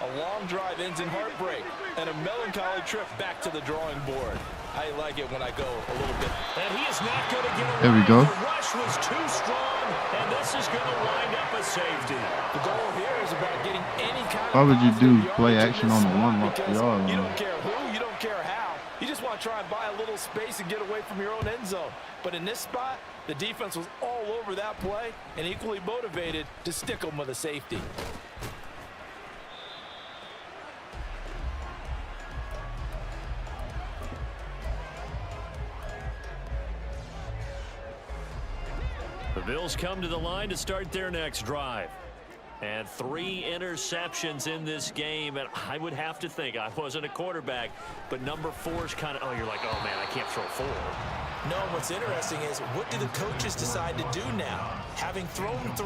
a long drive ends in heartbreak and a melancholy trip back to the drawing board. I like it when I go a little bit. And he is not going to get away. There we go. The rush was too strong, and this is going to wind up a safety. The goal here is about getting any kind of... Why would you do positive play yardage action in on this the spot 1 because yard you line? don't care who, you don't care how. You just want to try and buy a little space and get away from your own end zone. But in this spot, the defense was all over that play and equally motivated to stick them with a safety. The Bills come to the line to start their next drive. And 3 interceptions in this game. And I would have to think, I wasn't a quarterback, but number 4 is kind of, oh, you're like, oh, man, I can't throw 4. No, what's interesting is what do the coaches decide to do now? Having thrown 3,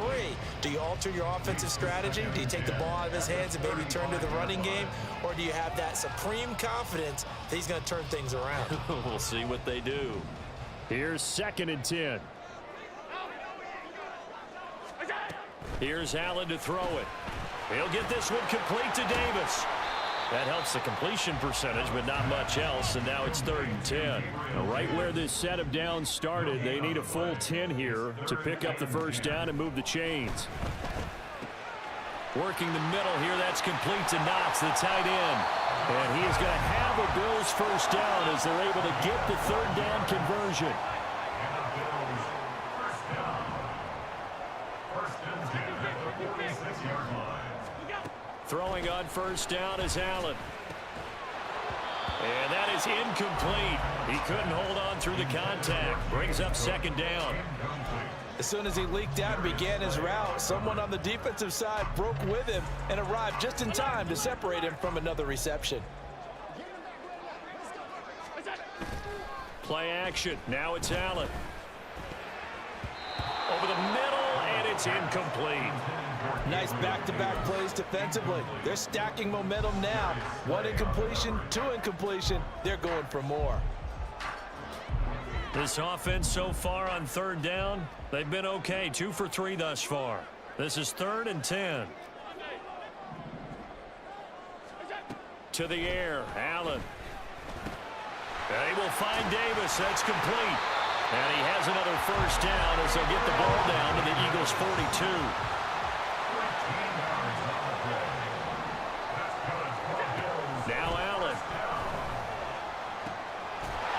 do you alter your offensive strategy? Do you take the ball out of his hands and maybe turn to the running game? Or do you have that supreme confidence that he's going to turn things around? We'll see what they do. Here's 2nd and 10. Here's Allen to throw it. He'll get this one complete to Davis. That helps the completion percentage, but not much else, and now it's 3rd and 10. Now, right where this set of downs started, they need a full 10 here to pick up the 1st down and move the chains. Working the middle here, that's complete to Knox, the tight end. And he is going to have a Bills 1st down as they're able to get the 3rd down conversion. Throwing on 1st down is Allen. And that is incomplete. He couldn't hold on through the contact. Brings up 2nd down. As soon as he leaked out and began his route, someone on the defensive side broke with him and arrived just in time to separate him from another reception. Play action. Now it's Allen. Over the middle, and it's incomplete. Nice back-to-back plays defensively. They're stacking momentum now. 1 incompletion, 2 incompletion. They're going for more. This offense so far on third down, they've been okay. 2 for 3 thus far. This is 3rd and 10. To the air, Allen. And he will find Davis. That's complete. And he has another first down as they'll get the ball down to the Eagles' 42. Now Allen.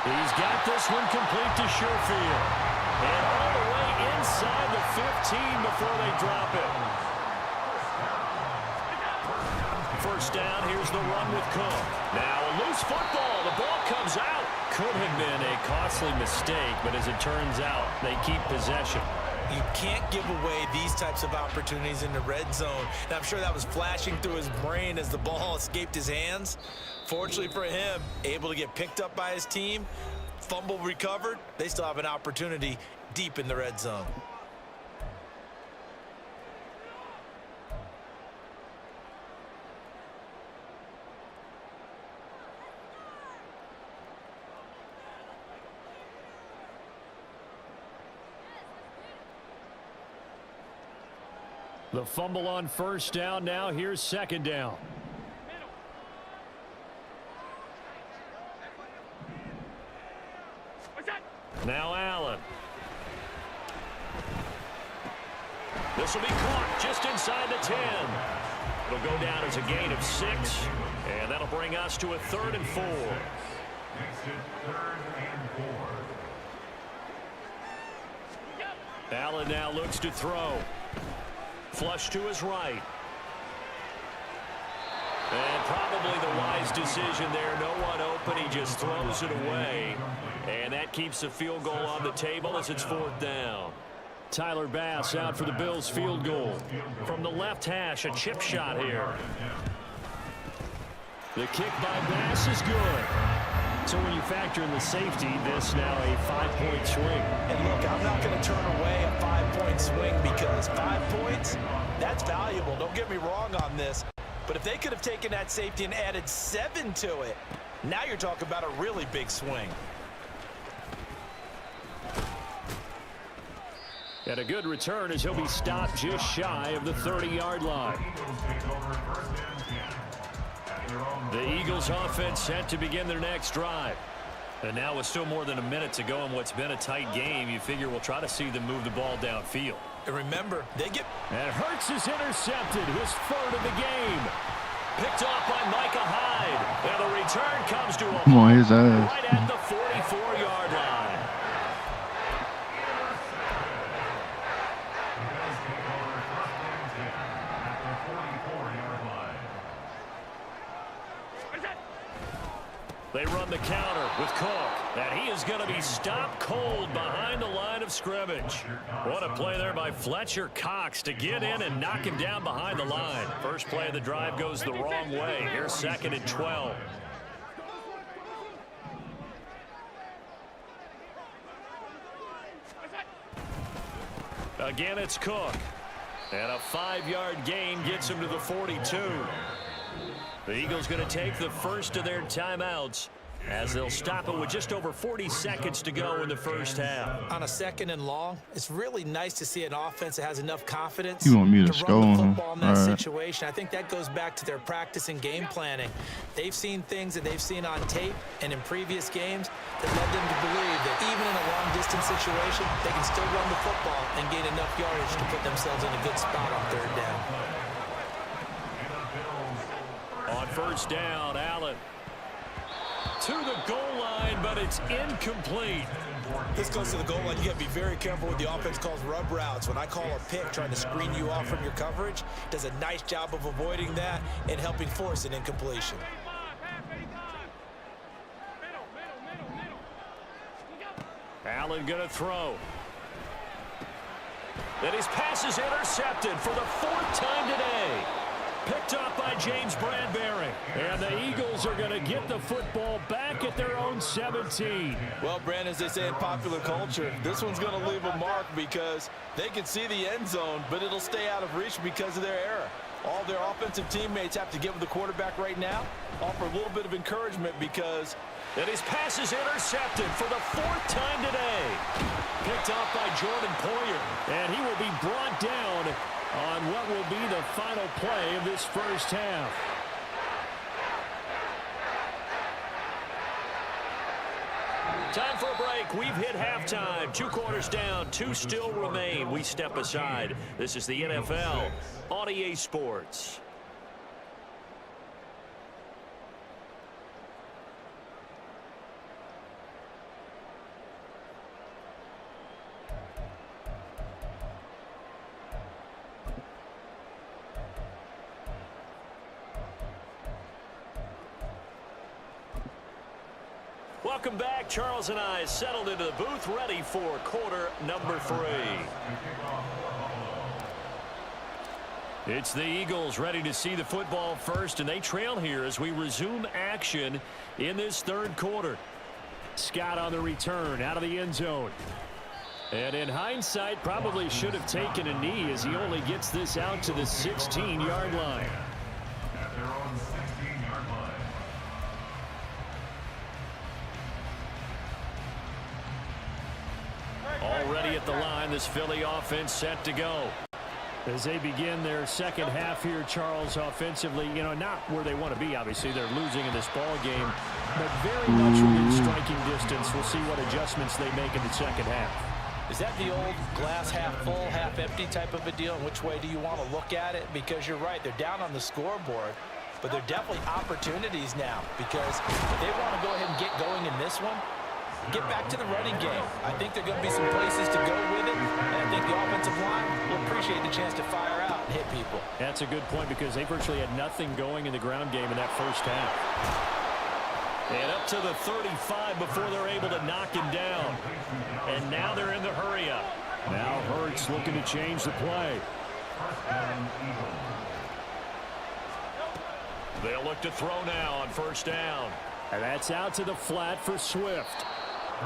He's got this one complete to Sherfield. And all the way inside the 15 before they drop it. First down, here's the run with Cook. Now a loose football, the ball comes out. Could have been a costly mistake, but as it turns out, they keep possession. You can't give away these types of opportunities in the red zone. And I'm sure that was flashing through his brain as the ball escaped his hands. Fortunately for him, able to get picked up by his team, fumble recovered. They still have an opportunity deep in the red zone. The fumble on first down. Now here's second down. Now Allen. This will be caught just inside the 10. It'll go down as a gain of 6, and that'll bring us to a 3rd and 4. Makes it 3rd and 4. Allen now looks to throw. Flush to his right. And probably the wise decision there. No one open. He just throws it away. And that keeps the field goal on the table as it's 4th down. Tyler Bass out for the Bills field goal. From the left hash, a chip shot here. The kick by Bass is good. So when you factor in the safety, this now a 5-point swing. And look, I'm not going to turn away a 5-point swing because 5 points, that's valuable. Don't get me wrong on this. But if they could have taken that safety and added 7 to it, now you're talking about a really big swing. And a good return as he'll be stopped just shy of the 30-yard line. The Eagles offense set to begin their next drive. And now with still more than a minute to go in what's been a tight game, you figure we'll try to see them move the ball downfield. And remember, they get... And Hurts is intercepted, his 3rd of the game. Picked off by Micah Hyde. And the return comes to him. Come on, his ass. Right at the 44-yard line. They run the counter with Cook, and he is going to be stopped cold behind the line of scrimmage. What a play there by Fletcher Cox to get in and knock him down behind the line. First play of the drive goes the wrong way. Here's 2nd and 12. Again, it's Cook. And a 5-yard gain gets him to the 42. The Eagles going to take the first of their timeouts as they'll stop it with just over 40 seconds to go in the first half. On a 2nd and long, it's really nice to see an offense that has enough confidence You want me to run score the on him? football in that All right. situation. I think that goes back to their practice and game planning. They've seen things that they've seen on tape and in previous games that led them to believe that even in a long-distance situation, they can still run the football and gain enough yardage to put themselves in a good spot on 3rd down. On first down, Allen to the goal line, but it's incomplete. This goes to the goal line. You got to be very careful with the offense calls rub routes. When I call a pick trying to screen you off from your coverage, does a nice job of avoiding that and helping force an incompletion. Allen going to throw. Then his pass is intercepted for the 4th time today. Picked up by James Bradbury. And the Eagles are going to get the football back at their own 17. Well, Brandon, as they say in popular culture, this one's going to leave a mark because they can see the end zone, but it'll stay out of reach because of their error. All their offensive teammates have to get with the quarterback right now, offer a little bit of encouragement because And his pass is intercepted for the 4th time today. Picked off by Jordan Poyer. And he will be brought down on what will be the final play of this first half. Time for a break. We've hit halftime. 2 quarters down. 2 still remain. We step aside. This is the NFL on EA Sports. Welcome back. Charles and I settled into the booth, ready for quarter number 3. It's the Eagles ready to see the football first, and they trail here as we resume action in this 3rd quarter. Scott on the return out of the end zone. And in hindsight, probably should have taken a knee as he only gets this out to the 16-yard line. At their own 16-yard line. Already at the line, this Philly offense set to go. As they begin their second half here, Charles, offensively, not where they want to be, obviously. They're losing in this ball game, but very much within striking distance. We'll see what adjustments they make in the second half. Is that the old glass half full, half empty type of a deal? And which way do you want to look at it? Because you're right, they're down on the scoreboard, but they're definitely opportunities now, because if they want to go ahead and get going in this one, get back to the running game. I think there are going to be some places to go with it, and I think the offensive line will appreciate the chance to fire out and hit people. That's a good point, because they virtually had nothing going in the ground game in that first half. And up to the 35 before they're able to knock him down. And now they're in the hurry-up. Now Hurts looking to change the play. They'll look to throw now on first down. And that's out to the flat for Swift.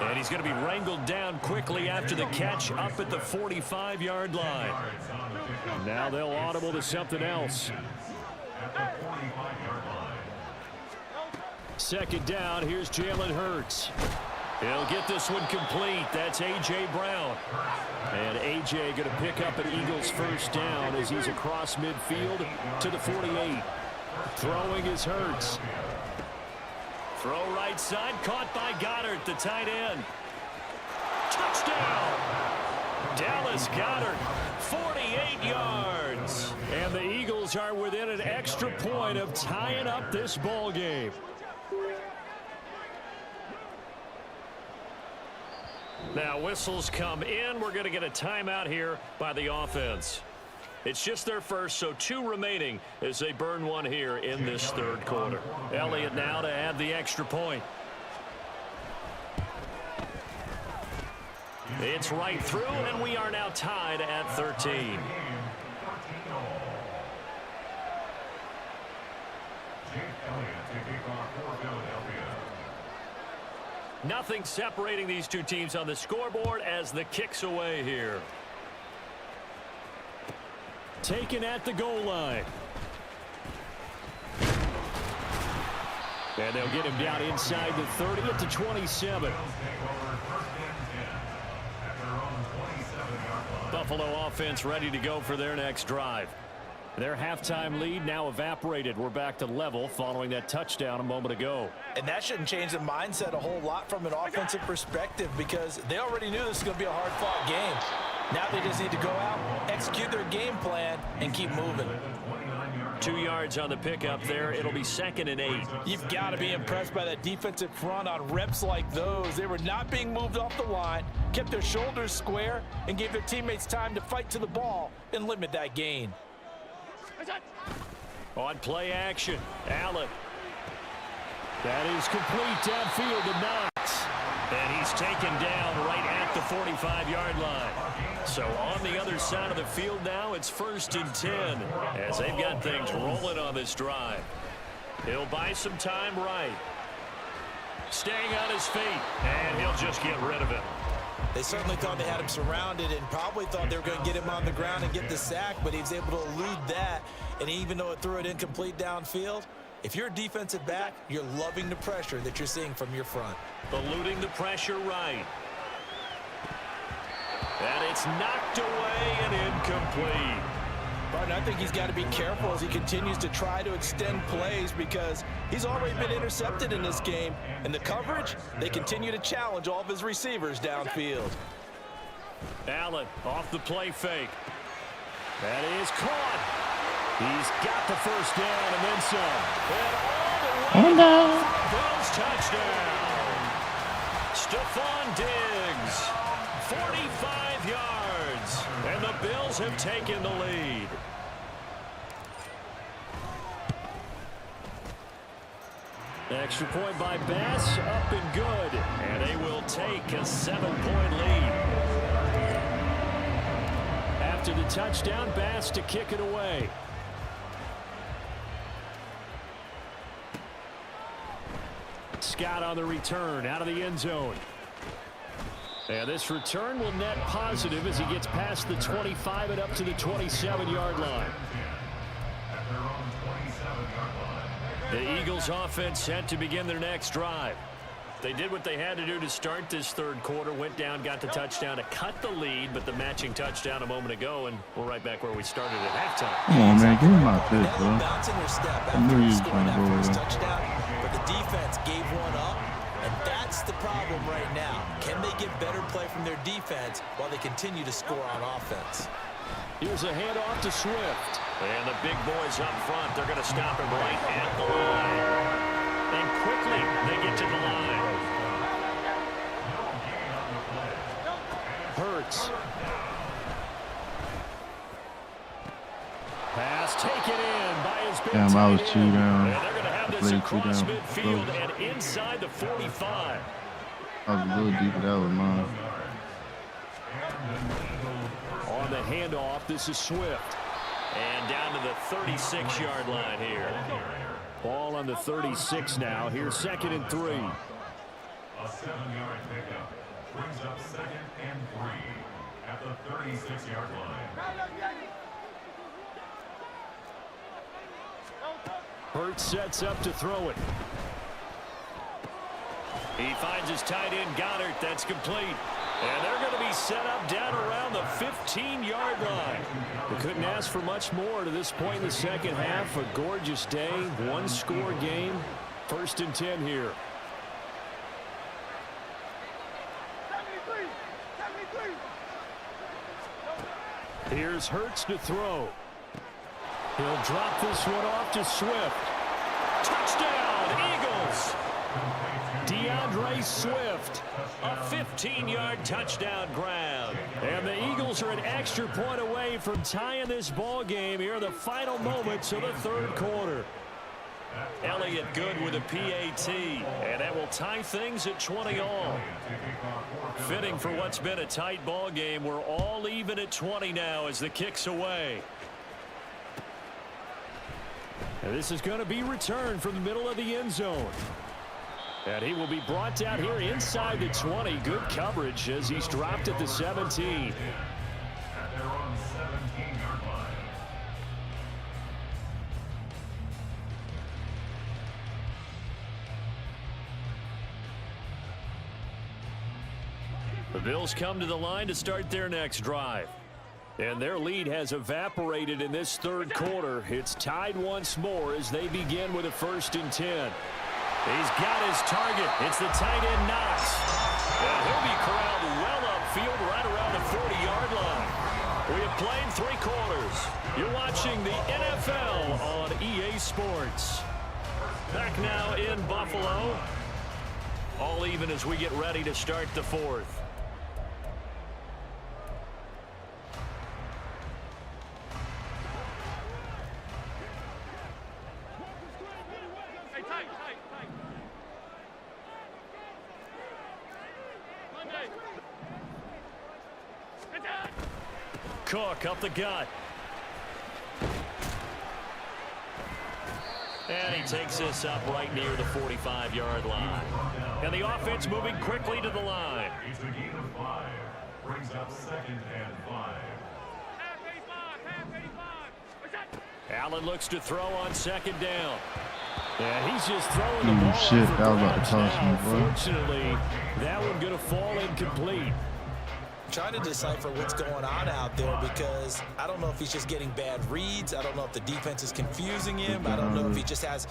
And he's going to be wrangled down quickly after the catch up at the 45-yard line. Now they'll audible to something else. Second down, here's Jalen Hurts. He'll get this one complete. That's A.J. Brown. And A.J. going to pick up an Eagles first down as he's across midfield to the 48. Throwing is Hurts. Throw right side, caught by Goddard, the tight end. Touchdown! Dallas Goedert, 48 yards. And the Eagles are within an extra point of tying up this ball game. Now whistles come in. We're going to get a timeout here by the offense. It's just their first, so 2 remaining as they burn one here in this 3rd quarter. Elliott now to add the extra point. It's right through, and we are now tied at 13. Nothing separating these 2 teams on the scoreboard as the kick's away here. Taken at the goal line. And they'll get him down inside the 30 at the 27. Buffalo offense ready to go for their next drive. Their halftime lead now evaporated. We're back to level following that touchdown a moment ago. And that shouldn't change the mindset a whole lot from an offensive perspective, because they already knew this was going to be a hard-fought game. Now they just need to go out, execute their game plan, and keep moving. 2 yards on the pickup there. It'll be 2nd and 8. You've got to be impressed by that defensive front on reps like those. They were not being moved off the line, kept their shoulders square, and gave their teammates time to fight to the ball and limit that gain. On play action, Allen. That is complete downfield to Knox. And he's taken down right at the 45-yard line. So on the other side of the field now, it's 1st and 10 as they've got things rolling on this drive. He'll buy some time right. Staying on his feet, and he'll just get rid of it. They certainly thought they had him surrounded and probably thought they were going to get him on the ground and get the sack, but he was able to elude that. And even though it threw it incomplete downfield, If you're a defensive back, you're loving the pressure that you're seeing from your front. Eluding the pressure right. And it's knocked away and incomplete. But I think he's got to be careful as he continues to try to extend plays because he's already been intercepted in this game. And the coverage, they continue to challenge all of his receivers downfield. Allen off the play fake. That is caught. He's got the first down and then some. And all the way for a Bills touchdown. Stephon Diggs, 45 yards. And the Bills have taken the lead. Extra point by Bass, up and good. And they will take a 7-point lead. After the touchdown, Bass to kick it away. Scott on the return out of the end zone. And this return will net positive as he gets past the 25 and up to the 27-yard line. The Eagles offense set to begin their next drive. They did what they had to do to start this third quarter, went down, got the touchdown to cut the lead, but the matching touchdown a moment ago, and we're right back where we started at halftime. Come on, man, give him out there, bro. Bouncing their step I knew he was after trying to scoring go that first over. touchdown, but the defense gave one up, and that's the problem right now. Can they get better play from their defense while they continue to score on offense? Here's a handoff to Swift. And the big boys up front, they're going to stop him right at the line. And quickly, they get to the line. Hurts. Pass taken in by his big Damn, I was tight 2 end. down. And they're going to have this Played 2 across down. midfield Close. and inside the 45. I was a little deep, but that was mine. On the handoff, this is Swift. And down to the 36-yard line here. Ball on the 36 now. Here's 2nd and 3. A 7-yard pickup brings up 2nd and 3 at the 36-yard line. Hurts sets up to throw it. He finds his tight end, Goddard. That's complete. And they're going to be set up down around the 15-yard line. We couldn't ask for much more to this point in the second half. A gorgeous day, one-score game. 1st and 10 here. 73. Here's Hurts to throw. He'll drop this one off to Swift. Touchdown, Eagles! DeAndre Swift, a 15-yard touchdown grab. And the Eagles are an extra point away from tying this ball game here in the final moments of the third quarter. Elliott good with a PAT, and that will tie things at 20 all. Fitting for what's been a tight ball game. We're all even at 20 now as the kick's away. And this is going to be returned from the middle of the end zone. And he will be brought down here inside the 20. Good coverage as he's dropped at the 17. At their own 17-yard line. The Bills come to the line to start their next drive. And their lead has evaporated in this third quarter. It's tied once more as they begin with a 1st and 10. He's got his target. It's the tight end Knox. And he'll be corralled well upfield right around the 40-yard line. We have played 3 quarters. You're watching the NFL on EA Sports. Back now in Buffalo. All even as we get ready to start the 4th. Hey, tight, tight, tight. Monday. Attack! Cook up the gut. And he takes this up right near the 45-yard line. And the offense moving quickly to the line. It's a gain of 5. Brings up 2nd and 5. Half 85, half 85. Attack! Allen looks to throw on 2nd down. Yeah, he's just throwing the ball up shit, for that was about to grabs toss me, now. bro. Fortunately, that one going to fall incomplete. Trying to decipher what's going on out there because I don't know if he's just getting bad reads. I don't know if the defense is confusing him. I don't know if he just has,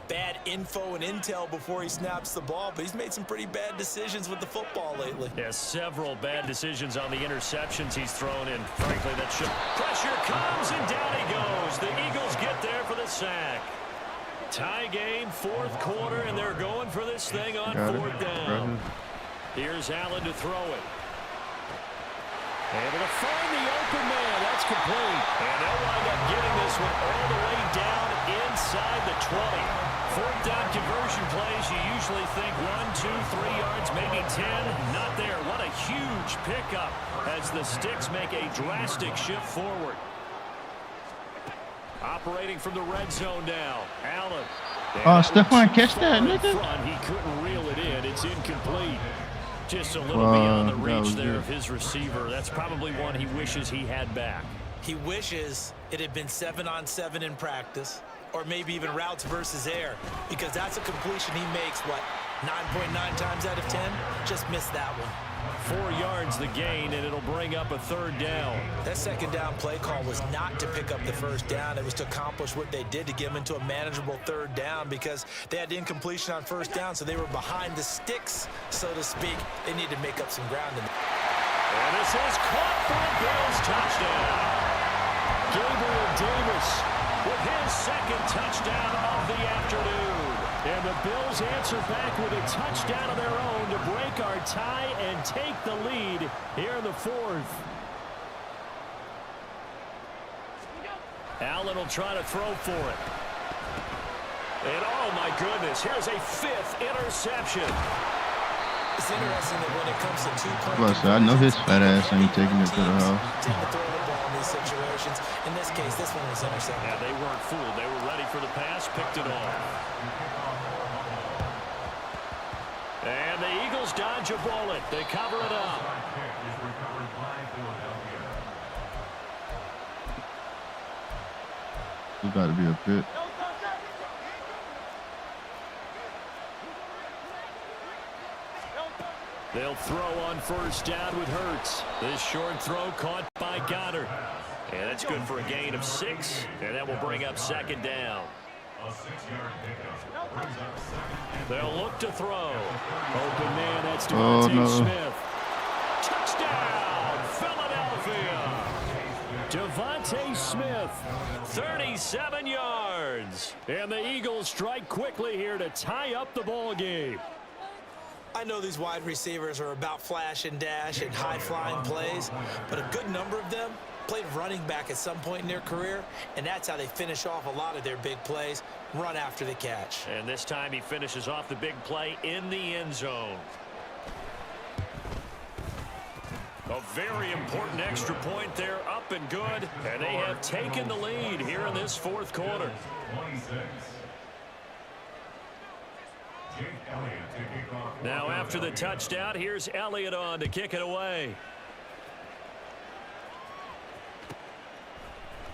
bad info and intel before he snaps the ball. But he's made some pretty bad decisions with the football lately. Yeah, several bad decisions on the interceptions he's thrown in. Frankly, that should... Pressure comes, and down he goes. The Eagles get there for the sack. Tie game, fourth quarter, and they're going for this thing on fourth down. Here's Allen to throw it. Able to find the open man. That's complete. And they'll wind up getting this one all the way down inside the 20. Fourth down conversion plays, you usually think 1, 2, 3 yards, maybe 10. Not there. What a huge pickup as the Sticks make a drastic shift forward. Operating from the red zone now. Allen. Oh, Stephon, catch that, nigga. He couldn't reel it in. It's incomplete. Just a little beyond the reach there of his receiver. That's probably one he wishes he had back. He wishes it had been 7-on-7 in practice, or maybe even routes versus air, because that's a completion he makes, 9.9 times out of 10? Just missed that one. 4 yards the gain, and it'll bring up a third down. That second down play call was not to pick up the first down. It was to accomplish what they did to get them into a manageable third down because they had incompletion on first down, so they were behind the sticks, so to speak. They need to make up some ground. And this is caught for a Bills touchdown. Gabriel Davis with his second touchdown of the afternoon. And the Bills answer back with a touchdown of their own to break our tie and take the lead here in the fourth. Allen will try to throw for it. And oh my goodness, here's a fifth interception. It's interesting that when it comes to 2-point Plus, I know his fat ass ain't taking it to the house. Tend to throw the ball in these situations. In this case, this one was intercepted. Yeah, they weren't fooled. They were ready for the pass, picked it off. And the Eagles dodge a bullet. They cover it up. There's got to be a pit. They'll throw on first down with Hurts. This short throw caught by Goddard. And that's good for a gain of 6. And that will bring up second down. A 6-yard pickup brings up second. They'll look to throw. Open man, that's Devontae Smith. Touchdown, Philadelphia. Devontae Smith, 37 yards. And the Eagles strike quickly here to tie up the ball game. I know these wide receivers are about flash and dash and high-flying plays, but a good number of them played running back at some point in their career, and that's how they finish off a lot of their big plays, run after the catch. And this time he finishes off the big play in the end zone. A very important extra point there, up and good, and they have taken the lead here in this fourth quarter. 26. Now after the touchdown, here's Elliott on to kick it away.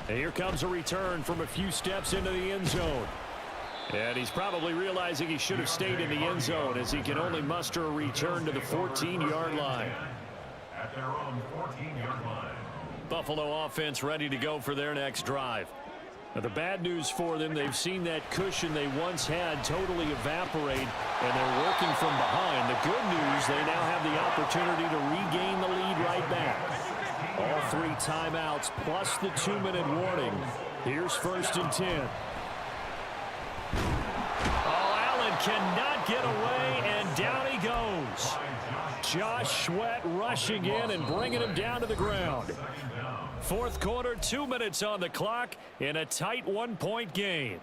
And here comes a return from a few steps into the end zone. And he's probably realizing he should have stayed in the end zone as he can only muster a return to the 14-yard line. At their own 14-yard line. Buffalo offense ready to go for their next drive. Now, the bad news for them, they've seen that cushion they once had totally evaporate, and they're working from behind. The good news, they now have the opportunity to regain the lead right back. All 3 timeouts plus the 2-minute warning. Here's 1st and 10. Oh, Allen cannot get away, and down he goes. Josh Sweat rushing in and bringing him down to the ground. Fourth quarter, 2 minutes on the clock in a tight 1-point game.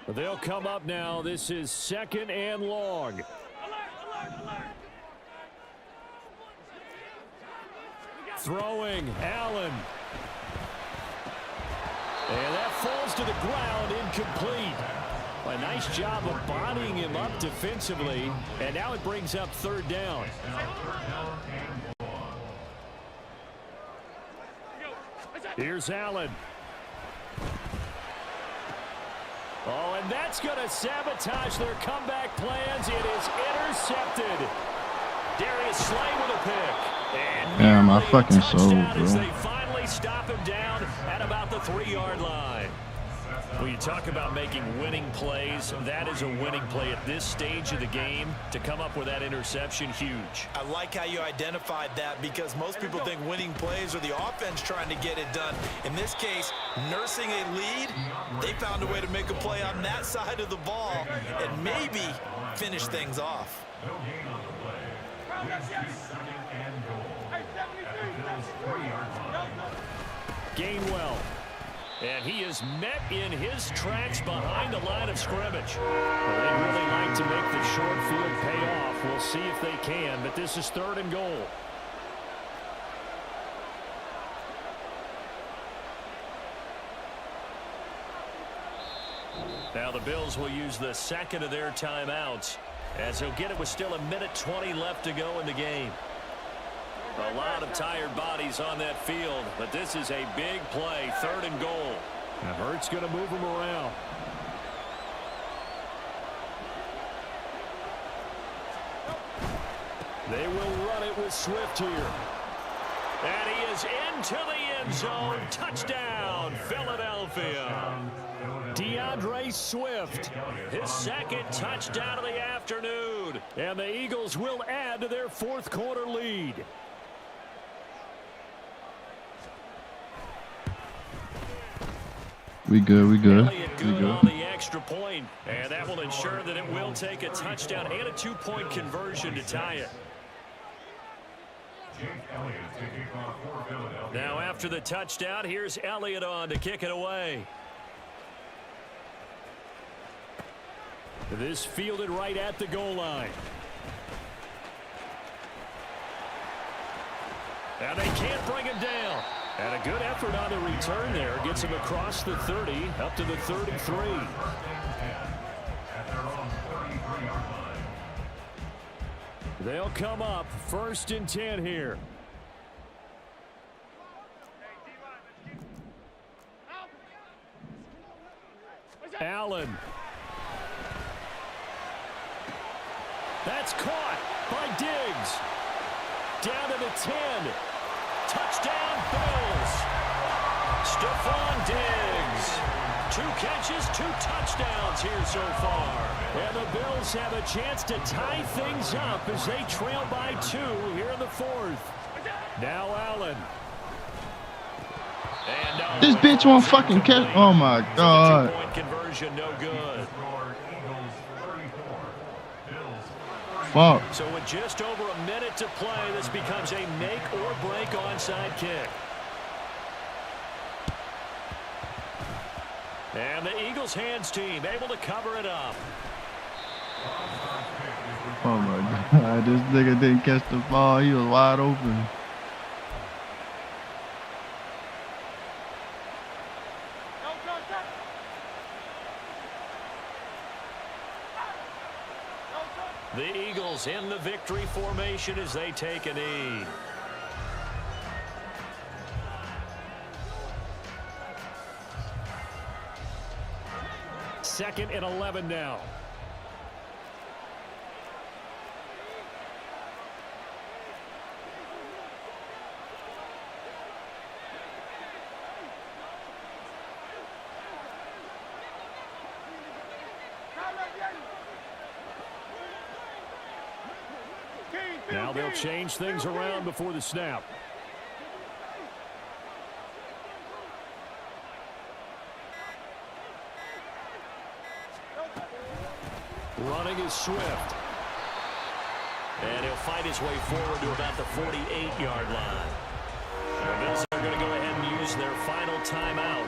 They'll come up now. This is 2nd and long. Throwing, Allen. And that falls to the ground, incomplete. A nice job of bodying him up defensively, and now it brings up 3rd down. Here's Allen. Oh, and that's going to sabotage their comeback plans. It is intercepted. Darius Slay with a pick. And Damn, I fucking sold, as bro. they finally stop him down at about the 3-yard line. When you talk about making winning plays, that is a winning play at this stage of the game. To come up with that interception, huge. I like how you identified that because most people think winning plays are the offense trying to get it done. In this case, nursing a lead, they found a way to make a play on that side of the ball and maybe finish things off. No gain on the play. Leads to 2nd and goal. At the Bills' 3-yard line. Gainwell. And he is met in his tracks behind the line of scrimmage. Well, they'd really like to make the short field pay off. We'll see if they can, but this is 3rd and goal. Now the Bills will use the 2nd of their timeouts, as they'll get it with still 1:20 left to go in the game. A lot of tired bodies on that field, but this is a big play, 3rd and goal. Now Hurts going to move him around. They will run it with Swift here. And he is into the end zone. Touchdown, Philadelphia. DeAndre Swift, his 2nd touchdown of the afternoon. And the Eagles will add to their 4th quarter lead. We good, we good. Elliott We good good. on the extra point, and that will ensure that it will take a touchdown and a 2-point conversion to tie it. Jake Elliott to kick off for Philadelphia. Now after the touchdown, here's Elliott on to kick it away. This fielded right at the goal line. And they can't bring him down. And a good effort on the return there. Gets him across the 30, up to the 33. At their own 33-yard line. They'll come up 1st and 10 here. Allen. That's caught by Diggs. Down to the 10. Touchdown, Bills. Stephon Diggs. 2 catches, 2 touchdowns here so far. And the Bills have a chance to tie things up as they trail by 2 here in the 4th. Now Allen. And no, This bitch won't fucking catch. Oh my God. 2-point conversion, no good. Score Eagles 34. Bills. Fuck. So with just over a minute to play, this becomes a make or break onside kick. And the Eagles hands team able to cover it up. Oh my God. This nigga didn't catch the ball. He was wide open. The Eagles in the victory formation as they take a knee. Second and 11 now. Now they'll change things around before the snap. Running is Swift. And he'll fight his way forward to about the 48-yard line. The Bills are going to go ahead and use their final timeout,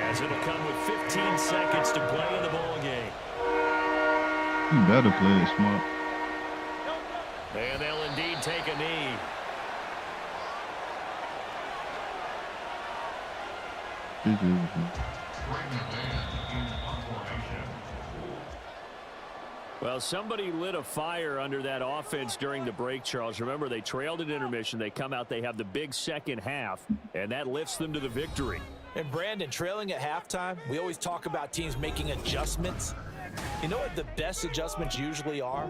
as it'll come with 15 seconds to play in the ball game. You better play it smart. And they'll indeed take a knee. Well, somebody lit a fire under that offense during the break, Charles. Remember, they trailed at intermission. They come out, they have the big second half, and that lifts them to the victory. And Brandon, trailing at halftime, we always talk about teams making adjustments. You know what the best adjustments usually are?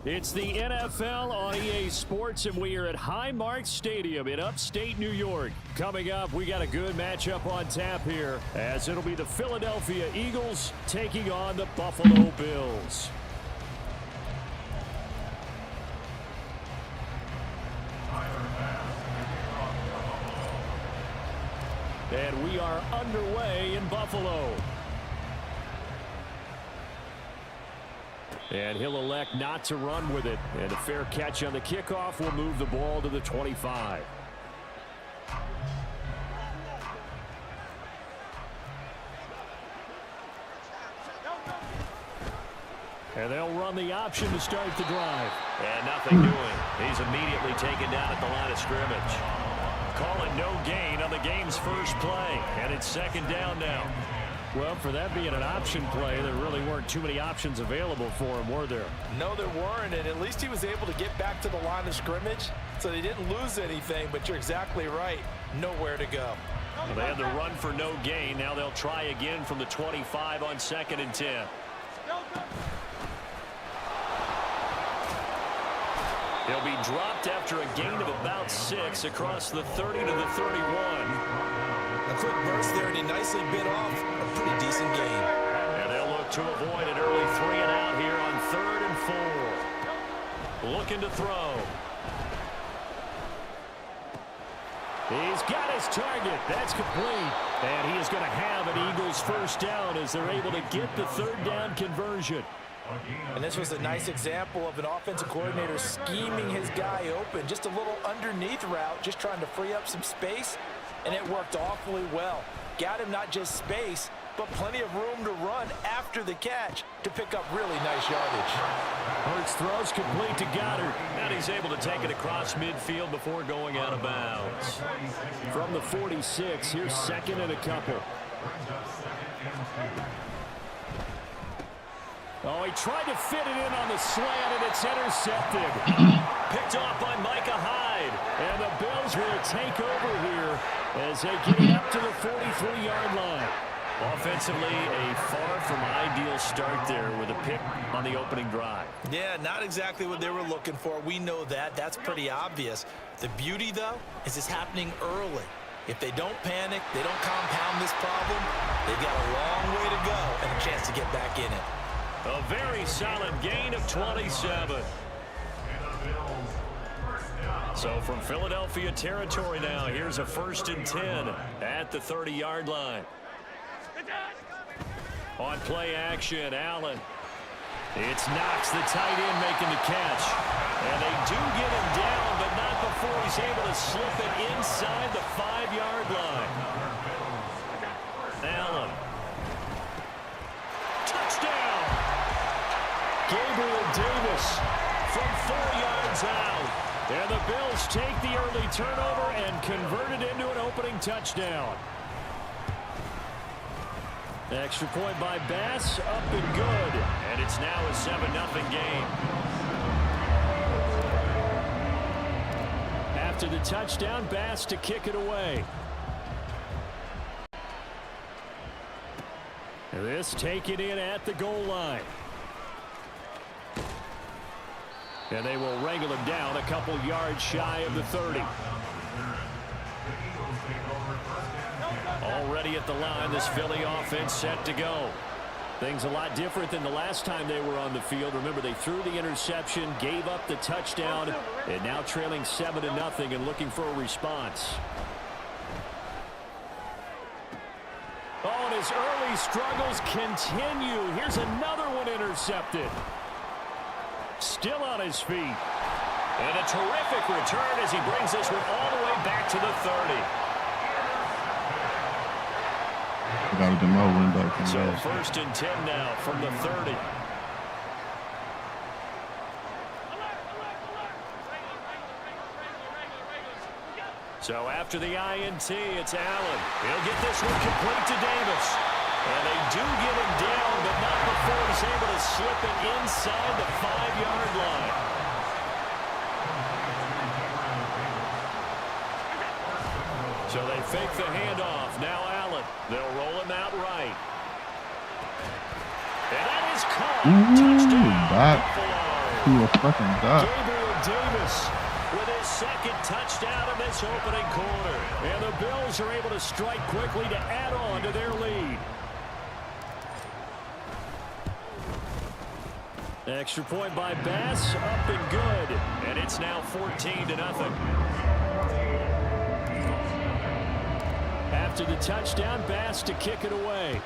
It's the NFL on EA Sports, and we are at Highmark Stadium in upstate New York. Coming up, we got a good matchup on tap here, as it'll be the Philadelphia Eagles taking on the Buffalo Bills. And we are underway in Buffalo. And he'll elect not to run with it. And a fair catch on the kickoff will move the ball to the 25. And they'll run the option to start the drive. And nothing doing. He's immediately taken down at the line of scrimmage. Call it no gain on the game's first play. And it's second down now. Well, for that being an option play, there really weren't too many options available for him, were there? No, there weren't, and at least he was able to get back to the line of scrimmage, so they didn't lose anything, but you're exactly right. Nowhere to go. Well, they had the run for no gain. Now they'll try again from the 25 on 2nd and 10. He'll be dropped after a gain of about 6 across the 30 to the 31. A quick burst there, and he nicely bit off a pretty decent gain. And they'll look to avoid an early 3 and out here on 3rd and 4. Looking to throw. He's got his target. That's complete. And he is going to have an Eagles first down as they're able to get the 3rd down conversion. And this was a nice example of an offensive coordinator scheming his guy open. Just a little underneath route, just trying to free up some space. And it worked awfully well. Got him not just space, but plenty of room to run after the catch to pick up really nice yardage. Hurts throws complete to Goddard. And he's able to take it across midfield before going out of bounds. From the 46, here's 2nd and a couple. Oh, he tried to fit it in on the slant, and it's intercepted. Picked off by Micah Hyde. And the Bills will take over here as they get it up to the 43-yard line. Offensively, a far from ideal start there with a pick on the opening drive. Yeah, not exactly what they were looking for. We know that. That's pretty obvious. The beauty, though, is it's happening early. If they don't panic, they don't compound this problem, they've got a long way to go and a chance to get back in it. A very solid gain of 27. So from Philadelphia territory now, here's a 1st and 10 at the 30-yard line. On play action, Allen. It's Knox, the tight end, making the catch. And they do get him down, but not before he's able to slip it inside the 5-yard line. Allen. Touchdown! Gabriel Davis from 4 yards out. And the Bills take the early turnover and convert it into an opening touchdown. Extra point by Bass, up and good. And it's now a 7-0 game. After the touchdown, Bass to kick it away. And this taken in at the goal line. And they will wrangle him down a couple yards shy of the 30. Already at the line, this Philly offense set to go. Things a lot different than the last time they were on the field. Remember, they threw the interception, gave up the touchdown, and now trailing 7-0 and looking for a response. Oh, and his early struggles continue. Here's another one intercepted. Still on his feet. And a terrific return as he brings this one all the way back to the 30. Got to get my win back from So last. 1st and 10 now from the 30. So after the INT, it's Allen. He'll get this one complete to Davis. And they do get him down, but not before he's able to slip it inside the 5-yard line. So they fake the handoff. Now Allen. They'll roll him out right. And that is caught. Touchdown. Dot. Buffalo. Who a fucking dot. Gabriel Davis with his 2nd touchdown in this opening quarter. And the Bills are able to strike quickly to add on to their lead. Extra point by Bass, up and good. And it's now 14-0. After the touchdown, Bass to kick it away.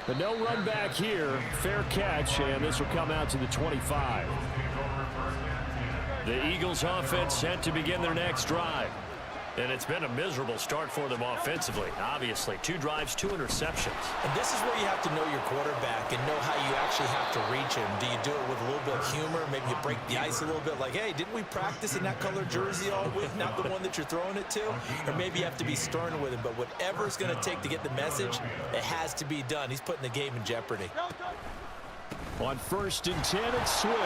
But no run back here. Fair catch, and this will come out to the 25. The Eagles offense set to begin their next drive. And it's been a miserable start for them offensively. Obviously, 2 drives, 2 interceptions. And this is where you have to know your quarterback and know how you actually have to reach him. Do you do it with a little bit of humor? Maybe you break the ice a little bit like, hey, didn't we practice in that color jersey all week? Not the one that you're throwing it to? Or maybe you have to be stern with him. But whatever it's going to take to get the message, it has to be done. He's putting the game in jeopardy. On 1st and 10, it's Swift.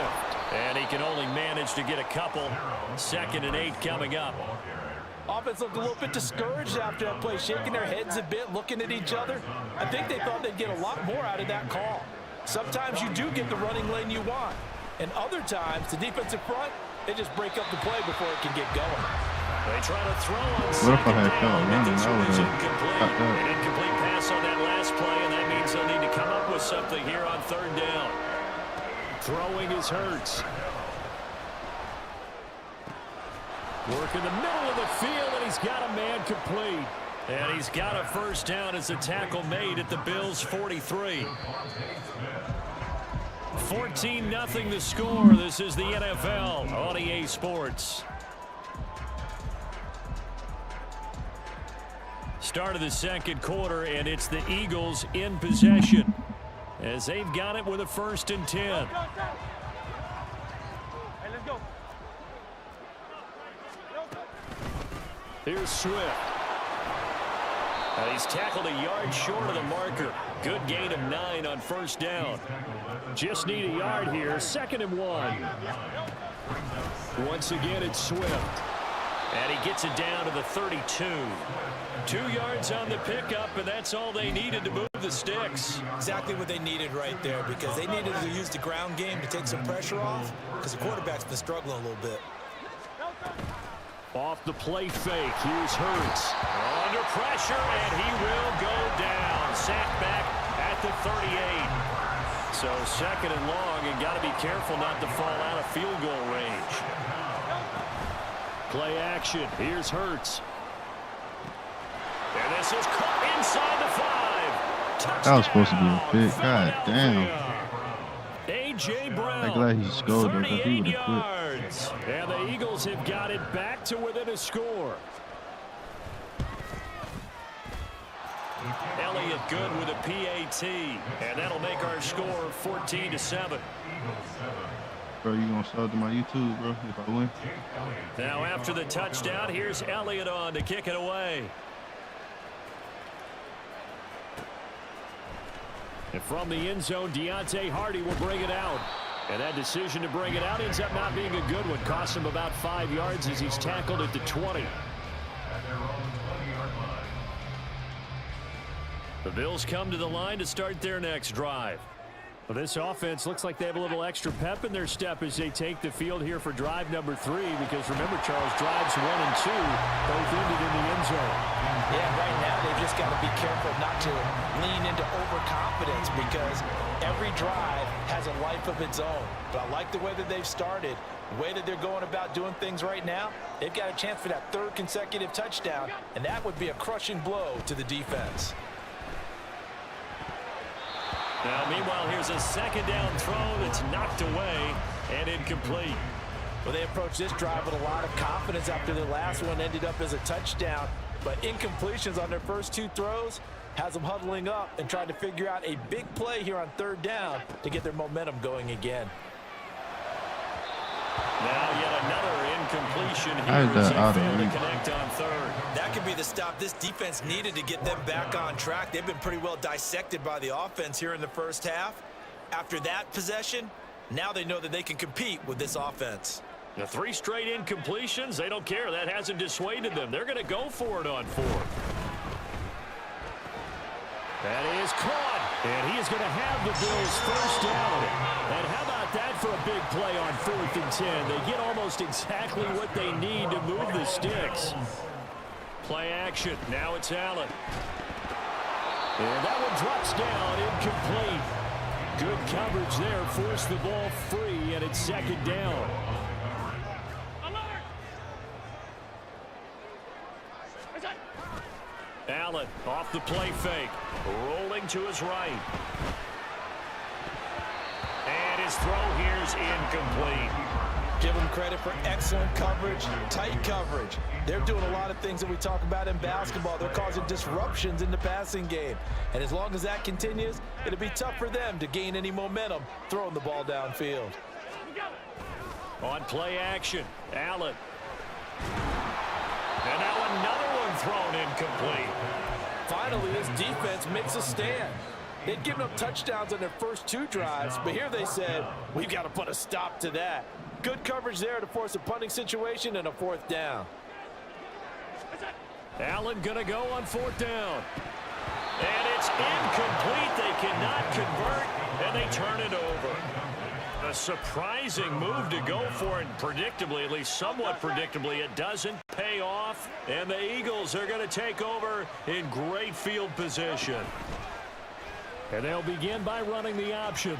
And he can only manage to get a couple. 2nd and 8 coming up. Offense looked a little bit discouraged after that play, shaking their heads a bit, looking at each other. I think they thought they'd get a lot more out of that call. Sometimes you do get the running lane you want. And other times, the defensive front, they just break up the play before it can get going. They try to throw on What if I had felt running? This I one would is have incomplete. got that. An incomplete pass on that last play, and that means they'll need to come up with something here on 3rd down. Throwing is Hurts. Work in the middle of the field, and he's got a man complete. And he's got a 1st down as the tackle made at the Bills' 43. 14-0 the score. This is the NFL on EA Sports. Start of the 2nd quarter, and it's the Eagles in possession as they've got it with a 1st and 10. Hey, let's go. Here's Swift. And he's tackled a yard short of the marker. Good gain of 9 on 1st down. Just need a yard here. 2nd and 1. Once again, it's Swift. And he gets it down to the 32. 2 yards on the pickup, and that's all they needed to move the sticks. Exactly what they needed right there, because they needed to use the ground game to take some pressure off, because the quarterback's been struggling a little bit. Off the play fake, here's Hurts. Under pressure, and he will go down. Sacked back at the 38. So 2nd and long, and got to be careful not to fall out of field goal range. Play action, here's Hurts. And this is caught inside the 5. That was supposed to be a pick. God damn. A.J. Brown, I'm glad he scored though, 'cause he 38 would've quit. yards. And the Eagles have got it back to within a score. Elliott good with a PAT. And that'll make our score 14-7. Bro, you gonna sub to my YouTube, bro, if I win? Now after the touchdown, here's Elliott on to kick it away. And from the end zone, Deontay Hardy will bring it out. And that decision to bring it out ends up not being a good one. Costs him about 5 yards as he's tackled at the 20. The Bills come to the line to start their next drive. Well, this offense looks like they have a little extra pep in their step as they take the field here for drive number 3, because remember, Charles, drives 1 and 2 both ended in the end zone. Yeah, right now they've just got to be careful not to lean into overconfidence, because every drive has a life of its own. But I like the way that they've started, the way that they're going about doing things right now. They've got a chance for that 3rd consecutive touchdown, and that would be a crushing blow to the defense. Now, meanwhile, here's a 2nd down throw that's knocked away and incomplete. Well, they approached this drive with a lot of confidence after their last one ended up as a touchdown. But incompletions on their first 2 throws has them huddling up and trying to figure out a big play here on 3rd down to get their momentum going again. Now yet another incompletion here as they fail to connect on 3rd. That could be the stop this defense needed to get them back on track. They've been pretty well dissected by the offense here in the first half. After that possession, now they know that they can compete with this offense. The 3 straight incompletions, they don't care. That hasn't dissuaded them. They're going to go for it on 4th. That is caught, and he is going to have the Bills' first down. And how about that for a big play on 4th and 10? They get almost exactly what they need to move the sticks. Play action. Now it's Allen. And that one drops down, incomplete. Good coverage there. Forced the ball free, and it's 2nd down. Allen off the play fake, rolling to his right. And his throw here's incomplete. Give them credit for excellent coverage, tight coverage. They're doing a lot of things that we talk about in basketball. They're causing disruptions in the passing game. And as long as that continues, it'll be tough for them to gain any momentum throwing the ball downfield. On play action, Allen. And now another one thrown incomplete. Finally, this defense makes a stand. They'd given up touchdowns on their first 2 drives, but here they said, we've got to put a stop to that. Good coverage there to force a punting situation and a 4th down. Allen going to go on 4th down. And it's incomplete. They cannot convert, and they turn it over. A surprising move to go for, and predictably, at least somewhat predictably, it doesn't pay off. And the Eagles are going to take over in great field position. And they'll begin by running the option.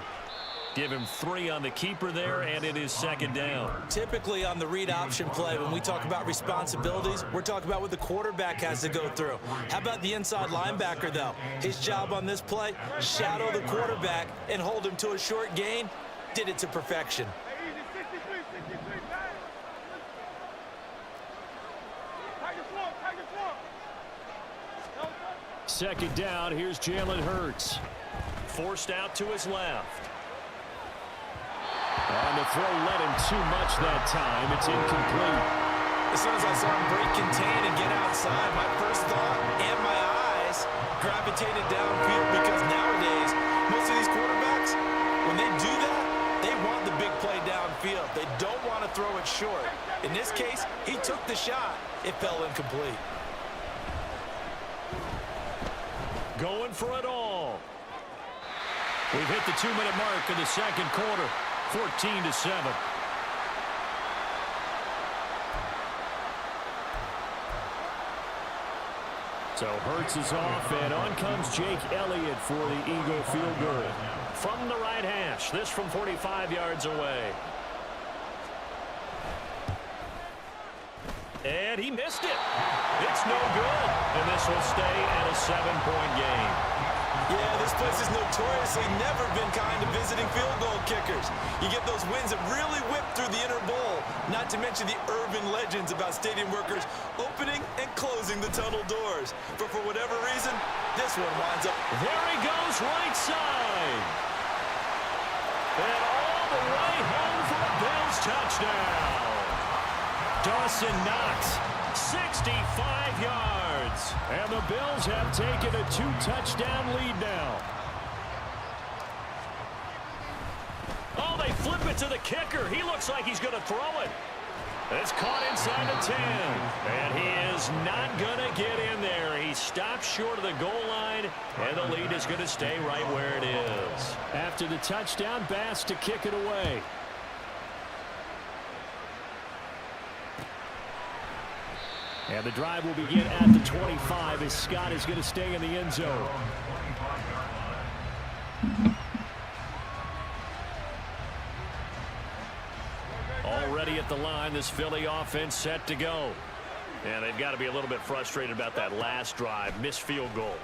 Give him 3 on the keeper there, and it is 2nd down. Typically on the read option play, when we talk about responsibilities, we're talking about what the quarterback has to go through. How about the inside linebacker, though? His job on this play, shadow the quarterback and hold him to a short gain. Did it to perfection. Second down, here's Jalen Hurts. Forced out to his left. And the throw led him too much that time. It's incomplete. As soon as I saw him break contain and get outside, my first thought and my eyes gravitated downfield, because nowadays, most of these quarterbacks, when they do that, they want the big play downfield. They don't want to throw it short. In this case, he took the shot. It fell incomplete. Going for it all. We've hit the 2-minute mark in the 2nd quarter. 14-7. So Hurts is off, and on comes Jake Elliott for the Eagle field goal. From the right hash, this from 45 yards away. And he missed it. It's no good, and this will stay at a 7-point game. Yeah, this place has notoriously never been kind to visiting field goal kickers. You get those wins that really whip through the inner bowl, not to mention the urban legends about stadium workers opening and closing the tunnel doors. But for whatever reason, this one winds up. There he goes, right side. And all the way home for a Bills touchdown. Dawson Knox, 65 yards. And the Bills have taken a 2-touchdown lead now. Oh, they flip it to the kicker. He looks like he's going to throw it. It's caught inside the 10. And he is not going to get in there. He stopped short of the goal line, and the lead is going to stay right where it is. After the touchdown, Bass to kick it away. And the drive will begin at the 25 as Scott is going to stay in the end zone. Already at the line, this Philly offense set to go. And they've got to be a little bit frustrated about that last drive, missed field goal.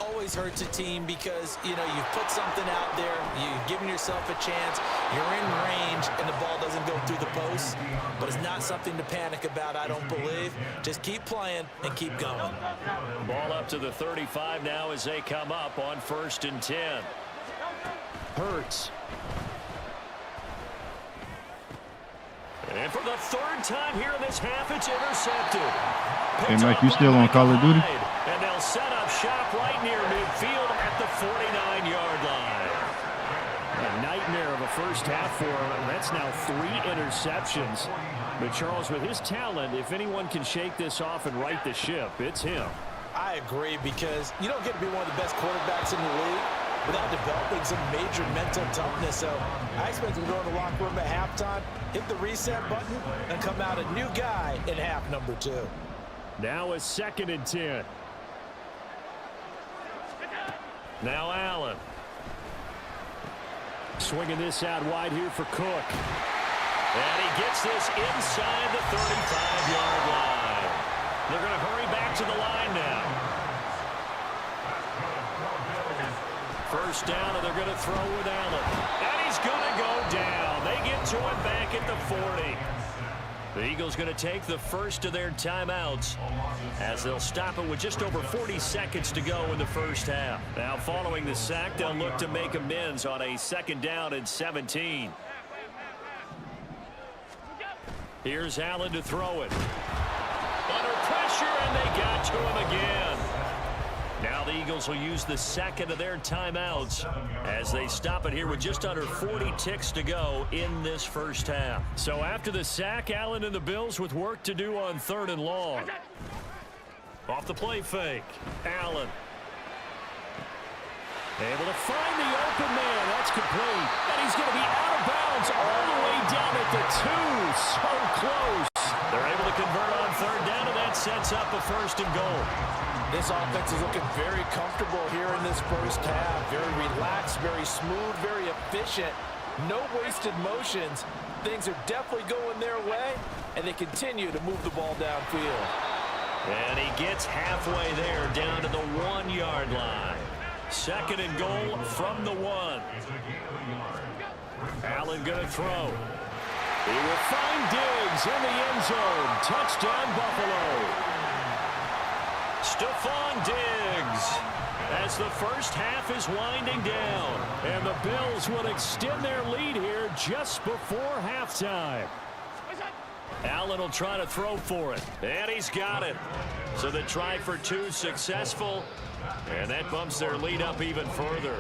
Always hurts a team because, you know, you've put something out there, you've given yourself a chance, you're in range, and the ball doesn't go through the post. But it's not something to panic about, I don't believe. Just keep playing and keep going. Ball up to the 35 now as they come up on 1st and 10. Hurts. And for the 3rd time here in this half, it's intercepted. Hey, Mike, you still on Call of Duty? And they'll set up shop right near midfield at the 49-yard line. A nightmare of a first half for him. That's now 3 interceptions. But, Charles, with his talent, if anyone can shake this off and right the ship, it's him. I agree, because you don't get to be one of the best quarterbacks in the league without developing some major mental toughness. So I expect him to go to the locker room at halftime, hit the reset button, and come out a new guy in half number 2. Now a 2nd and 10. Now Allen. Swinging this out wide here for Cook. And he gets this inside the 35-yard line. They're going to hurry back to the line now. First down, and they're going to throw with Allen. And he's going to go down. They get to him back at the 40. The Eagles going to take the first of their timeouts as they'll stop it with just over 40 seconds to go in the first half. Now, following the sack, they'll look to make amends on a 2nd down and 17. Here's Allen to throw it. Under pressure, and they got to him again. Now the Eagles will use the 2nd of their timeouts as they stop it here with just under 40 ticks to go in this first half. So after the sack, Allen and the Bills with work to do on 3rd and long. Off the play fake, Allen. Able to find the open man. That's complete. And he's going to be out of bounds all the way down at the 2. So close. They're able to convert on 3rd down, and that sets up a 1st and goal. This offense is looking very comfortable here in this first half. Very relaxed, very smooth, very efficient. No wasted motions. Things are definitely going their way, and they continue to move the ball downfield. And he gets halfway there, down to the 1-yard line. 2nd and goal from the 1. Allen going to throw. He will find Diggs in the end zone. Touchdown, Buffalo. Stephon Diggs as the first half is winding down. And the Bills will extend their lead here just before halftime. Allen will try to throw for it. And he's got it. So the try for 2 successful. And that bumps their lead up even further.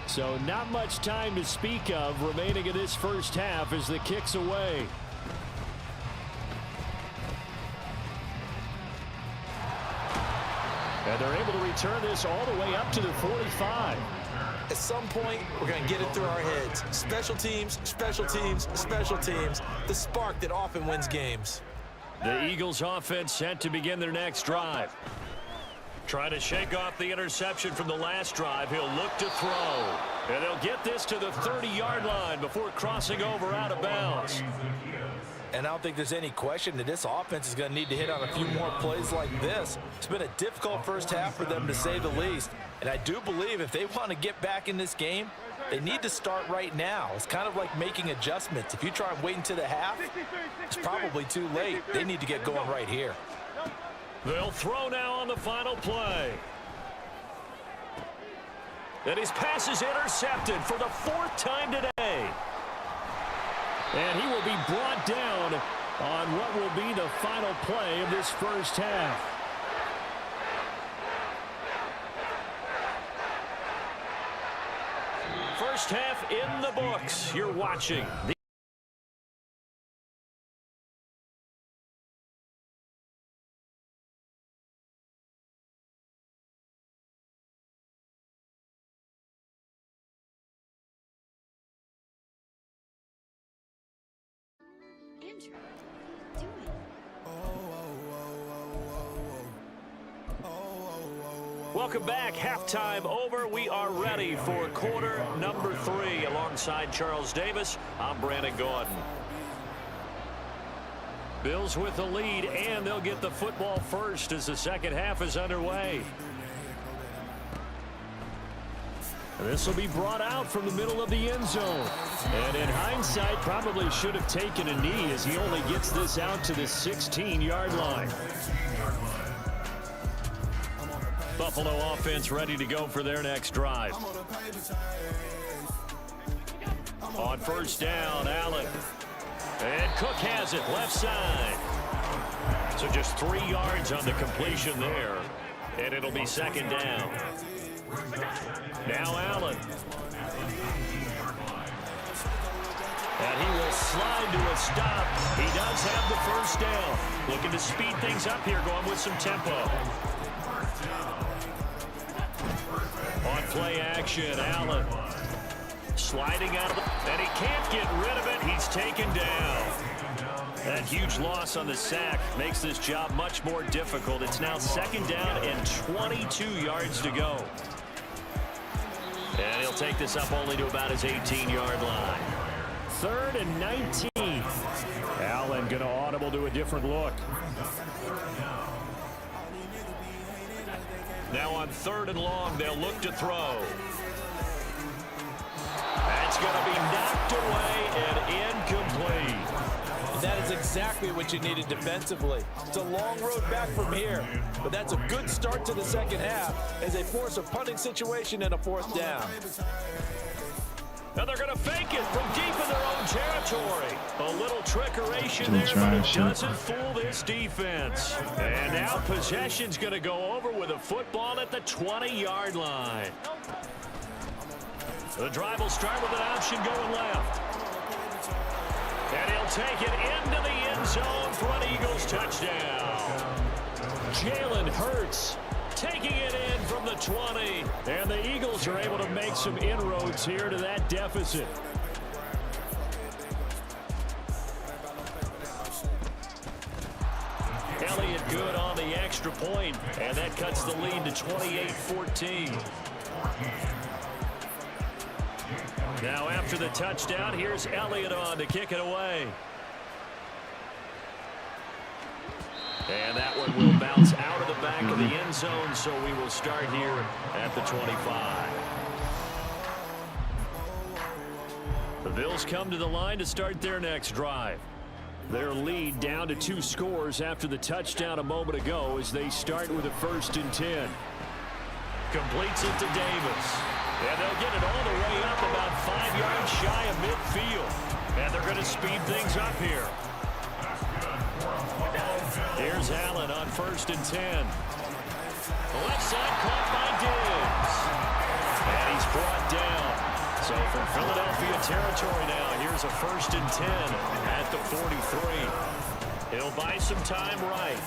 So not much time to speak of remaining in this first half as the kick's away. And they're able to return this all the way up to the 45. At some point, we're going to get it through our heads. Special teams, special teams, special teams. The spark that often wins games. The Eagles offense set to begin their next drive. Trying to shake off the interception from the last drive. He'll look to throw. And they'll get this to the 30-yard line before crossing over out of bounds. And I don't think there's any question that this offense is going to need to hit on a few more plays like this. It's been a difficult first half for them, to say the least. And I do believe if they want to get back in this game, they need to start right now. It's kind of like making adjustments. If you try and wait until the half, it's probably too late. They need to get going right here. They'll throw now on the final play. And his pass is intercepted for the 4th time today. And he will be brought down on what will be the final play of this first half. First half in the books. You're watching the Andrew, what are you doing? Welcome back. Halftime over. We are ready for quarter number 3. Alongside Charles Davis, I'm Brandon Gordon. Bills with the lead, and they'll get the football first as the second half is underway. This will be brought out from the middle of the end zone. And in hindsight, probably should have taken a knee as he only gets this out to the 16-yard line. Buffalo offense ready to go for their next drive. On first down, Allen. And Cook has it, left side. So just 3 yards on the completion there. And it'll be second down. Now Allen. And he will slide to a stop. He does have the first down. Looking to speed things up here, going with some tempo. On play action, Allen. Sliding out of the... And he can't get rid of it. He's taken down. That huge loss on the sack makes this job much more difficult. It's now second down and 22 yards to go. And he'll take this up only to about his 18-yard line. 3rd and 19. Allen going to audible to a different look. Now on 3rd and long, they'll look to throw. That's going to be knocked away and incomplete. That is exactly what you needed defensively. It's a long road back from here, but that's a good start to the second half as they force a punting situation and a 4th down. Now they're going to fake it from deep in their own territory. A little trickeration there, but it doesn't fool this defense. And now possession's going to go over with a football at the 20-yard line. The drive will start with an option going left. And he'll take it into the end zone for an Eagles touchdown. Jalen Hurts taking it in from the 20. And the Eagles are able to make some inroads here to that deficit. Elliott good on the extra point, and that cuts the lead to 28-14. Now after the touchdown, here's Elliott on to kick it away. And that one will bounce out of the back of the end zone, so we will start here at the 25. The Bills come to the line to start their next drive. Their lead down to 2 scores after the touchdown a moment ago as they start with a 1st and 10. Completes it to Davis. And they'll get it all the way up about 5 yards shy of midfield. And they're going to speed things up here. Here's Allen on 1st and 10. The left side caught by Diggs. And he's brought down. So from Philadelphia territory now, here's a 1st and 10 at the 43. He'll buy some time right.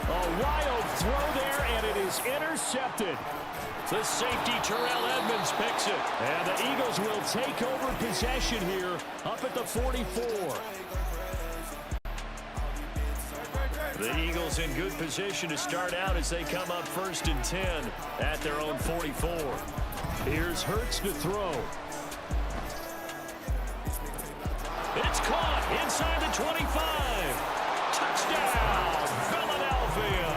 A wild throw there, and it is intercepted. The safety, Terrell Edmonds, picks it. And the Eagles will take over possession here up at the 44. The Eagles in good position to start out as they come up 1st and 10 at their own 44. Here's Hurts to throw. It's caught inside the 25. Touchdown, Philadelphia.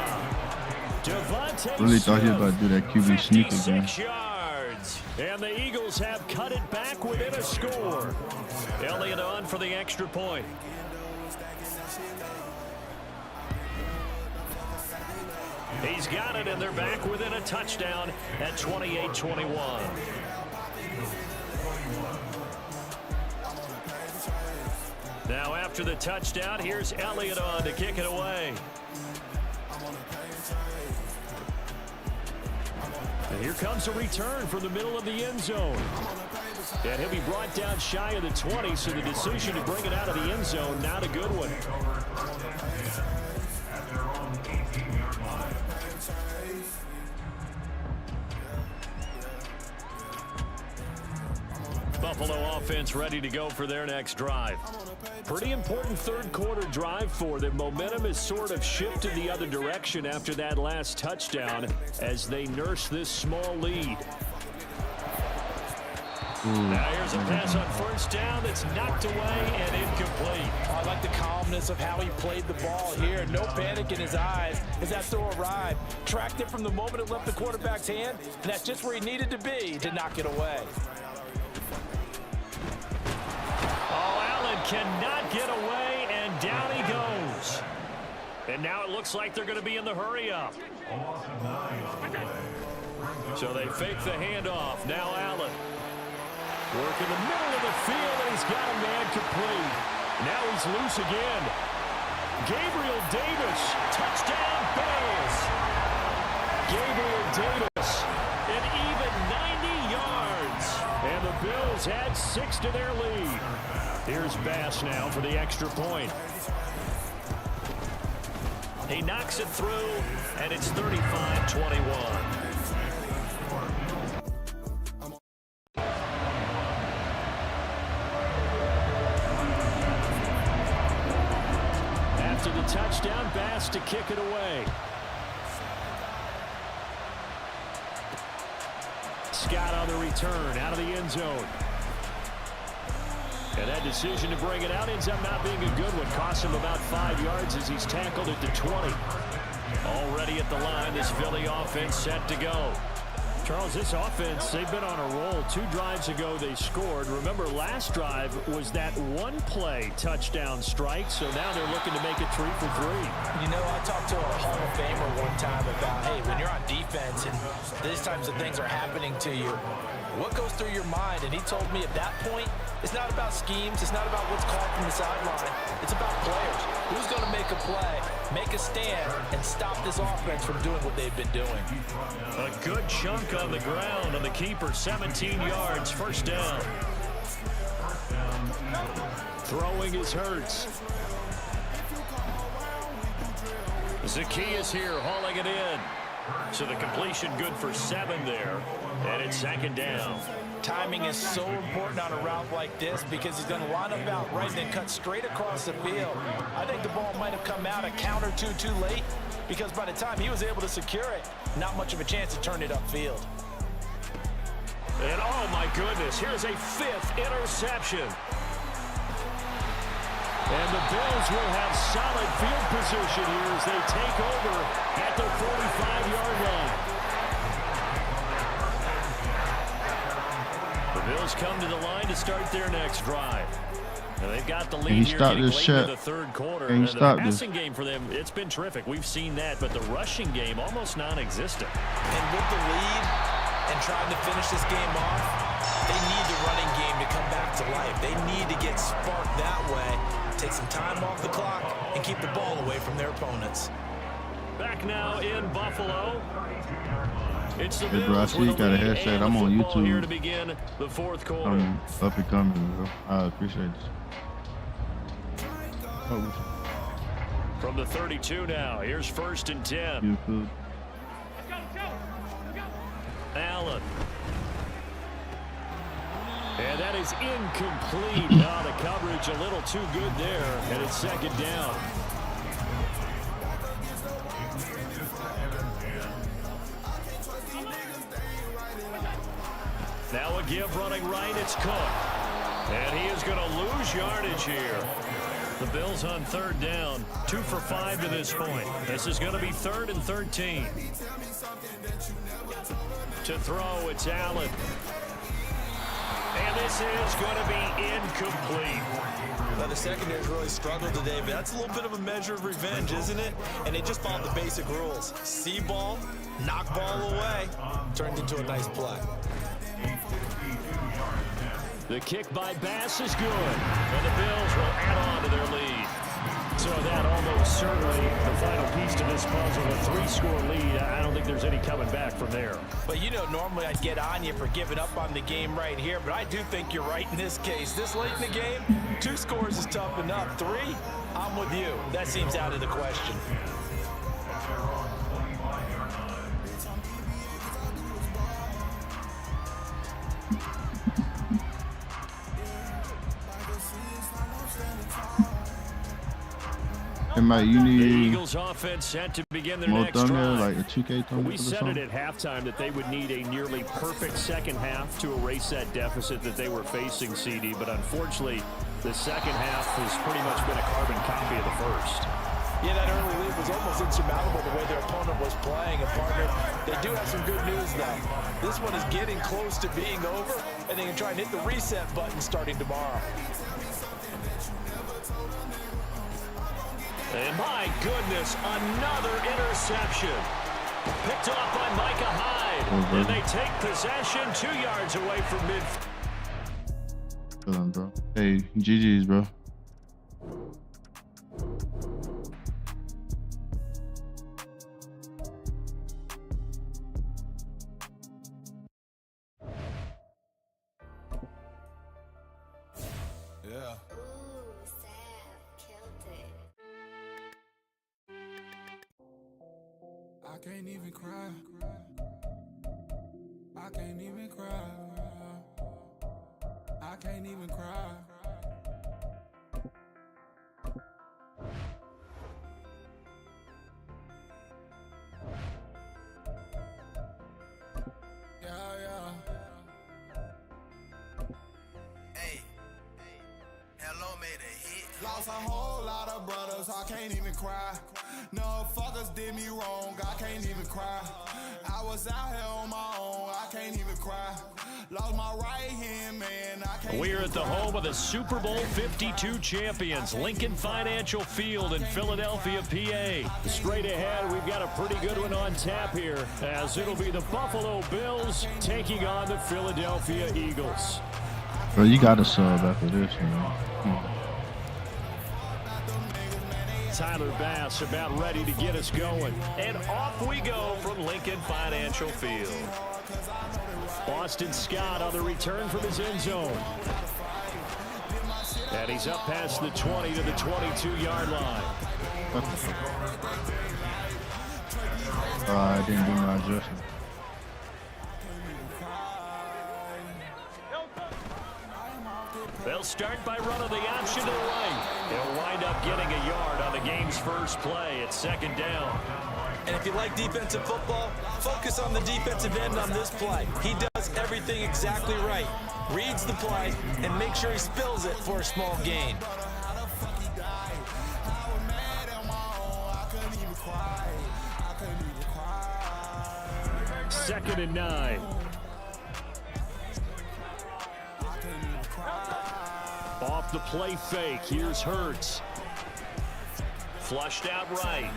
Really thought he was about to do that QB sneak again. 56 yards. And the Eagles have cut it back within a score. Elliott on for the extra point. He's got it, and they're back within a touchdown at 28-21. Now after the touchdown, here's Elliott on to kick it away. And here comes a return from the middle of the end zone. And he'll be brought down shy of the 20, so the decision to bring it out of the end zone, not a good one. Buffalo offense ready to go for their next drive. Pretty important third quarter drive for them. Momentum has sort of shifted the other direction after that last touchdown as they nurse this small lead. Now here's a pass on first down that's knocked away and incomplete. I like the calmness of how he played the ball here. No panic in his eyes as that throw arrived. Tracked it from the moment it left the quarterback's hand, and that's just where he needed to be to knock it away. Cannot get away, and down he goes. And now it looks like they're going to be in the hurry-up. So they fake the handoff. Now Allen. Work in the middle of the field, and he's got a man complete. Now he's loose again. Gabriel Davis. Touchdown, Bills. Gabriel Davis. An even 90 yards. And the Bills add 6 to their lead. Here's Bass now for the extra point. He knocks it through, and it's 35-21. After the touchdown, Bass to kick it away. Scott on the return, out of the end zone. And that decision to bring it out ends up not being a good one. Costs him about 5 yards as he's tackled at the 20. Already at the line, this Philly offense set to go. Charles, this offense, they've been on a roll. 2 drives ago they scored. Remember, last drive was that one-play touchdown strike, so now they're looking to make it 3 for 3. You know, I talked to a Hall of Famer one time about, hey, when you're on defense and these types of things are happening to you, what goes through your mind? And he told me at that point, it's not about schemes. It's not about what's called from the sideline. It's about players. Who's going to make a play, make a stand, and stop this offense from doing what they've been doing. A good chunk on the ground on the keeper, 17 yards, first down. Throwing is Hurts. Zacchaeus here, hauling it in. So the completion good for 7 there, and it's second down. Timing is so important on a route like this because he's going to line up out right and then cut straight across the field. I think the ball might have come out a count or two too late because by the time he was able to secure it, not much of a chance to turn it upfield. And oh my goodness, here's a 5th interception. And the Bills will have solid field position here as they take over at the 45-yard line. The Bills come to the line to start their next drive. And they've got the lead here getting late into the third quarter. And the passing game for them, it's been terrific. We've seen that, but the rushing game almost non-existent. And with the lead and trying to finish this game off, they need the running game to come back to life. They need to get sparked that way, take some time off the clock, and keep the ball away from their opponents. Back now in Buffalo. It's the Hey bro, I see you got a headset. I'm on YouTube. Here to begin the fourth quarter. I'm up and coming, bro. I appreciate this. From the 32 now, here's 1st and 10. YouTube. Allen. And that is incomplete. Now the coverage a little too good there, and it's second down. Now a give running right, it's Cook. And he is going to lose yardage here. The Bills on 3rd down, 2 for 5 to this point. This is going to be 3rd and 13. To throw, it's Allen. And this is going to be incomplete. Now, the secondary's really struggled today, but that's a little bit of a measure of revenge, isn't it? And they just followed the basic rules. See ball, knock ball away, turned into a nice play. The kick by Bass is good, and the Bills will add on to their lead. So that almost certainly the final piece to this puzzle. A 3-score lead. I don't think there's any coming back from there. But you know, normally I'd get on you for giving up on the game right here, but I do think you're right in this case. This late in the game, 2 scores is tough enough. 3, I'm with you. That seems out of the question. Hey, Mike, you The need Eagles offense set to begin their more next thunder, drive. like a 2K thunder We or said it something? at halftime that they would need a nearly perfect second half to erase that deficit that they were facing, CD. But unfortunately, the second half has pretty much been a carbon copy of the first. Yeah, that early lead was almost insurmountable the way their opponent was playing. And, partner, they do have some good news, though. This one is getting close to being over, and they can try and hit the reset button starting tomorrow. And my goodness, another interception. Picked off by Micah Hyde. And they take possession 2 yards away from midfield. Feeling, bro. Hey, GG's, bro. Yeah. Ooh, Sam, killed it. I can't even cry. I can't even cry. I can't even cry. Yeah, yeah. Hey, hello made a hit. Lost a whole lot of brothers, I can't even cry. No fuckers did me wrong, I can't even cry. I was out here on my own, I can't even cry. Lost my right hand, man, I can't We're even at the cry. home of the Super Bowl 52 champions, Lincoln Financial Field in Philadelphia, PA. Straight ahead, we've got a pretty good one on tap here, as it'll be the Buffalo Bills taking on the Philadelphia Eagles. Bro, you got to sub after this, man. Come on. Tyler Bass about ready to get us going. And off we go from Lincoln Financial Field. Boston Scott on the return from his end zone. And he's up past the 20 to the 22-yard line. I didn't do my adjustment. They'll start by running the option to the right. He'll wind up getting a yard on the game's first play. It's second down. And if you like defensive football, focus on the defensive end on this play. He does everything exactly right. Reads the play and makes sure he spills it for a small gain. Second and 9. Off the play fake. Here's Hurts. Flushed out right.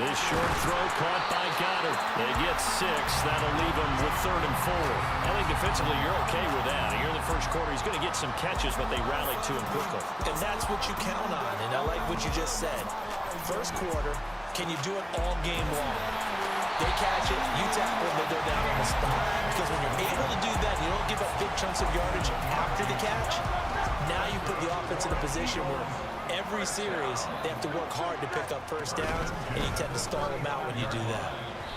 This short throw caught by Goddard. They get 6. That'll leave them with 3rd and 4. I think defensively you're okay with that. Here in the first quarter, he's going to get some catches, but they rallied to him quickly. And that's what you count on. And I like what you just said. First quarter, can you do it all game long? They catch it, you tackle them, they go down on the spot. Because when you're able to do that, you don't give up big chunks of yardage after the catch. Now you put the offense in a position where every series they have to work hard to pick up first downs, and you tend to stall them out when you do that.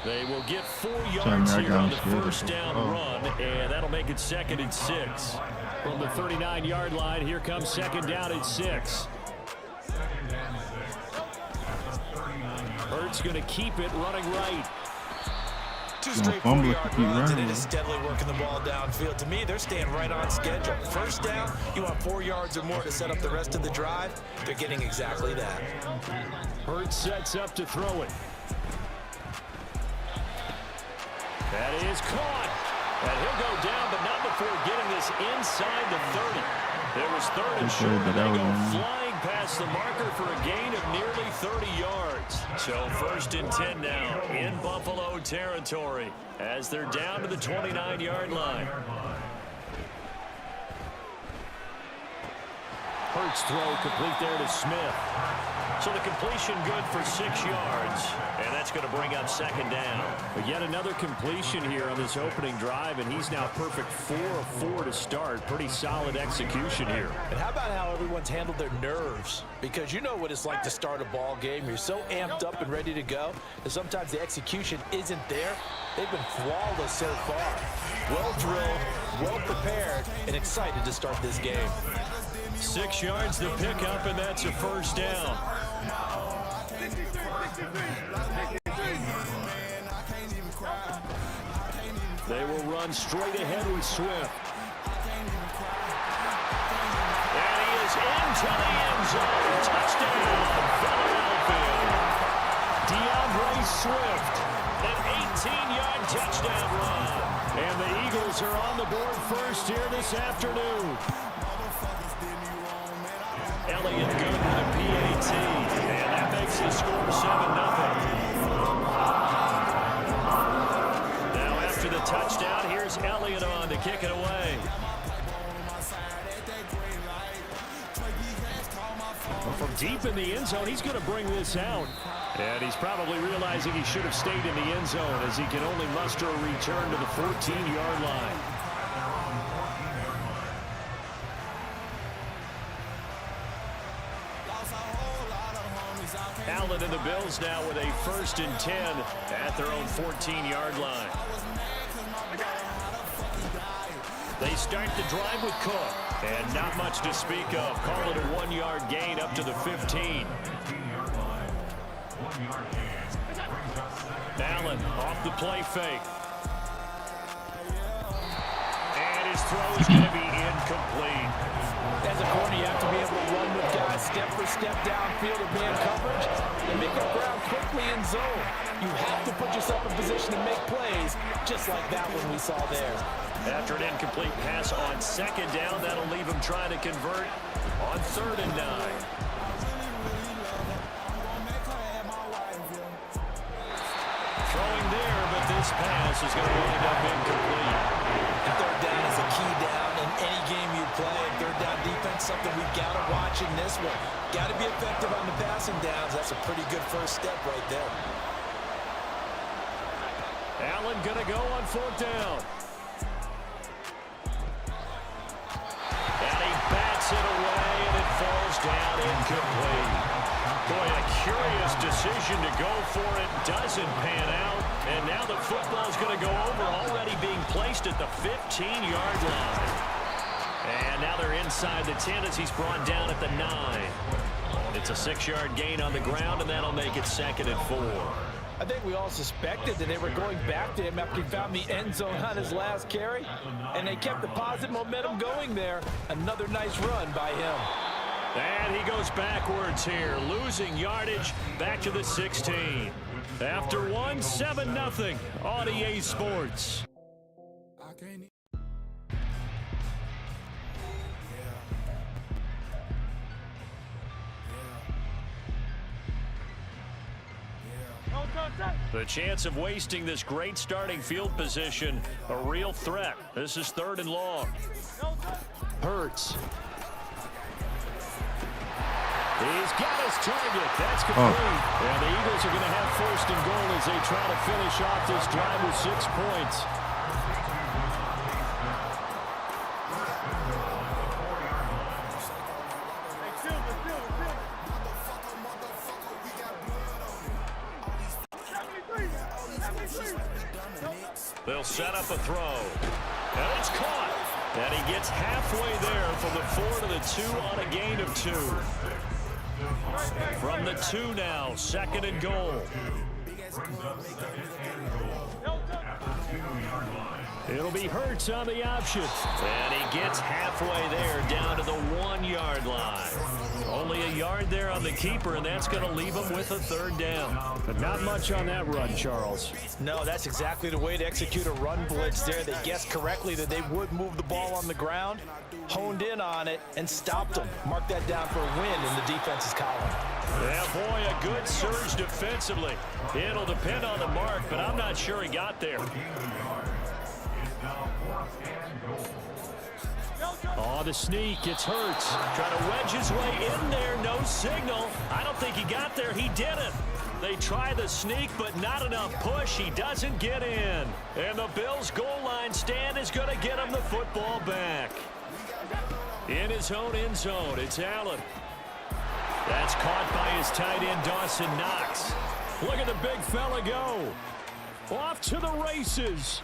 They will get 4 yards I here got on the scared. first down run, and that'll make it 2nd and 6. From the 39-yard line, here comes 2nd down and 6. Hurts going to keep it running right. 2 Gonna straight fumble if 4-yard you keep runs, and running. it is steadily working the ball downfield. To me, they're staying right on schedule. First down, you want 4 yards or more to set up the rest of the drive. They're getting exactly that. Hurts sets up to throw it. That is caught. And he'll go down, but not before getting this inside the 30. It was 3rd and short, and they go flying past the marker for a gain of nearly 30 yards. So 1st and 10 now in Buffalo territory as they're down to the 29-yard line. Hurts throw complete there to Smith. So the completion good for 6 yards, and that's going to bring up second down. But yet another completion here on this opening drive, and he's now perfect 4 of 4 to start. Pretty solid execution here. And how about how everyone's handled their nerves? Because you know what it's like to start a ball game. You're so amped up and ready to go, and sometimes the execution isn't there. They've been flawless so far. Well drilled, well prepared, and excited to start this game. 6 yards to pick up, and that's a first down. They will run straight ahead with Swift. And he is into the end zone. Touchdown, Philadelphia. DeAndre Swift, an 18-yard touchdown run. And the Eagles are on the board first here this afternoon. Elliott good with a PAT, and that makes the score 7-0. Now after the touchdown, here's Elliott on to kick it away. From deep in the end zone, he's going to bring this out. And he's probably realizing he should have stayed in the end zone as he can only muster a return to the 14-yard line. Allen and the Bills now with a 1st and 10 at their own 14-yard line. They start the drive with Cook, and not much to speak of. Call it a 1-yard gain up to the 15. Allen off the play fake. And his throw is going to be incomplete. As a corner, you have to be able to run with guys step for step downfield of man coverage and make up ground quickly in zone. You have to put yourself in position to make plays, just like that one we saw there. After an incomplete pass on 2nd down, that'll leave him trying to convert on 3rd and 9. Throwing there, but this pass is going to wind up incomplete. And 3rd down is a key down in any game you play. And 3rd down defense, something we've got to watch in this one. Got to be effective on the passing downs. That's a pretty good first step right there. Allen going to go on 4th down. And he bats it away, and it falls down incomplete. Boy, a curious decision to go for it. Doesn't pan out. And now the football's going to go over, already being placed at the 15-yard line. And now they're inside the 10 as he's brought down at the 9. It's a 6-yard gain on the ground, and that'll make it 2nd and 4. I think we all suspected that they were going back to him after he found the end zone on his last carry, and they kept the positive momentum going there. Another nice run by him. And he goes backwards here, losing yardage back to the 16. After 1, 7-0 on EA Sports. The chance of wasting this great starting field position, a real threat. This is 3rd and long. Hurts. He's got his target. That's complete. And the Eagles are going to have 1st and goal as they try to finish off this drive with 6 points. They'll set up a throw. And it's caught. And he gets halfway there from the 4 to the 2 on a gain of 2. From the 2 now, 2nd and goal. It'll be Hurts on the option. And he gets halfway there down to the 1-yard line. Only a yard there on the keeper, and that's going to leave him with a 3rd down. But not much on that run, Charles. No, that's exactly the way to execute a run blitz there. They guessed correctly that they would move the ball on the ground, honed in on it, and stopped them. Mark that down for a win in the defense's column. Yeah, boy, a good surge defensively. It'll depend on the mark, but I'm not sure he got there. Go, go. Oh, the sneak. It's Hurts. Trying to wedge his way in there. No signal. I don't think he got there. He didn't. They try the sneak, but not enough push. He doesn't get in. And the Bills' goal line stand is going to get him the football back. In his own end zone, it's Allen. That's caught by his tight end, Dawson Knox. Look at the big fella go. Off to the races.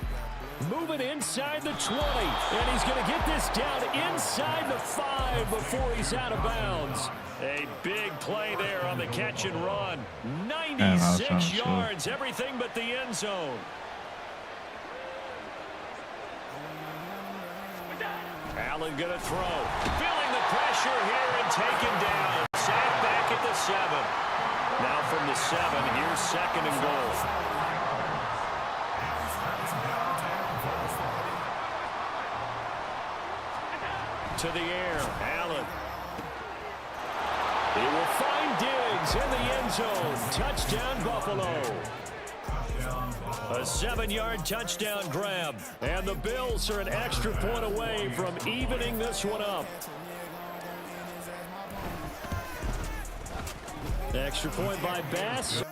Moving inside the 20. And he's going to get this down inside the 5 before he's out of bounds. A big play there on the catch and run. 96 yards, everything but the end zone. Allen going to throw. Feeling the pressure here and taken down. Sacked back at the 7. Now from the 7, here's 2nd and goal. To the air, Allen. He will find Diggs in the end zone. Touchdown, Buffalo. A 7-yard touchdown grab. And the Bills are an extra point away from evening this one up. Extra point by Bass.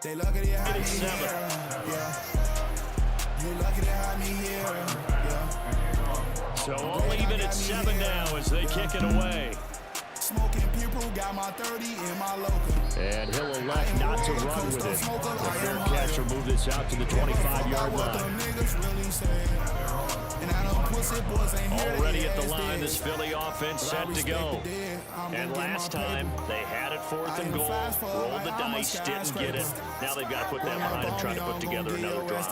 They lucky to have me 7. You lucky to have me here. So all even at 7 now as they kick it away. Smoking people got my 30 in my local. And he'll elect not to run with it. The fair catch will move this out to the 25-yard line. Already at the line, this Philly offense set to go. And last time, they had it 4th and goal, rolled the dice, didn't get it. Now they've got to put that behind them, trying to put together another drive.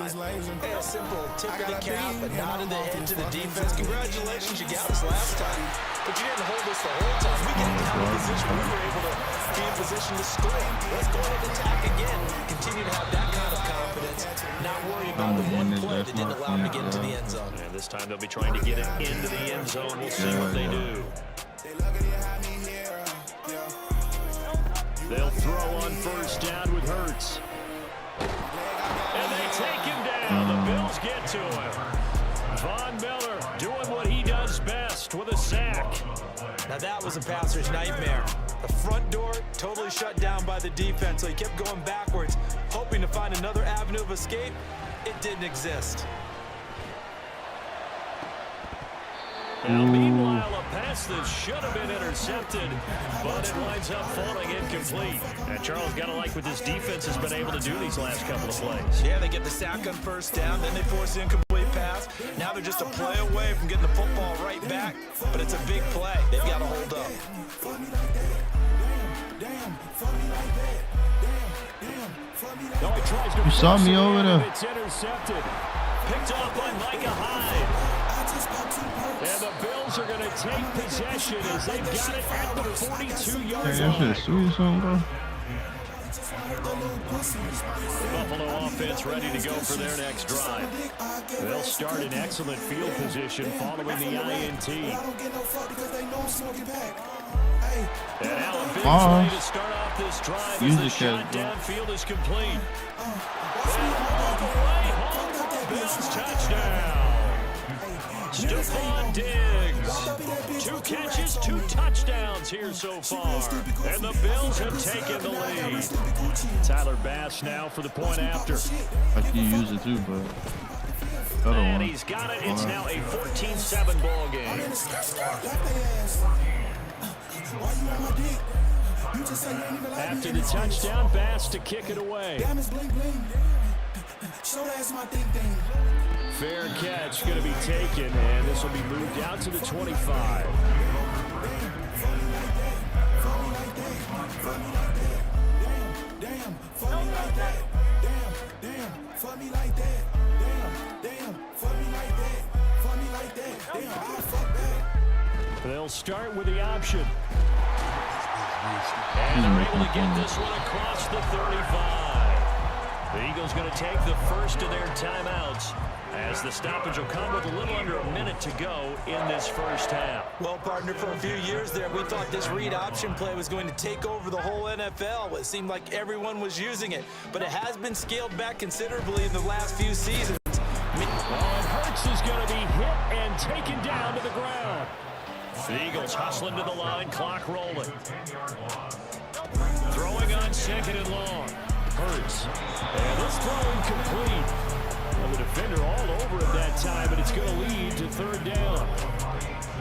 Hey, a simple tip of the cap, a nod of the head to the defense. Congratulations, you got us last time, but you didn't hold us the whole time. We got down in position. We were able to be in position to score. Let's go ahead and attack again. Continue to have that kind of confidence. Not worry about the one play that didn't allow them to get into the end zone. And this time they'll be trying to get it into the end zone. We'll see what they do. They'll throw on 1st down with Hurts. And they take him down. The Bills get to him. Von Miller doing what he does best with a sack. Now that was a passer's nightmare. The front door totally shut down by the defense, so he kept going backwards, hoping to find another avenue of escape. It didn't exist. Now, meanwhile, a pass that should have been intercepted, but it winds up falling incomplete. And Charles got to like what this defense has been able to do these last couple of plays. Yeah, they get the sack on 1st down, then they force the incomplete pass. Now they're just a play away from getting the football right back, but it's a big play. They've got to hold up. You saw me over there. It's intercepted. Picked off by Micah Hyde. And the Bills are going to take possession as they've got it at the 42-yard line. That shit sweet something, bro. Buffalo offense ready to go for their next drive. They'll start in excellent field position following the INT. And Allen Biggs ready to start off this drive as the shot downfield is complete. And all the way home, Bills touchdown. Stephon Diggs. 2 catches, 2 touchdowns here so far. And the Bills have taken the lead. Tyler Bass now for the point after. I can use it too, but And he's got it. It's now a 14-7 ball game. After the touchdown, Bass to kick it away. Fair catch going to be taken, and this will be moved out to the 25. They'll start with the option. And they're able to get this one across the 35. The Eagles going to take the first of their timeouts as the stoppage will come with a little under a minute to go in this first half. Well, partner, for a few years there, we thought this read option play was going to take over the whole NFL. It seemed like everyone was using it, but it has been scaled back considerably in the last few seasons. Oh, and Hurts This is going to be hit and taken down to the ground. The Eagles hustling to the line, clock rolling. Throwing on second and long. Hurts. And this throw incomplete. Well, the defender all over it that time, but it's going to lead to third down.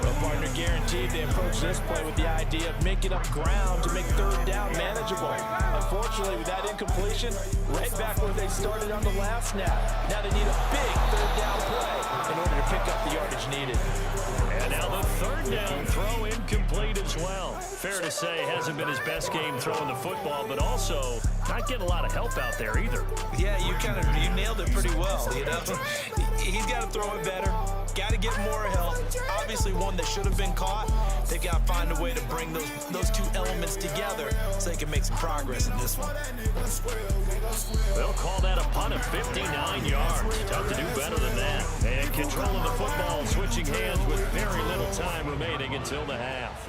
Well, partner, guaranteed they approach this play with the idea of making up ground to make third down manageable. Unfortunately, with that incompletion, right back where they started on the last snap. Now they need a big third down play in order to pick up the yardage needed. And now the third down throw incomplete as well. Fair to say, hasn't been his best game throwing the football, but also not getting a lot of help out there either. Yeah, you nailed it pretty well, you know. He's got to throw it better. Got to get more help. Obviously one that should have been caught. They got to find a way to bring those two elements together so they can make some progress in this one. They'll call that a punt of 59 yards. Tough to do better than that. And controlling the football, switching hands with very little time remaining until the half.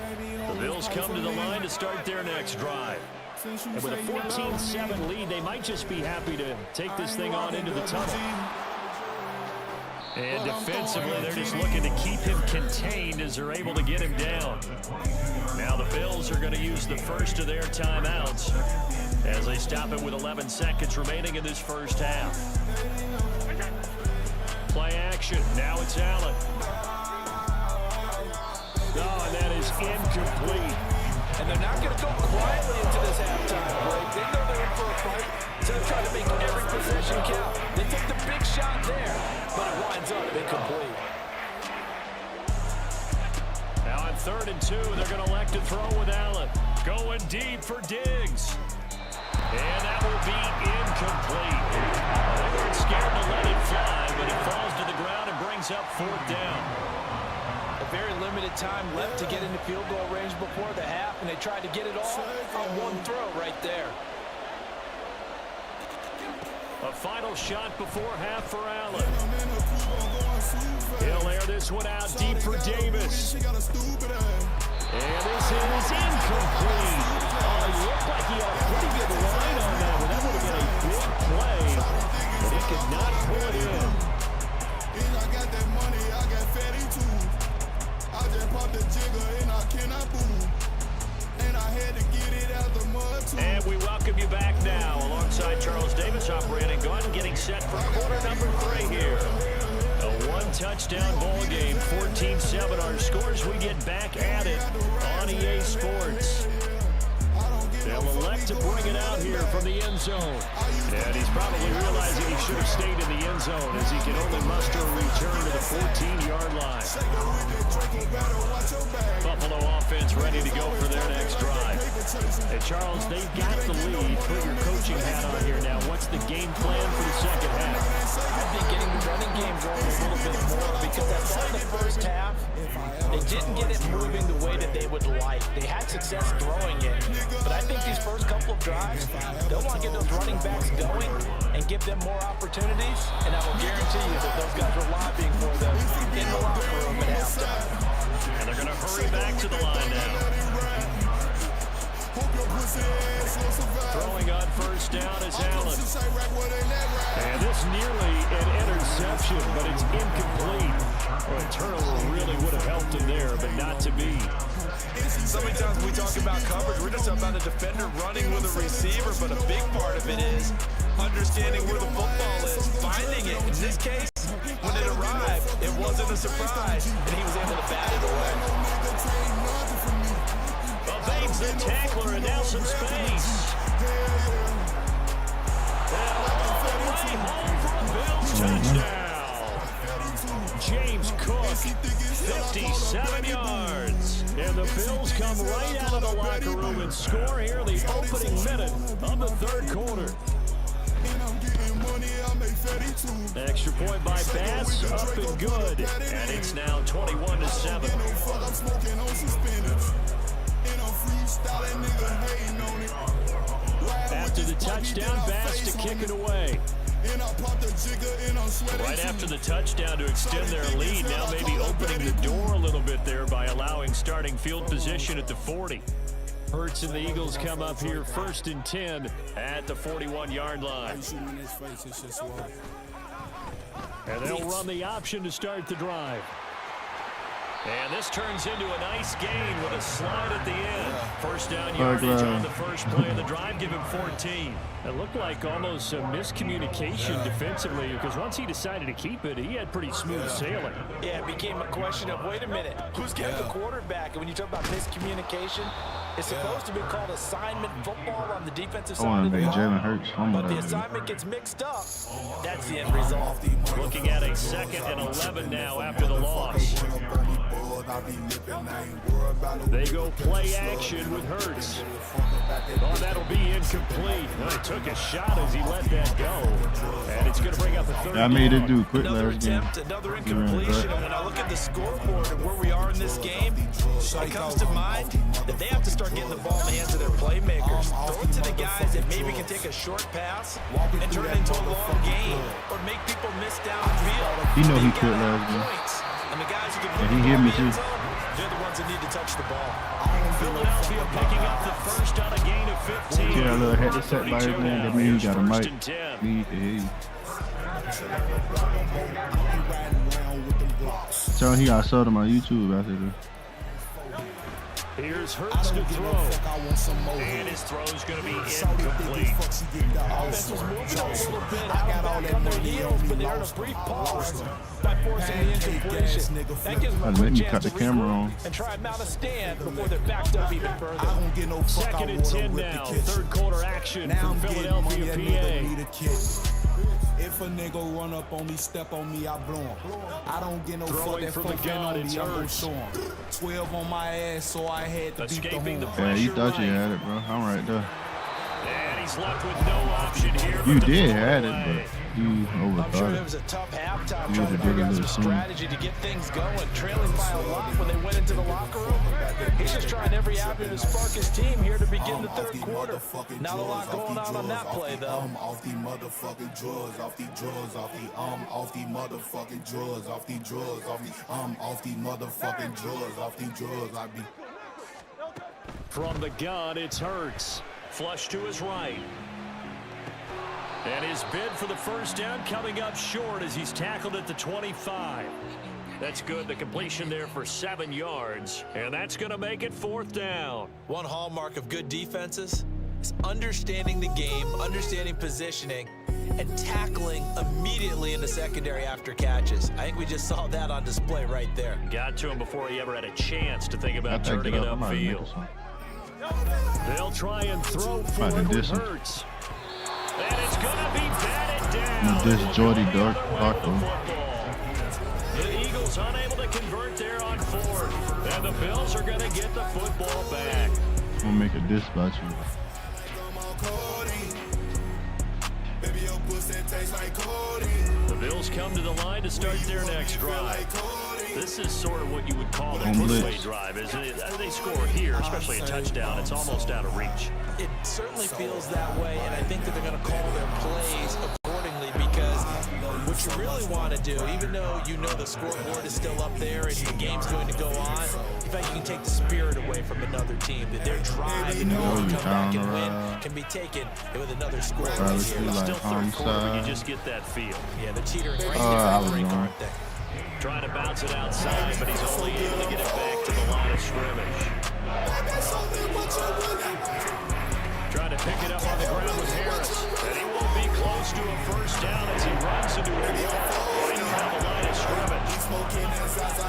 The Bills come to the line to start their next drive. And with a 14-7 lead, they might just be happy to take this thing on into the tunnel. And defensively, they're just looking to keep him contained as they're able to get him down. Now the Bills are going to use the first of their timeouts as they stop it with 11 seconds remaining in this first half. Play action. Now it's Allen. Oh, and that is incomplete. And they're not going to go quietly into this halftime break. They know they're in for a fight, so they're trying to make every possession count. They take the big shot there, but it winds up incomplete. Now on 3rd and 2, they're going to elect to throw with Allen. Going deep for Diggs. And that will be incomplete. They weren't scared to let it fly, but it falls to the ground and brings up 4th down. A very limited time left to get into field goal range before the half, and they tried to get it all on one throw right there. A final shot before half for Allen. He'll air this one out deep for Davis. And this is incomplete. Oh, it looked like he had a pretty good line on that, but that would have been a big play, but he could not pull it in. I got that money, I got fatty too. I just popped the jigger and I cannot move. And I had to get it out the mud too. And we welcome you back now alongside Charles Davis operating gun, getting set for quarter number 3 here. A one-touchdown ball game, 14-7 our scores. We get back at it on EA Sports. They'll elect to bring it out here from the end zone. And he's probably realizing he should have stayed in the end zone as he can only muster a return to the 14-yard line. Buffalo offense ready to go for their next drive. And Charles, they've got the lead. Put your coaching hat on here now. What's the game plan for the second half? I think getting the running game going a little bit more, because I thought in the first half they didn't get it moving the way that they would like. They had success throwing it, but I think these first couple of drives, they'll want to get those running backs going and give them more opportunities, and I will guarantee you that those guys are lobbying for them in the locker room at halftime. And they're going to hurry back to the line now. Throwing on first down is Allen. And this nearly an interception, but it's incomplete. Well, a turnover really would have helped him there, but not to be. So many times when we talk about coverage, we're just talking about a defender running with a receiver, but a big part of it is understanding where the football is, finding it. In this case, when it arrived, it wasn't a surprise, and he was able to bat it away. Evades the tackler, and now some space. And all the way home for a Bills touchdown. James Cook, 57 yards. And the Bills come right out of the locker room and score here in the opening minute of the 3rd quarter. Extra point by Bass, up and good. And it's now 21-7. After the touchdown, Bass to kick it away. Right after the touchdown to extend their lead, now maybe opening the door a little bit there by allowing starting field position at the 40. Hurts and the Eagles come up here 1st and 10 at the 41-yard line. And they'll run the option to start the drive. And this turns into a nice gain with a slide at the end. First down yardage on the first play of the drive, give him 14. It looked like almost a miscommunication defensively because once he decided to keep it, he had pretty smooth sailing. Yeah, it became a question of, wait a minute, who's getting the quarterback? And when you talk about miscommunication, it's supposed to be called assignment football on the defensive side of the ball. Jalen Hurts. But the assignment gets mixed up. That's the end result. Looking at a 2nd and 11 now after the loss. They go play action with Hurts. Oh, that'll be incomplete. He took a shot as he let that go. And it's going to bring up a 3rd. I made it do quick Another last game. attempt, another incompletion. And when I look at the scoreboard and where we are in this game, it comes to mind that they have to start getting the ball in the hands of their playmakers. Throw it to the guys that maybe can take a short pass and turn it into a long game or make people miss downfield. He know he They've could got last game. points. And the guys who can And put he the hit ball me in the end too. zone, they're the ones that need to touch the ball. Philadelphia picking up the first on a gain of 15. Yeah, look, had to set by his name. That means he got a mic. First and 10. Need to hear you. Tell him he got sold on my YouTube after this. Here's Hurts to throw. And his throw's going to be incomplete. Offense was moving a little bit, having back on their heels, but they're in a brief pause by forcing the incompletion. That gives them a Let quick me chance cut to the camera regroup on. and try and mount a stand before they're backed up even further. 2nd and 10 now. 3rd quarter action from Philadelphia, PA. If a nigga run up on me, step on me, I blow him. I don't get no fuck Throwing that from the fuck gun, on it's me, I'm gon' Hurts. show him. 12 on my ass, so I had to beat Escaping the the horn. Yeah, you pressure thought you right. had it, bro. I'm right there. And he's left with no option here. You but to did throw have it, away. but you I'm sure overthought it it. was a tough halftime You trying to would've figure did a out some little sooner. strategy to get things going, trailing by a lot when they went into the locker room. He's just trying every avenue to spark his team here to begin the 3rd quarter. Not a lot going on that play, though. Off the motherfucking drugs, off the drugs, off the motherfucking drugs, off the drugs, off the motherfucking drugs, off the drugs, I be. From the gun, it's Hurts. Flush to his right. And his bid for the first down coming up short as he's tackled at the 25. That's good. The completion there for 7 yards. And that's going to make it 4th down. One hallmark of good defenses is understanding the game, understanding positioning, and tackling immediately in the secondary after catches. I think we just saw that on display right there. Got to him before he ever had a chance to think I about think turning it I might make upfield. some. They'll try and throw for Might it do with this one. Hurts. And it's going to be batted down. This Jordy Going the Dark other way with the Darko. football. The Eagles unable to convert there on 4th. And the Bills are going to get the football back. I'm gonna make a diss about you. The Bills come to the line to start their next drive. This is sort of what you would call a On gateway blitz. drive. As they score here, especially a touchdown, it's almost out of reach. It certainly feels that way, and I think that they're going to call their plays accordingly because what you really want to do, even though you know the scoreboard is still up there and the game's going to go on, in fact, you can take the spirit away from another team, that their drive and ability to come back and win can be taken with another score right Probably here. feel like Still 3rd quarter, but you homicide. just get that feel. Yeah, they're teetering right I into was the break, wrong. aren't they? Trying to bounce it outside, but he's only able to get it back to the line of scrimmage. Trying to pick it up on the ground with Harris. And he won't be close to a first down as he runs into a wall right around the line of scrimmage.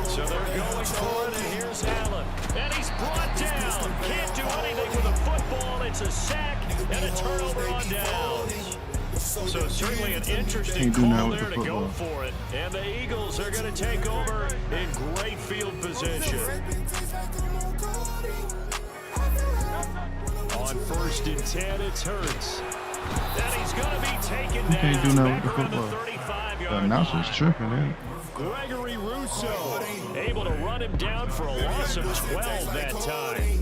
So they're going for it, and here's Allen. And he's brought down. Can't do anything with a football. It's a sack and a turnover on downs. So certainly an interesting Can't do nothing call with there the to go football. for it. And the Eagles are going to take over in great field position. On 1st and 10, it's Hurts. And he's going to be taken down. can't do nothing with the back around football. the 35-yard The announcer's line. tripping, man. Gregory Rousseau able to run him down for a loss of 12 that time.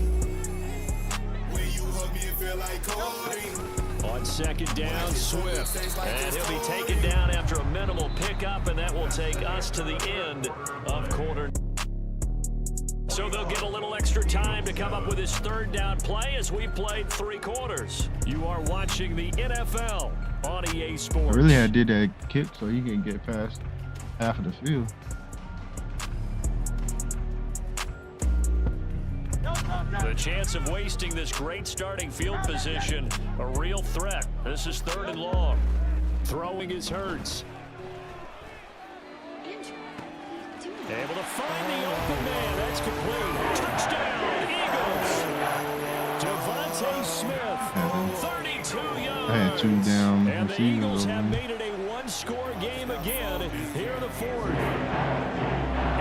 On 2nd down, Swift. And he'll be taken down after a minimal pickup, and that will take us to the end of quarter. So they'll get a little extra time to come up with his third down play as we played 3 quarters. You are watching the NFL on EA Sports. I really had did that kick so he can get past half of the field. The chance of wasting this great starting field position, a real threat. This is 3rd and long. Throwing is Hurts. Able to find the open man. That's complete. Touchdown, Eagles. Devontae Smith, 32 yards. I had 2 down And the receivers Eagles over have there. made it a 1-score game again here in the 4th.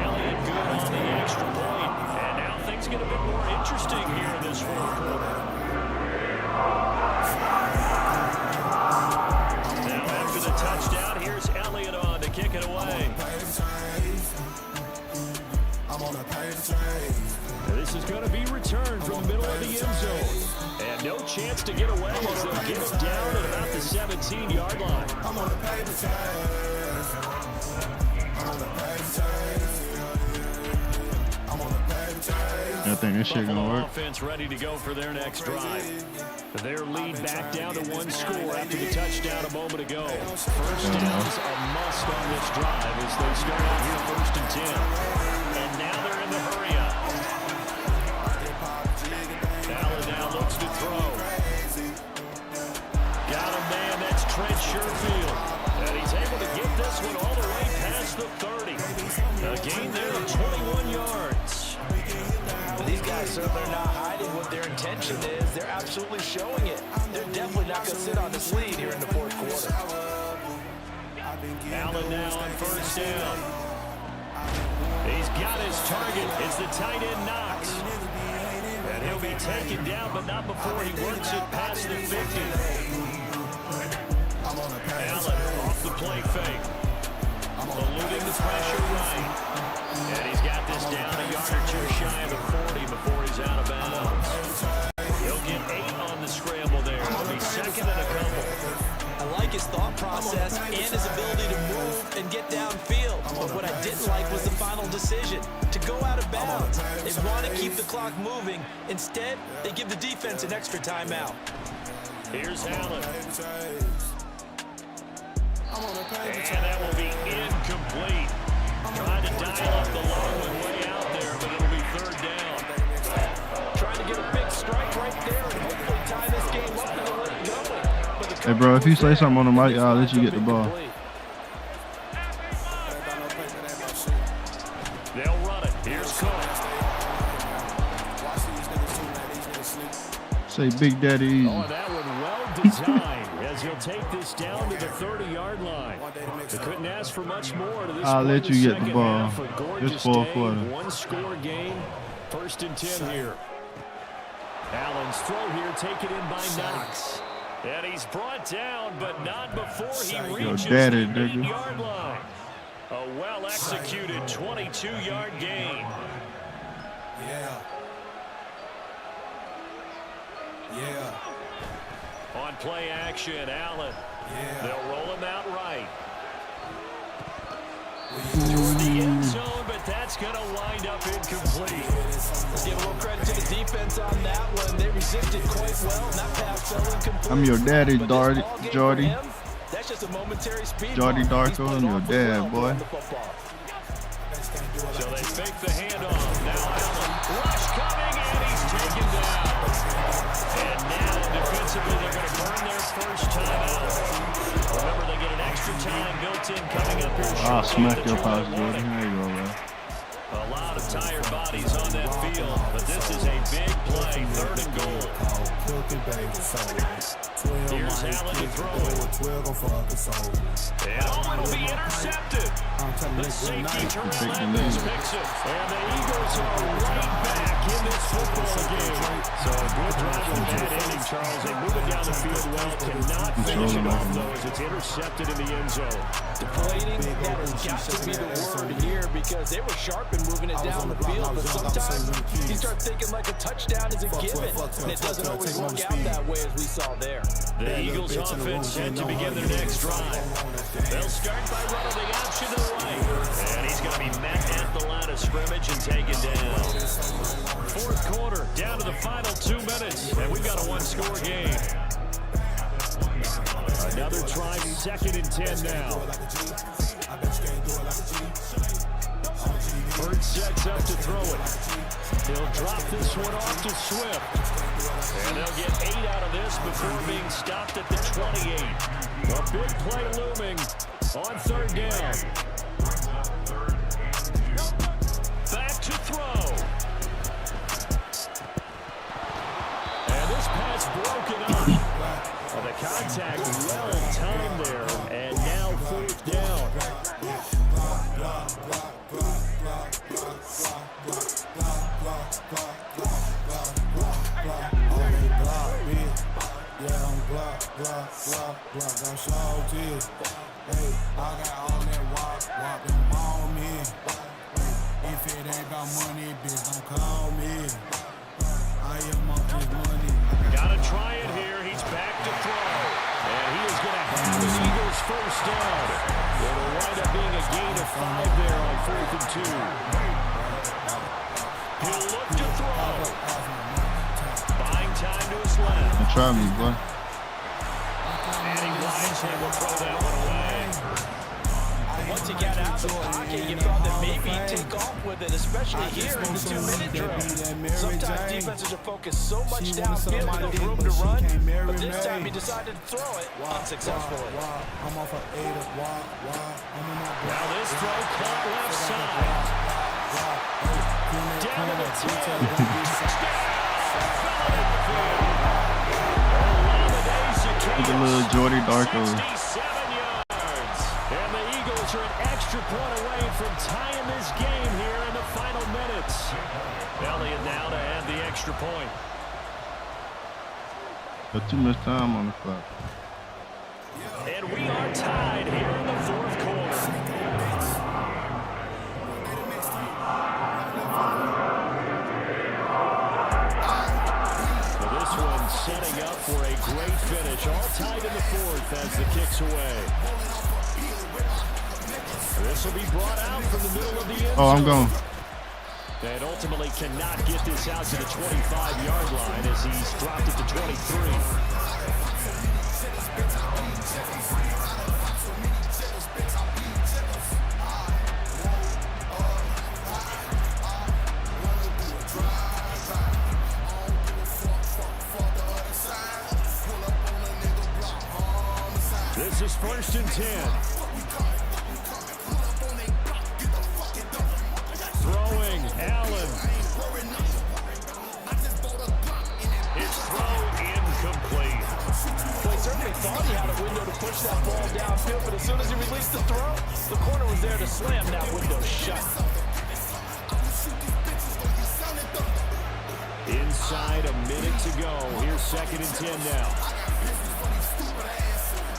Elliott good on the extra point. And now things get a bit more interesting here in this 4th quarter. Now after the touchdown, here's Elliott on to kick it away. This is going to be returned from the middle of the end zone. And no chance to get away as they'll get it down at about the 17-yard line. I think this shit gonna work. Offense ready to go for their next drive. Their lead back down to 1 score after the touchdown a moment ago. First down's a must on this drive as they start out here 1st and 10. And now they're in the hurry up. Allen now looks to throw. Got a man, that's Trent Sherfield. And he's able to get this one all the way past the 30. A gain there of 21 yards. These guys certainly are not hiding what their intention is. They're absolutely showing it. They're definitely not going to sit on this lead here in the 4th quarter. Allen now on 1st down. He's got his target. It's the tight end Knox. And he'll be taken down, but not before he works it past the 50. Allen off the play fake. Eluding the pressure right. And he's got this down a yard or 2 shy of the 40 before he's out of bounds. He'll get 8 on the scramble there. It'll be 2nd and a couple. I like his thought process and his ability to move and get downfield. But what I didn't like was the final decision to go out of bounds. They want to keep the clock moving. Instead, they give the defense an extra timeout. Here's Allen. And that will be incomplete. Trying to dial up the long one way out there, but it'll be 3rd down. Trying to get a big strike right there and hopefully tie this game up and let it go. But the Hey, bro, if you say something on the mic, I'll let you get the ball. They'll run it. Here's Cook. Say Big Daddy Easy. Oh, that one well designed as he'll take this down to the 30-yard line. They couldn't ask for much more to this I'll let you get the ball. It's It's 4th quarter. 1-score game. 1st and 10 here. Allen's throw here taken in by Knox. And he's brought down, but not before he reaches daddy, the nigga. 8-yard line. A well-executed 22-yard gain. Yeah. Yeah. On play action, Allen. Yeah. They'll roll him out right. Toward the end zone, but that's going to wind up incomplete. Let's give a little credit to the defense on that one. They resisted quite well, and that pass fell incomplete. I'm your daddy, But this Darty, ball game Jordy. for him, that's just a momentary speed Jordy bump. He's Darko, played I'm your awfully dad, well boy. on the football. So they fake the handoff. Now Allen. Rush coming, and he's taken down. And now, defensively, they're going to burn their first time out. Remember, they get an extra time built in coming up here. I'll shortly smack at the your 12 pops, minute Jordy. warning. There you go, man. A lot of tired bodies on that field, but this is a big play, 3rd and goal. Here's Allen to throw it. And oh, it'll be intercepted. The safety Hernandez picks it. And the Eagles are right back in this football game. So a good drive in that inning, Charles. They move it down the field well. Cannot finish it off, though, as it's intercepted in the end zone. Deflating, that has got to be the word here because they were sharp in moving it down the field, but sometimes you start thinking like a touchdown is a given, and it doesn't always work out that way as we saw there. The Eagles offense set to begin their next drive. They'll start by running the option to the right. And he's going to be met at the line of of scrimmage and taken down. Fourth quarter, down to the final 2 minutes, and we've got a one-score game. Another try, 2nd and 10 now. Hurts sets up to throw it. He'll drop this one off to Swift. And they'll get 8 out of this before being stopped at the 28. A big play looming on 3rd down. Back to throw. And this pass broken up. Well, the contact well timed there, and now 4th down. Yeah, I'm block, I'm salty. Hey, I got all that walk, them on me. Hey, if it ain't about money, bitch, don't call me. I am up this money. Gotta try it here. He's back to throw. And he is going to have the Eagles' first down. It'll wind up being a gain of 5 there on 4th and 2. He'll look to throw. Buying time to his left. Try me, boy. And he lines him. Will throw that one away. Once he got out of the pocket, you thought that maybe he'd take off with it, especially here in the 2-minute drill. Sometimes defenses are focused so much downfield with no room to run, but this time he decided to throw it unsuccessfully. Now this throw caught left side. Down to the 10. Look at little Jordy Darko. 67 yards. And the Eagles are an extra point away from tying this game here in the final minutes. Elliott now to add the extra point. Got too much time on the clock. And we are tied here in the 4th quarter. So this one setting up for a great finish. All tied in the 4th as the kick's away. This will be brought out from the middle of the end zone. Oh, I'm gone. And ultimately cannot get this out to the 25-yard line as he's dropped it to 23. This is 1st and 10. Throwing, Allen. His throw incomplete. Well, he certainly thought he had a window to push that ball downfield, but as soon as he released the throw, the corner was there to slam that window shut. Inside a minute to go. Here's 2nd and 10 now.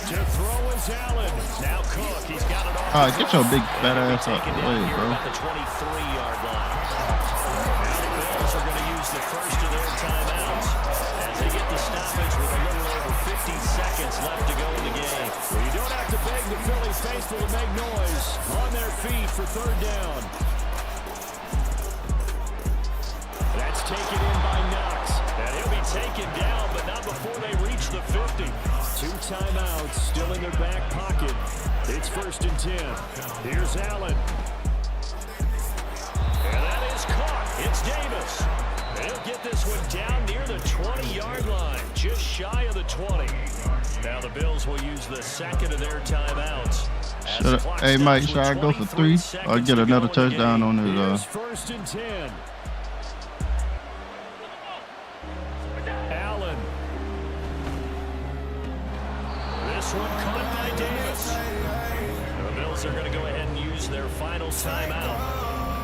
To throw is Allen. Now Cook. He's got it off. All right, get your big fat ass out the way, bro. At the 23-yard line. Now the Bills are going to use the first of their timeouts as they get the stoppage with a little over 50 seconds left to go in the game. Well, you don't have to beg the Philly faithful to make noise. On their feet for 3rd down. That's taken in by Knox. And he'll be taken down, but not before they reach the 50. 2 timeouts still in their back pocket. It's 1st and 10. Here's Allen. And that is caught. It's Davis. And he'll get this one down near the 20-yard line, just shy of the 20. Now the Bills will use the 2nd of their timeouts. Hey, Mike, should I go for 3 or get another touchdown on it? Here's 1st and 10. Allen. This one caught by Davis. The Bills are going to go ahead and use their final timeout.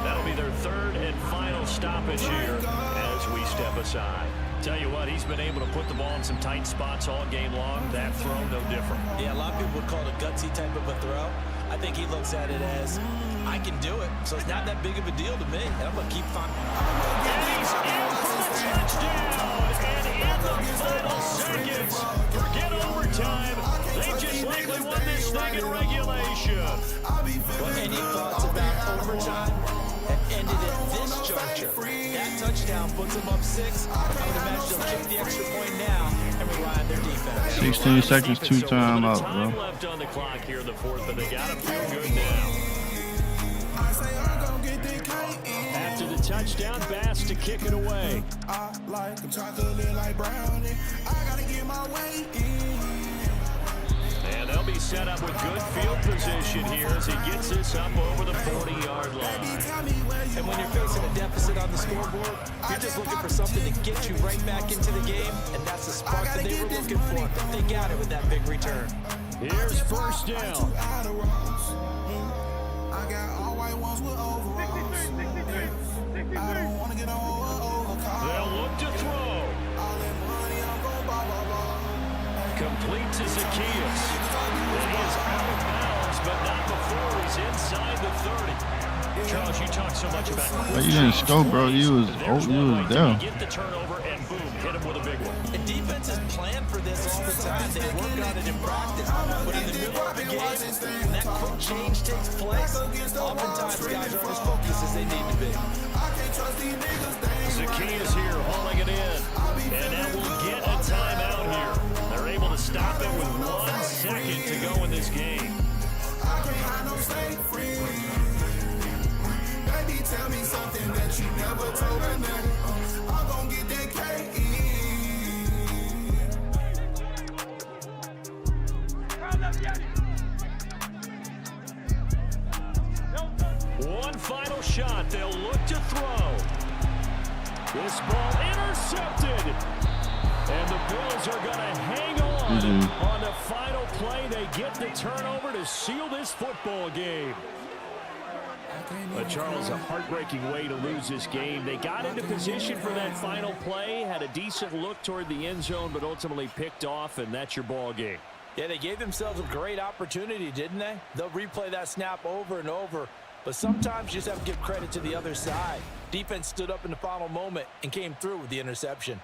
That'll be their 3rd and final stoppage here as we step aside. Tell you what, he's been able to put the ball in some tight spots all game long. That throw, no different. Yeah, a lot of people would call it a gutsy type of a throw. I think he looks at it as, I can do it, so it's not that big of a deal to me. And I'm going to keep finding. And he's in for the touchdown. And in the final seconds, forget overtime. They just likely won this thing in regulation. Any thoughts about overtime? And needed at this juncture. That touchdown puts them up 6. I would imagine they'll kick the extra point now and rely on their defense. 16 seconds, 2 timeouts, Time bro. left on the clock here in the fourth, but they got to feel good now. After the touchdown, Bass to kick it away. I like a chocolate like brownie. I gotta get my way in. And they'll be set up with good field position here as he gets this up over the 40-yard line. And when you're facing a deficit on the scoreboard, you're just looking for something to get you right back into the game, and that's the spark that they were looking for. They got it with that big return. Here's first down. I got all white ones with overalls. I don't wanna get over. They'll look to throw. All that money, I'm gon' ball. Complete to Zacchaeus. And he is out of bounds, but not before he's inside the 30. Charles, you talk so much about... But you didn't score, bro. You was there. Get the turnover and boom, hit him with a big one. And defenses plan for this all the time. They work on it in practice. But in the middle of the game, when that quick change takes place, oftentimes guys aren't as focused as they need to be. Zacchaeus here hauling it in. And that will get a timeout here. They're able to stop it with 1 second to go in this game. Baby, tell me something that you never told a nigga. I'm gon' get that cake. One final shot. They'll look to throw. This ball intercepted. And the Bills are going to hang on the final play. They get the turnover to seal this football game. But Charles, a heartbreaking way to lose this game. They got into position for that final play, had a decent look toward the end zone, but ultimately picked off, and that's your ball game. Yeah, they gave themselves a great opportunity, didn't they? They'll replay that snap over and over. But sometimes you just have to give credit to the other side. Defense stood up in the final moment and came through with the interception.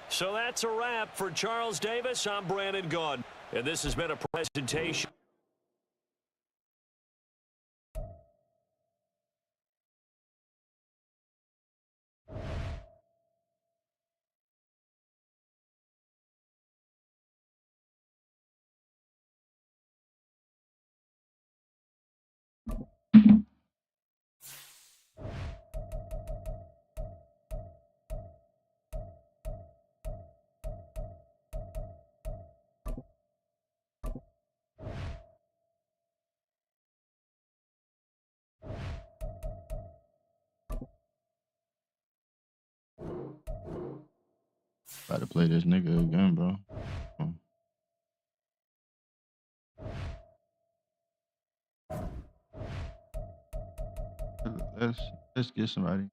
So that's a wrap for Charles Davis. I'm Brandon Gunn, and this has been a presentation. About to play this nigga again, bro. Let's get somebody.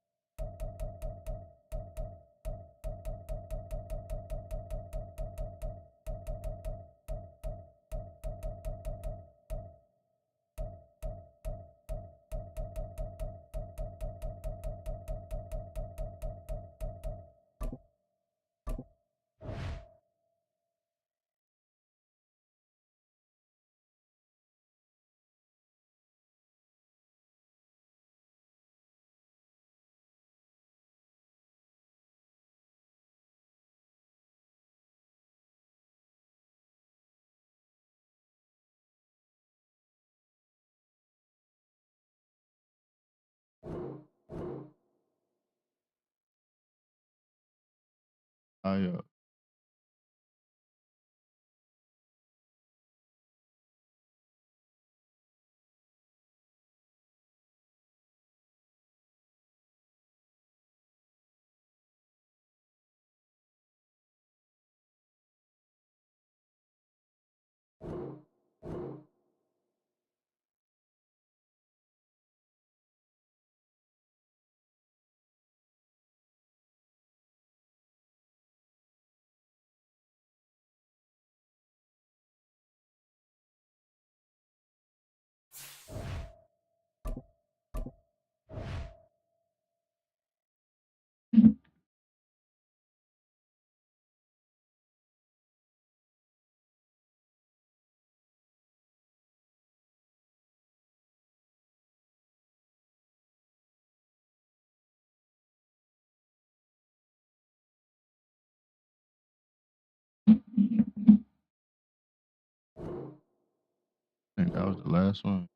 I think that was the last one.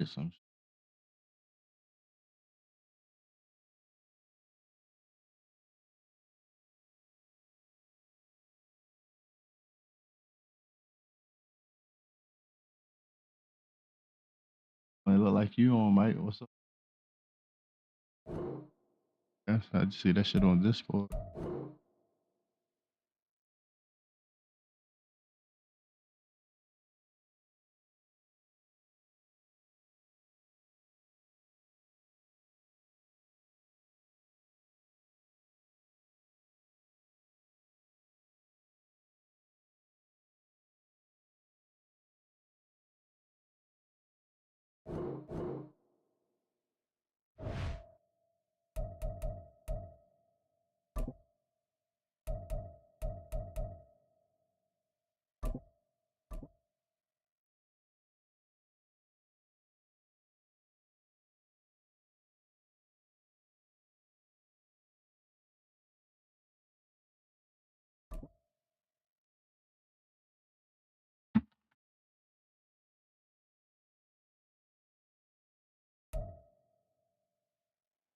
Get some. It look like you on, Mike. What's up? Yes, I just see that shit on Discord.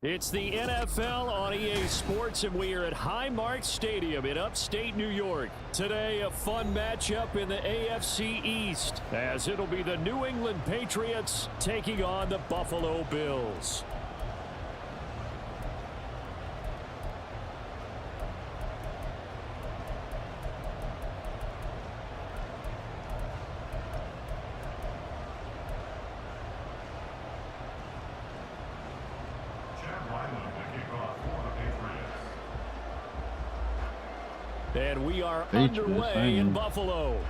It's the NFL on EA Sports, and we are at Highmark Stadium in upstate New York. Today, a fun matchup in the AFC East, as it'll be the New England Patriots taking on the Buffalo Bills. And we are underway in Buffalo.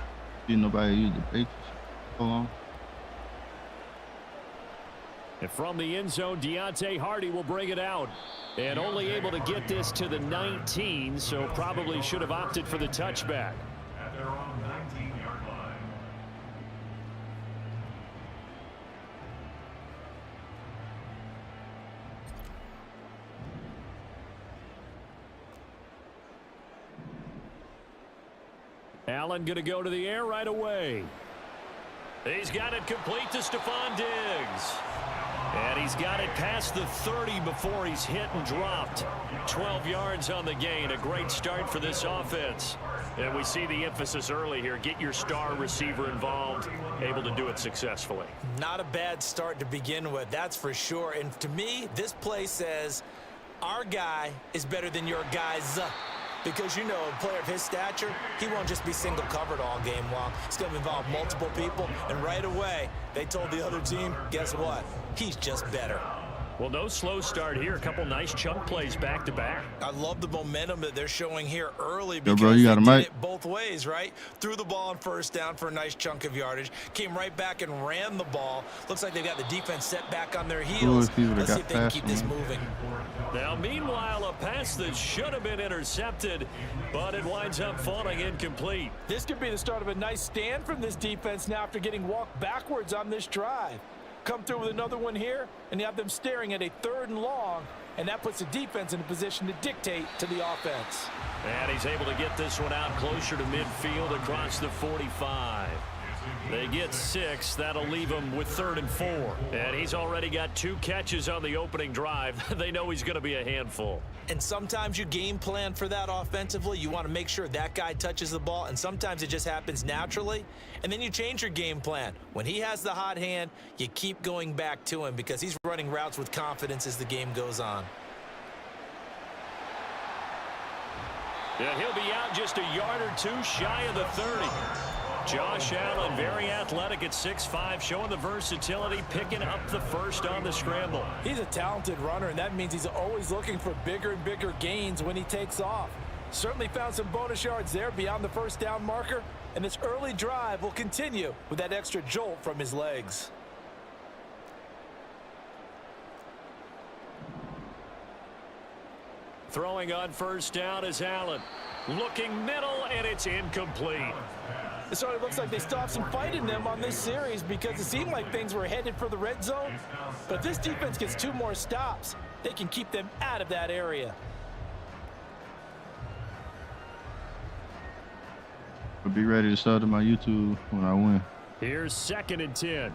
See nobody use the Patriots. Hold on. And from the end zone, Deontay Hardy will bring it out. And only able to get this to the 19, so probably should have opted for the touchback. At their own 19-yard line. Allen going to go to the air right away. He's got it complete to Stephon Diggs. And he's got it past the 30 before he's hit and dropped. 12 yards on the gain. A great start for this offense. And we see the emphasis early here. Get your star receiver involved. Able to do it successfully. Not a bad start to begin with, that's for sure. And to me, this play says our guy is better than your guys. Because, you know, a player of his stature, he won't just be single covered all game long. It's going to involve multiple people. And right away, they told the other team, guess what? He's just better. Well, no slow start here. A couple nice chunk plays back to back. I love the momentum that they're showing here early Yo, because bro, you got a they did mic? it both ways, right? Threw the ball on first down for a nice chunk of yardage. Came right back and ran the ball. Looks like they've got the defense set back on their heels. Let's see if they can keep this moving. Now, meanwhile, a pass that should have been intercepted, but it winds up falling incomplete. This could be the start of a nice stand from this defense now after getting walked backwards on this drive. Come through with another one here, and you have them staring at a 3rd and long, and that puts the defense in a position to dictate to the offense. And he's able to get this one out closer to midfield across the 45. They get 6. That'll leave him with 3rd and 4. And he's already got 2 catches on the opening drive. They know he's going to be a handful. And sometimes you game plan for that offensively. You want to make sure that guy touches the ball, and sometimes it just happens naturally. And then you change your game plan. When he has the hot hand, you keep going back to him because he's running routes with confidence as the game goes on. Yeah, he'll be out just a yard or 2 shy of the 30. Josh Allen, very athletic at 6'5", showing the versatility, picking up the first on the scramble. He's a talented runner, and that means he's always looking for bigger and bigger gains when he takes off. Certainly found some bonus yards there beyond the first down marker, and this early drive will continue with that extra jolt from his legs. Throwing on first down is Allen. Looking middle, and it's incomplete. It sort of looks like they stopped some fight in them on this series because it seemed like things were headed for the red zone. But if this defense gets 2 more stops, they can keep them out of that area. I'll be ready to sub to my YouTube when I win. Here's 2nd and 10.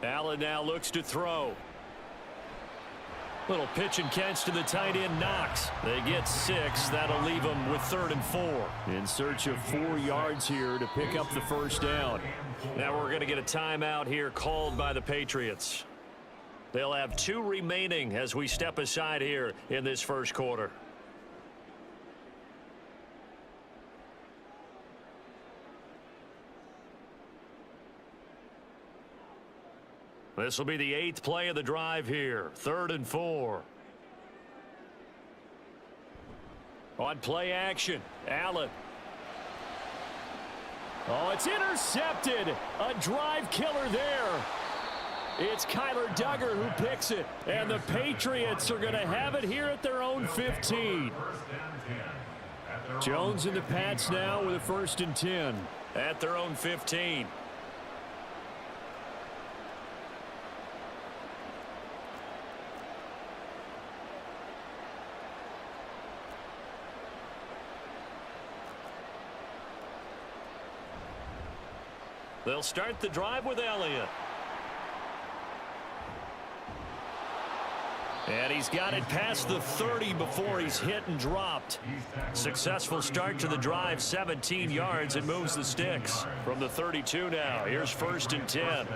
Allen now looks to throw. Little pitch and catch to the tight end, Knox. They get 6. That'll leave them with 3rd and 4. In search of 4 yards here to pick up the first down. Now we're going to get a timeout here called by the Patriots. They'll have 2 remaining as we step aside here in this first quarter. This will be the 8th play of the drive here. 3rd and 4. On play action, Allen. Oh, it's intercepted. A drive killer there. It's Kyler Duggar who picks it. And the Patriots are going to have it here at their own 15. Jones and the Pats now with a 1st and 10 at their own 15. They'll start the drive with Elliott. And he's got it past the 30 before he's hit and dropped. Successful start to the drive, 17 yards, and moves the sticks. From the 32 now, here's 1st and 10.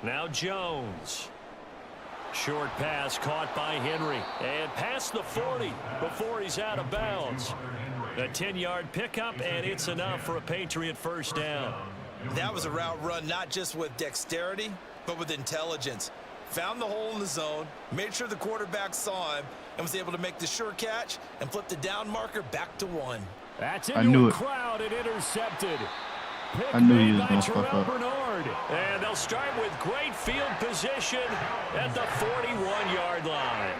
Now Jones. Short pass caught by Henry. And past the 40 before he's out of bounds. A 10-yard pickup, and it's enough for a Patriot first down. That was a route run not just with dexterity, but with intelligence. Found the hole in the zone, made sure the quarterback saw him, and was able to make the sure catch and flip the down marker back to 1. That's into a crowd and intercepted. I knew he was going to fuck up. Bernard. And they'll start with great field position at the 41-yard line.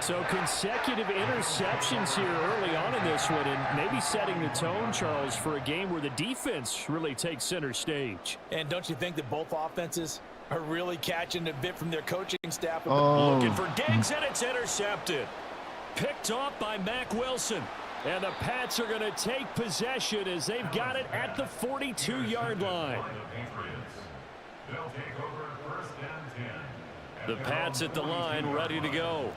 So consecutive interceptions here early on in this one, and maybe setting the tone, Charles, for a game where the defense really takes center stage. And don't you think that both offenses are really catching a bit from their coaching staff? Looking for Diggs, and it's intercepted. Picked off by Mack Wilson. And the Pats are going to take possession as they've got it at the 42-yard line. The Pats at the line, ready to go.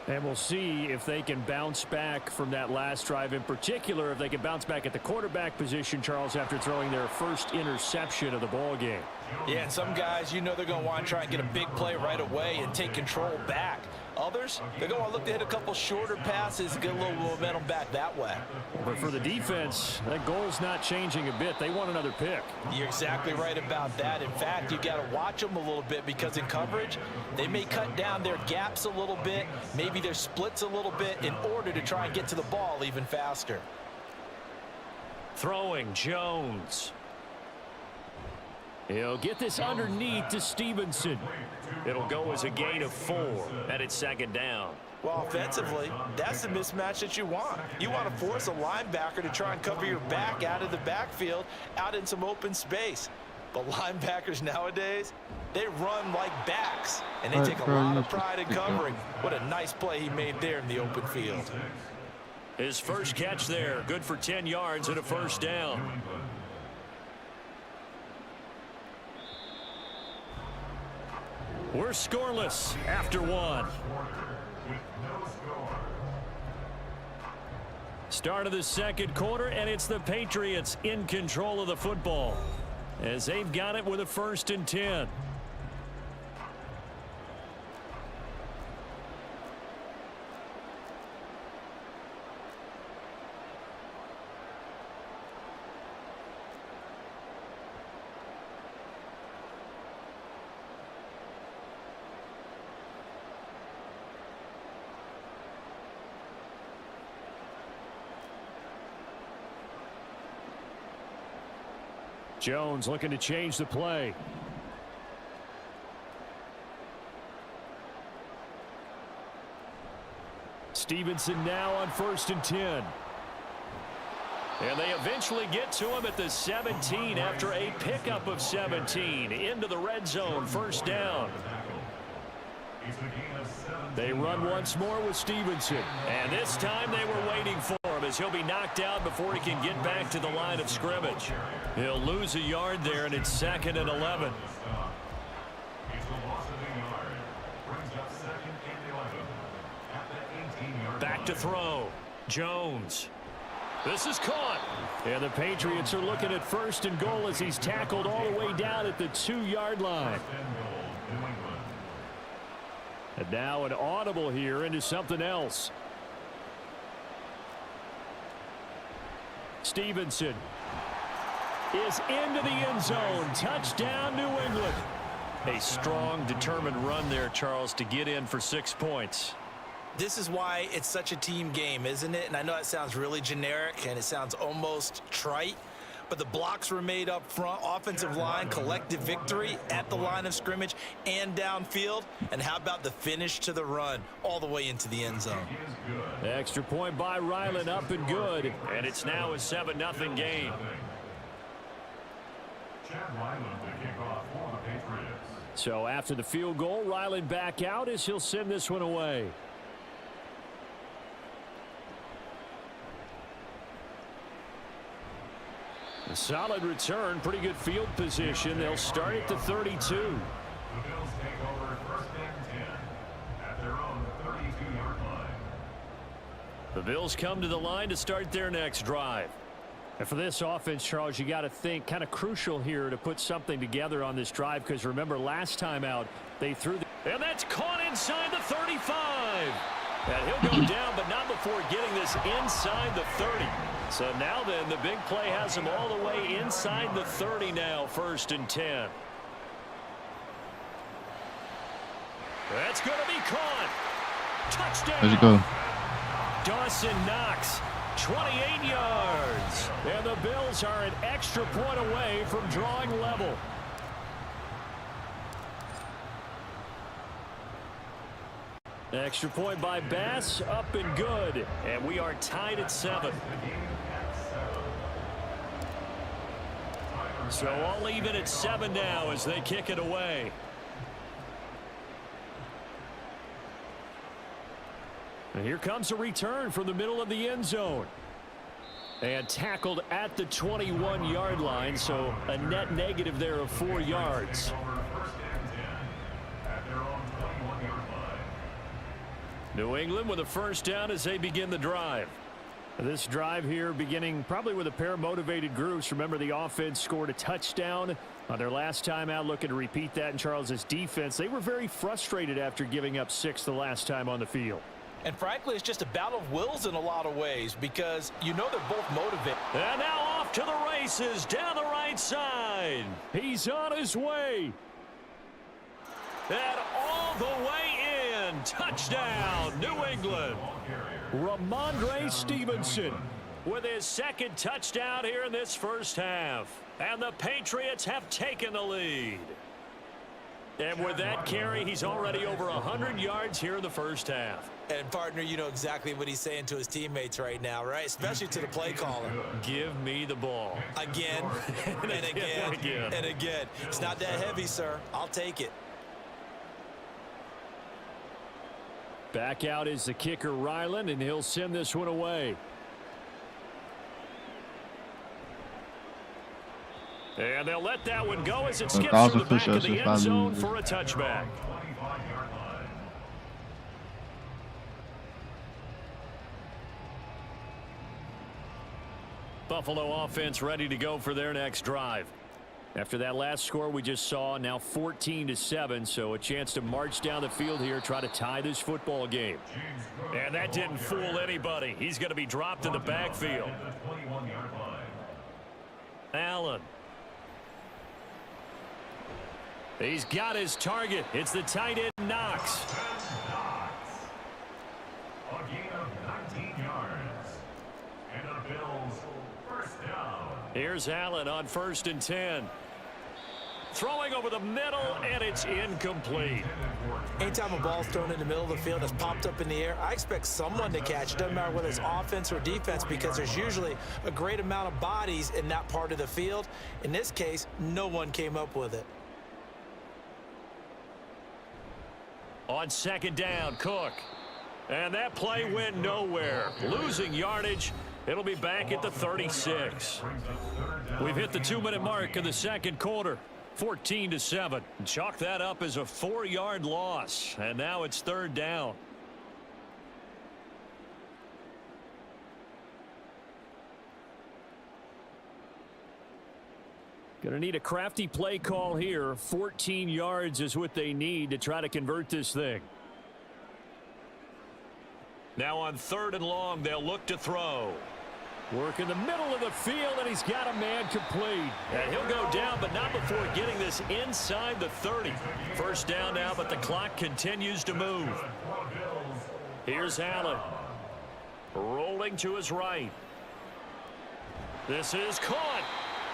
And we'll see if they can bounce back from that last drive, in particular, if they can bounce back at the quarterback position, Charles, after throwing their first interception of the ball game. Yeah, and some guys, you know they're going to want to try and get a big play right away and take control back. Others, they're going to look to hit a couple shorter passes and get a little momentum back that way. But for the defense, that goal's not changing a bit. They want another pick. You're exactly right about that. In fact, you got to watch them a little bit because in coverage, they may cut down their gaps a little bit, maybe their splits a little bit in order to try and get to the ball even faster. Throwing Jones. He'll get this underneath to Stevenson. It'll go as a gain of 4, and it's 2nd down. Well, offensively, that's the mismatch that you want. You want to force a linebacker to try and cover your back out of the backfield, out in some open space. But linebackers nowadays, they run like backs, and they take a lot of pride in covering. What a nice play he made there in the open field. His first catch there, good for 10 yards and a first down. We're scoreless after 1. Start of the second quarter, and it's the Patriots in control of the football as they've got it with a 1st and 10. Jones looking to change the play. Stevenson now on 1st and 10. And they eventually get to him at the 17 after a pickup of 17 into the red zone. First down. They run once more with Stevenson. And this time they were waiting for him as he'll be knocked out before he can get back to the line of scrimmage. He'll lose a yard there, and it's 2nd and 11. Back to throw. Jones. This is caught. And the Patriots are looking at 1st and goal as he's tackled all the way down at the 2-yard line. And now an audible here into something else. Stevenson is into the end zone. Touchdown, New England. A strong, determined run there, Charles, to get in for 6 points. This is why it's such a team game, isn't it? And I know it sounds really generic and it sounds almost trite, but the blocks were made up front, offensive line, collective victory at the line of scrimmage and downfield. And how about the finish to the run all the way into the end zone? Extra point by Ryland, up and good. And it's now a 7-0 game. So after the field goal, Ryland back out as he'll send this one away. A solid return, pretty good field position. They'll start at the 32. The Bills take over 1st and 10 at their own 32-yard line. The Bills come to the line to start their next drive. And for this offense, Charles, you got to think kind of crucial here to put something together on this drive, because remember last time out they threw and that's caught inside the 35. And he'll go down, but not before getting this inside the 30. So now then, the big play has him all the way inside the 30 now, 1st and 10. That's going to be caught. Touchdown. Where'd you go? Dawson Knox, 28 yards. And the Bills are an extra point away from drawing level. Extra point by Bass, up and good. And we are tied at 7. So all even at 7 now as they kick it away. And here comes a return from the middle of the end zone. And tackled at the 21-yard line, so a net negative there of 4 yards. New England with a first down as they begin the drive. This drive here beginning probably with a pair of motivated groups. Remember, the offense scored a touchdown on their last time out, looking to repeat that. In Charles's defense, they were very frustrated after giving up 6 the last time on the field. And frankly, it's just a battle of wills in a lot of ways, because you know they're both motivated. And now off to the races down the right side. He's on his way. And all the way in. Touchdown, New England. Ramondre Stevenson with his 2nd touchdown here in this first half. And the Patriots have taken the lead. And with that carry, he's already over 100 yards here in the first half. And, partner, you know exactly what he's saying to his teammates right now, right? Especially to the play caller. Give me the ball. Again, and again, and again. It's not that heavy, sir. I'll take it. Back out is the kicker, Ryland, and he'll send this one away. And they'll let that one go as it skips to the back of the end zone for a touchback. Buffalo offense ready to go for their next drive. After that last score we just saw, now 14-7, so a chance to march down the field here, try to tie this football game. And that didn't fool anybody. He's going to be dropped in the backfield. Allen. He's got his target. It's the tight end, Knox. A gain of 19 yards. And the Bills first down. Here's Allen on 1st and 10. Throwing over the middle, and it's incomplete. Anytime a ball's thrown in the middle of the field that's popped up in the air, I expect someone to catch it. Doesn't matter whether it's offense or defense, because there's usually a great amount of bodies in that part of the field. In this case, no one came up with it. On second down, Cook. And that play went nowhere. Losing yardage. It'll be back at the 36. We've hit the 2-minute mark in the second quarter. 14-7. Chalk that up as a 4-yard loss. And now it's third down. Going to need a crafty play call here. 14 yards is what they need to try to convert this thing. Now on third and long, they'll look to throw. Work in the middle of the field, and he's got a man complete. And he'll go down, but not before getting this inside the 30. First down now, but the clock continues to move. Here's Allen. Rolling to his right. This is caught.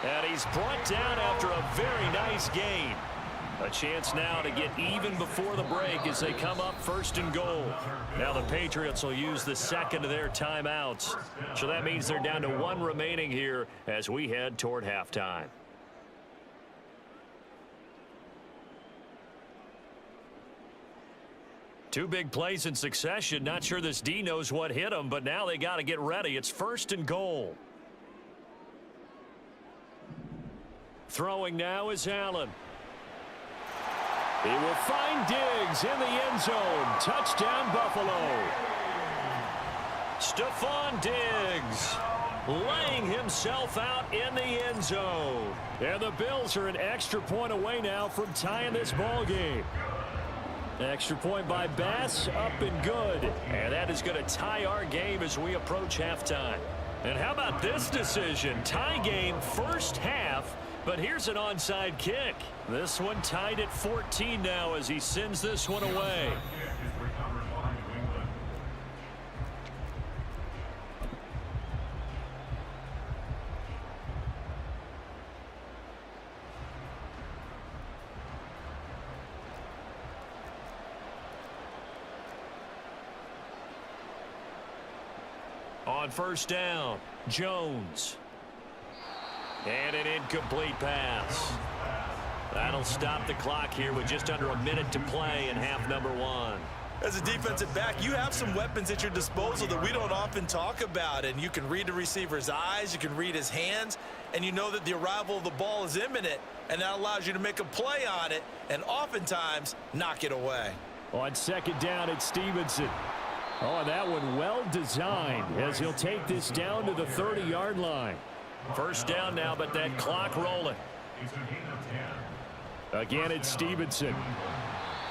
And he's brought down after a very nice gain. A chance now to get even before the break as they come up first and goal. Now the Patriots will use the second of their timeouts. So that means they're down to 1 remaining here as we head toward halftime. Two big plays in succession. Not sure this D knows what hit him, but now they got to get ready. It's first and goal. Throwing now is Allen. He will find Diggs in the end zone. Touchdown, Buffalo. Stephon Diggs laying himself out in the end zone. And the Bills are an extra point away now from tying this ball game. Extra point by Bass, up and good. And that is going to tie our game as we approach halftime. And how about this decision? Tie game first half. But here's an onside kick. This one tied at 14 now as he sends this one away. On first down, Jones. And an incomplete pass. That'll stop the clock here with just under a minute to play in half number 1. As a defensive back, you have some weapons at your disposal that we don't often talk about. And you can read the receiver's eyes, you can read his hands, and you know that the arrival of the ball is imminent. And that allows you to make a play on it and oftentimes knock it away. On second down, it's Stevenson. Oh, and that one well designed as he'll take this down to the 30-yard line. First down now, but that clock rolling. Again, it's Stevenson.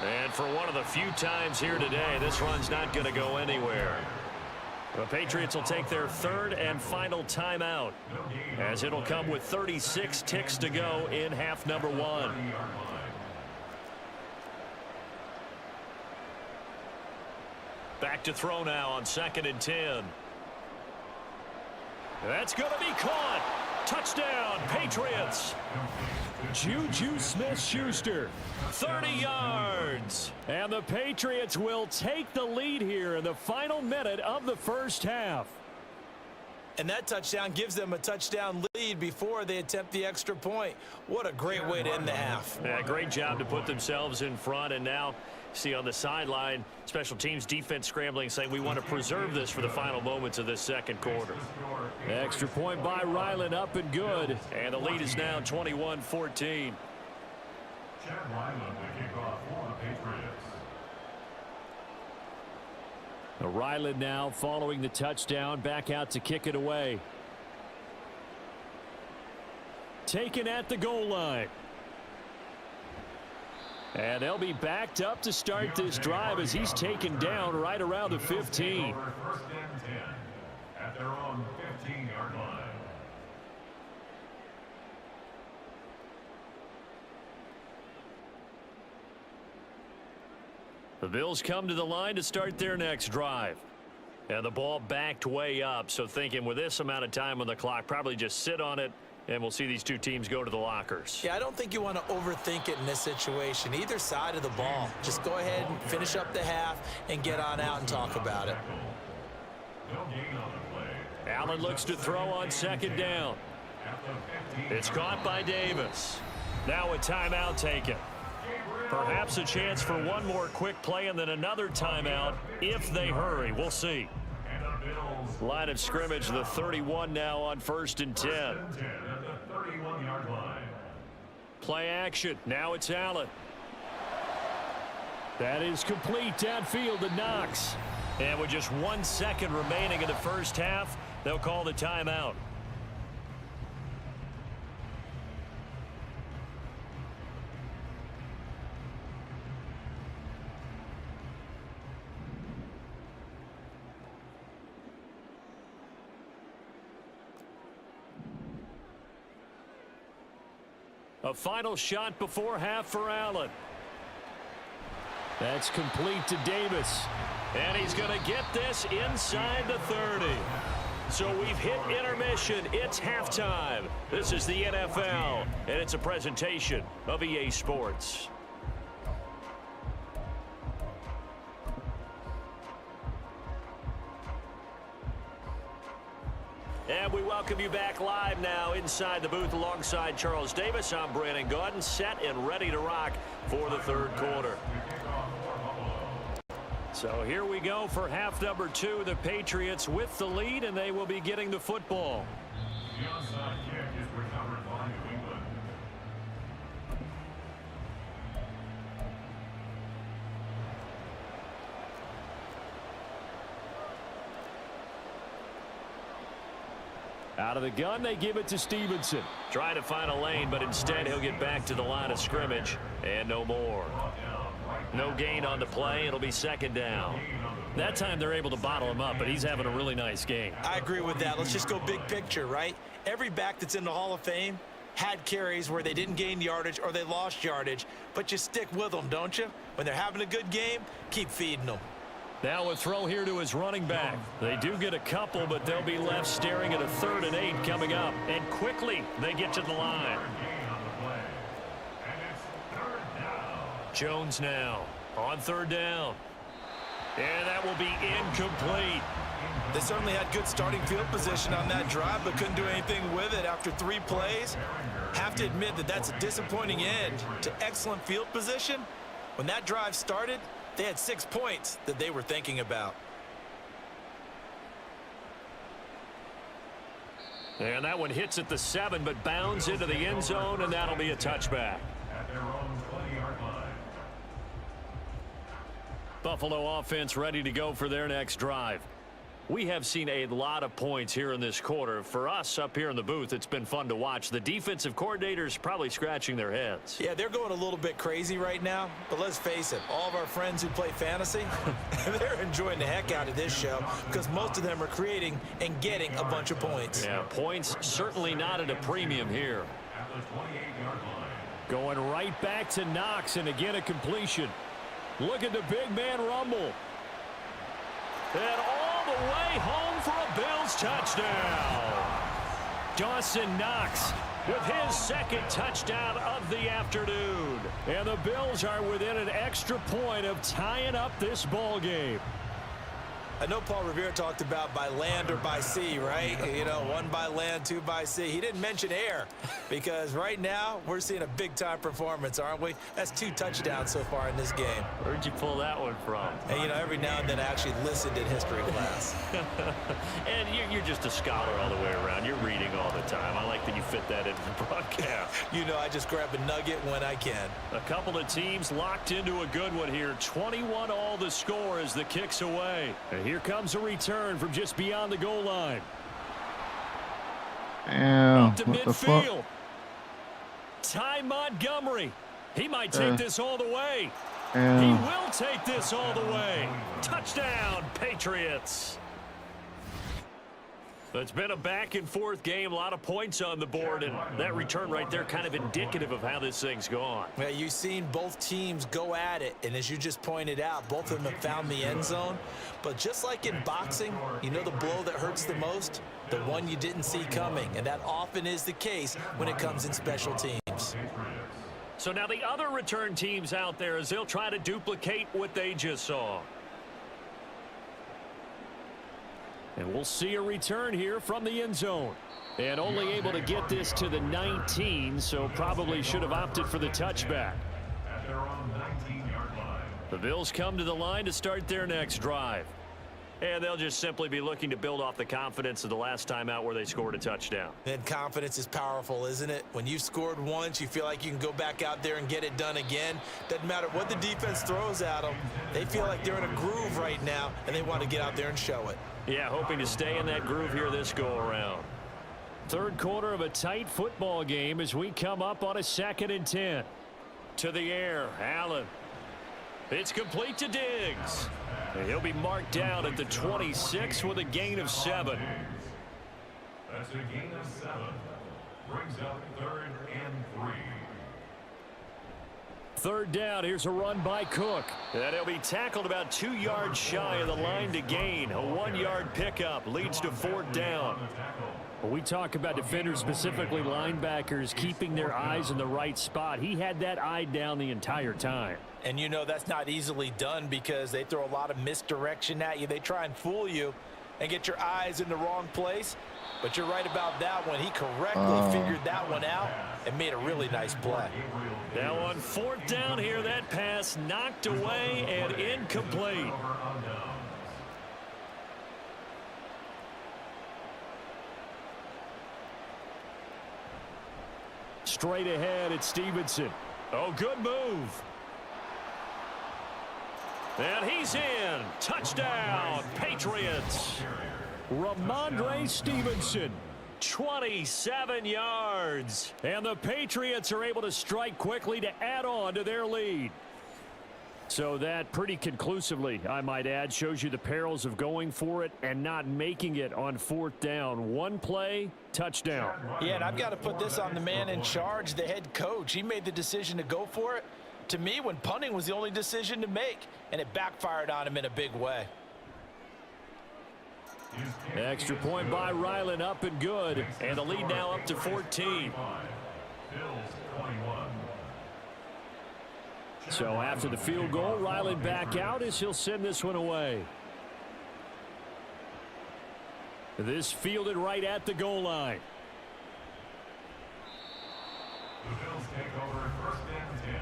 And for one of the few times here today, this run's not going to go anywhere. The Patriots will take their third and final timeout, as it'll come with 36 ticks to go in half number 1. Back to throw now on second and 10. That's going to be caught. Touchdown, Patriots. Juju Smith-Schuster, 30 yards. And the Patriots will take the lead here in the final minute of the first half. And that touchdown gives them a touchdown lead before they attempt the extra point. What a great way to end the half. Yeah, great job to put themselves in front. And now, see on the sideline, special teams defense scrambling, saying we want to preserve this for the final moments of this second quarter. Extra point by Ryland, up and good. And the lead is now 21-14. Chad Ryland to kick off for the Patriots. Ryland now following the touchdown, back out to kick it away. Taken at the goal line. And they'll be backed up to start this drive as he's taken down right around the 15. First and 10 at their own 15-yard line. The Bills come to the line to start their next drive. And the ball backed way up, so thinking with this amount of time on the clock, probably just sit on it And we'll see these two teams go to the lockers. Yeah, I don't think you want to overthink it in this situation. Either side of the ball. Just go ahead and finish up the half and get on out and talk about it. Allen looks to throw on second down. It's caught by Davis. Now a timeout taken. Perhaps a chance for one more quick play and then another timeout if they hurry. We'll see. Line of scrimmage, the 31 now on 1st and 10. Play action. Now it's Allen. That is complete downfield to Knox. And with just 1 second remaining in the first half, they'll call the timeout. A final shot before half for Allen. That's complete to Davis. And he's going to get this inside the 30. So we've hit intermission. It's halftime. This is the NFL, and it's a presentation of EA Sports. And we welcome you back live now inside the booth alongside Charles Davis. I'm Brandon Gaudin, set and ready to rock for the third quarter. So here we go for half number 2. The Patriots with the lead, and they will be getting the football. The onside kick is recovered by New England. Out of the gun, they give it to Stevenson. Trying to find a lane, but instead he'll get back to the line of scrimmage. And no more. No gain on the play. It'll be second down. That time they're able to bottle him up, but he's having a really nice game. I agree with that. Let's just go big picture, right? Every back that's in the Hall of Fame had carries where they didn't gain yardage or they lost yardage, but you stick with them, don't you? When they're having a good game, keep feeding them. Now a throw here to his running back. They do get a couple, but they'll be left staring at a 3rd and 8 coming up. And quickly, they get to the line. Jones now on 3rd down. And that will be incomplete. They certainly had good starting field position on that drive, but couldn't do anything with it after 3 plays. Have to admit that that's a disappointing end to excellent field position. When that drive started, they had 6 points that they were thinking about. And that one hits at the 7, but bounds into the end zone, and that'll be a touchback. At their own 20-yard line. Buffalo offense ready to go for their next drive. We have seen a lot of points here in this quarter. For us up here in the booth, it's been fun to watch. The defensive coordinators probably scratching their heads. Yeah, they're going a little bit crazy right now, but let's face it, all of our friends who play fantasy, they're enjoying the heck out of this show because most of them are creating and getting a bunch of points. Yeah, points certainly not at a premium here. At the 28-yard line. Going right back to Knox, and again a completion. Look at the big man rumble. And all the way home for a Bills touchdown. Dawson Knox with his 2nd touchdown of the afternoon. And the Bills are within an extra point of tying up this ball game. I know Paul Revere talked about by land or by sea, right? You know, 1 by land, 2 by sea. He didn't mention air because right now we're seeing a big-time performance, aren't we? That's 2 touchdowns so far in this game. Where'd you pull that one from? And, you know, every now and then I actually listened in history class. And you're just a scholar all the way around. You're reading all the time. I like that you fit that into the broadcast. You know, I just grab a nugget when I can. A couple of teams locked into a good one here. 21 all the score as the kick's away. And here comes a return from just beyond the goal line. Damn, Up to what the midfield. fuck? Ty Montgomery. He might take this all the way. He Damn. will take this all the way. Touchdown, Patriots. It's been a back-and-forth game, a lot of points on the board, and that return right there kind of indicative of how this thing's gone. Yeah, you've seen both teams go at it, and as you just pointed out, both of them have found the end zone. But just like in boxing, you know the blow that hurts the most? The one you didn't see coming, and that often is the case when it comes in special teams. So now the other return teams out there as they'll try to duplicate what they just saw. And we'll see a return here from the end zone. And only able to get this to the 19, so probably should have opted for the touchback. At their own 19-yard line. The Bills come to the line to start their next drive. And they'll just simply be looking to build off the confidence of the last time out where they scored a touchdown. And confidence is powerful, isn't it? When you've scored once, you feel like you can go back out there and get it done again. Doesn't matter what the defense throws at them. They feel like they're in a groove right now, and they want to get out there and show it. Yeah, hoping to stay in that groove here this go-around. Third quarter of a tight football game as we come up on a 2nd and 10. To the air, Allen. It's complete to Diggs. And he'll be marked down at the 26 with a gain of 7. That's a gain of 7. Brings up 3rd and 3. Third down, here's a run by Cook. And he'll be tackled about 2 yards shy of the line to gain. A 1-yard pickup leads to 4th down. When we talk about defenders, specifically linebackers, keeping their eyes in the right spot, he had that eye down the entire time. And you know that's not easily done because they throw a lot of misdirection at you. They try and fool you and get your eyes in the wrong place. But you're right about that one. He correctly figured that one out and made a really nice play. Now on 4th down here, that pass knocked away and incomplete. Straight ahead, it's Stevenson. Oh, good move. And he's in. Touchdown, Patriots. Ramondre Stevenson, 27 yards. And the Patriots are able to strike quickly to add on to their lead. So that pretty conclusively, I might add, shows you the perils of going for it and not making it on 4th down. One play, touchdown. Yeah, and I've got to put this on the man in charge, the head coach. He made the decision to go for it. To me, when punting was the only decision to make, and it backfired on him in a big way. Extra point by Ryland, up and good. And the lead now up to 14. So after the field goal, Ryland back out as he'll send this one away. This fielded right at the goal line. The Bills take over 1st and 10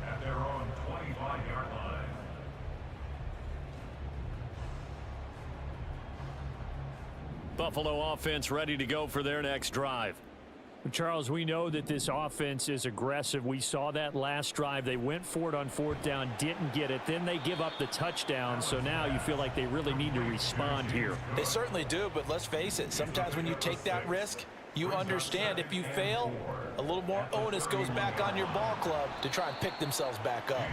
at their own 25-yard line. Buffalo offense ready to go for their next drive. Charles, we know that this offense is aggressive. We saw that last drive. They went for it on 4th down, didn't get it. Then they give up the touchdown. So now you feel like they really need to respond here. They certainly do, but let's face it. Sometimes when you take that risk, you understand if you fail, a little more onus goes back on your ball club to try and pick themselves back up.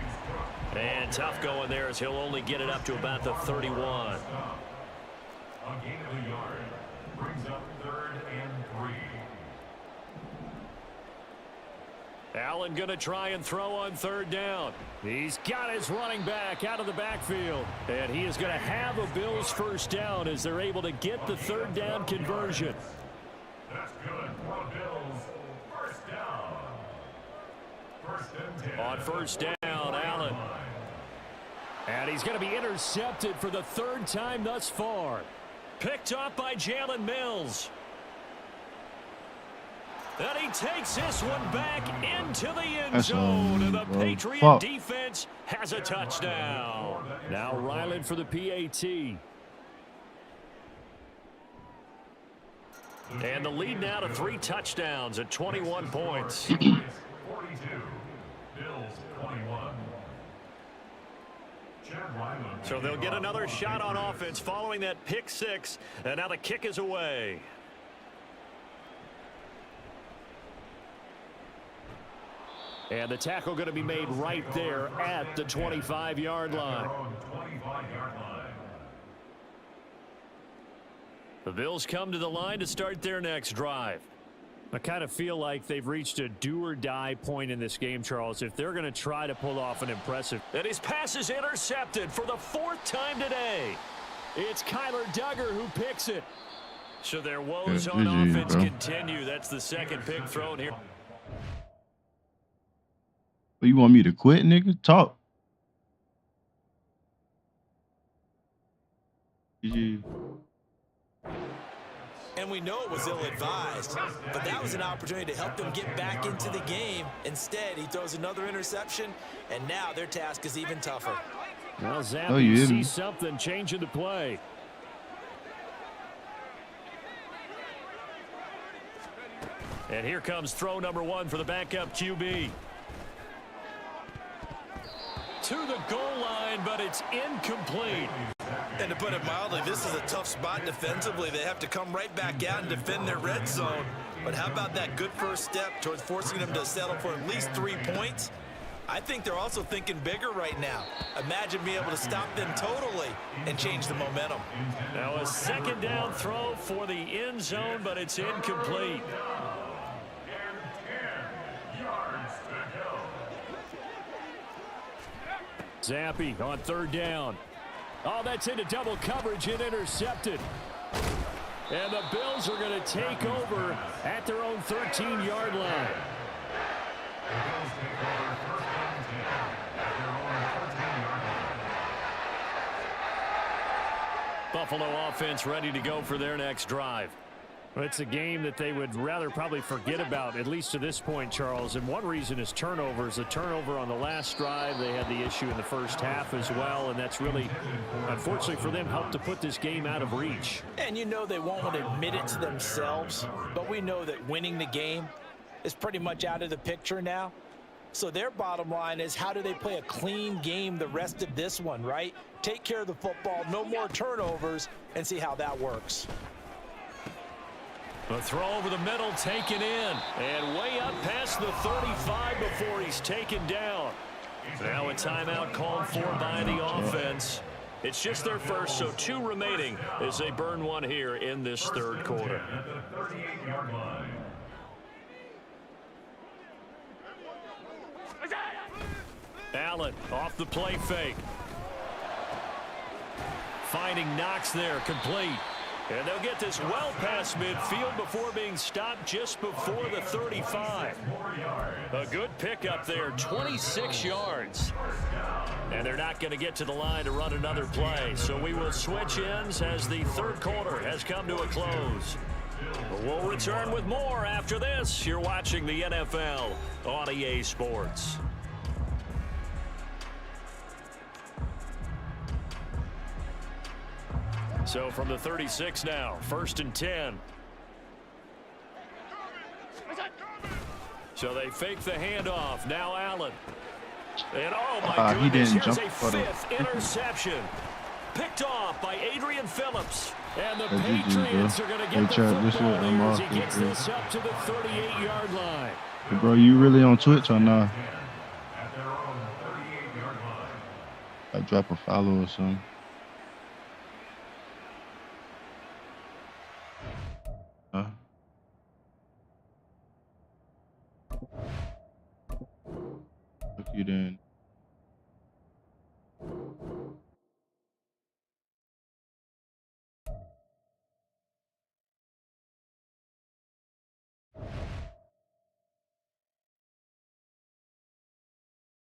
And tough going there as he'll only get it up to about the 31. A gain of a yard. Brings up 3rd and 3. Allen going to try and throw on 3rd down. He's got his running back out of the backfield. And he is going to have a Bills 1st down as they're able to get the 3rd down conversion. That's good for the Bills. 1st down. 1st and 10. On 1st down, Allen. And he's going to be intercepted for the 3rd time thus far. Picked up by Jalen Mills. And he takes this one back into the end zone. And the Patriot defense has a touchdown. Now Ryland for the PAT. And the lead now to 3 touchdowns at 21 points. 42. Bills 21. So they'll get another shot on offense following that pick 6. And now the kick is away. And the tackle going to be made right there at the 25-yard line. The Bills come to the line to start their next drive. I kind of feel like they've reached a do-or-die point in this game, Charles, if they're going to try to pull off an impressive. And his pass is intercepted for the 4th time today. It's Kyler Duggar who picks it. So their woes on offense continue. That's the 2nd pick thrown here. You want me to quit, nigga? Talk. GG. And we know it was ill-advised, but that was an opportunity to help them get back into the game. Instead, he throws another interception, and now their task is even tougher. Well, Zappy sees something changing the play. And here comes throw number 1 for the backup QB. To the goal line, but it's incomplete. And to put it mildly, this is a tough spot defensively. They have to come right back out and defend their red zone. But how about that good first step towards forcing them to settle for at least 3 points? I think they're also thinking bigger right now. Imagine being able to stop them totally and change the momentum. Now a 2nd down throw for the end zone, but it's incomplete. Zappy on 3rd down. Oh, that's into double coverage and intercepted. And the Bills are going to take over at their own 13-yard line. Buffalo offense ready to go for their next drive. It's a game that they would rather probably forget about, at least to this point, Charles. And one reason is turnovers. The turnover on the last drive, they had the issue in the first half as well, and that's really, unfortunately for them, helped to put this game out of reach. And you know they won't want to admit it to themselves, but we know that winning the game is pretty much out of the picture now. So their bottom line is, how do they play a clean game the rest of this one, right? Take care of the football, no more turnovers, and see how that works. A throw over the middle, taken in, and way up past the 35 before he's taken down. Now a timeout called for by the offense. It's just their first, so 2 remaining as they burn one here in this 3rd quarter. At the 38-yard line. Allen off the play fake. Finding Knox there, complete. And they'll get this well past midfield before being stopped just before the 35. A good pickup there, 26 yards. And they're not going to get to the line to run another play. So we will switch ends as the 3rd quarter has come to a close. But we'll return with more after this. You're watching the NFL on EA Sports. So from the 36 now, 1st and 10. So they fake the handoff. Now Allen. And oh my goodness, here's a 5th interception. Picked off by Adrian Phillips. And the Patriots are going to get the football there as he gets this up to the 38-yard line. Hey, bro, you really on Twitch or not? I drop a follow or something. Look you then.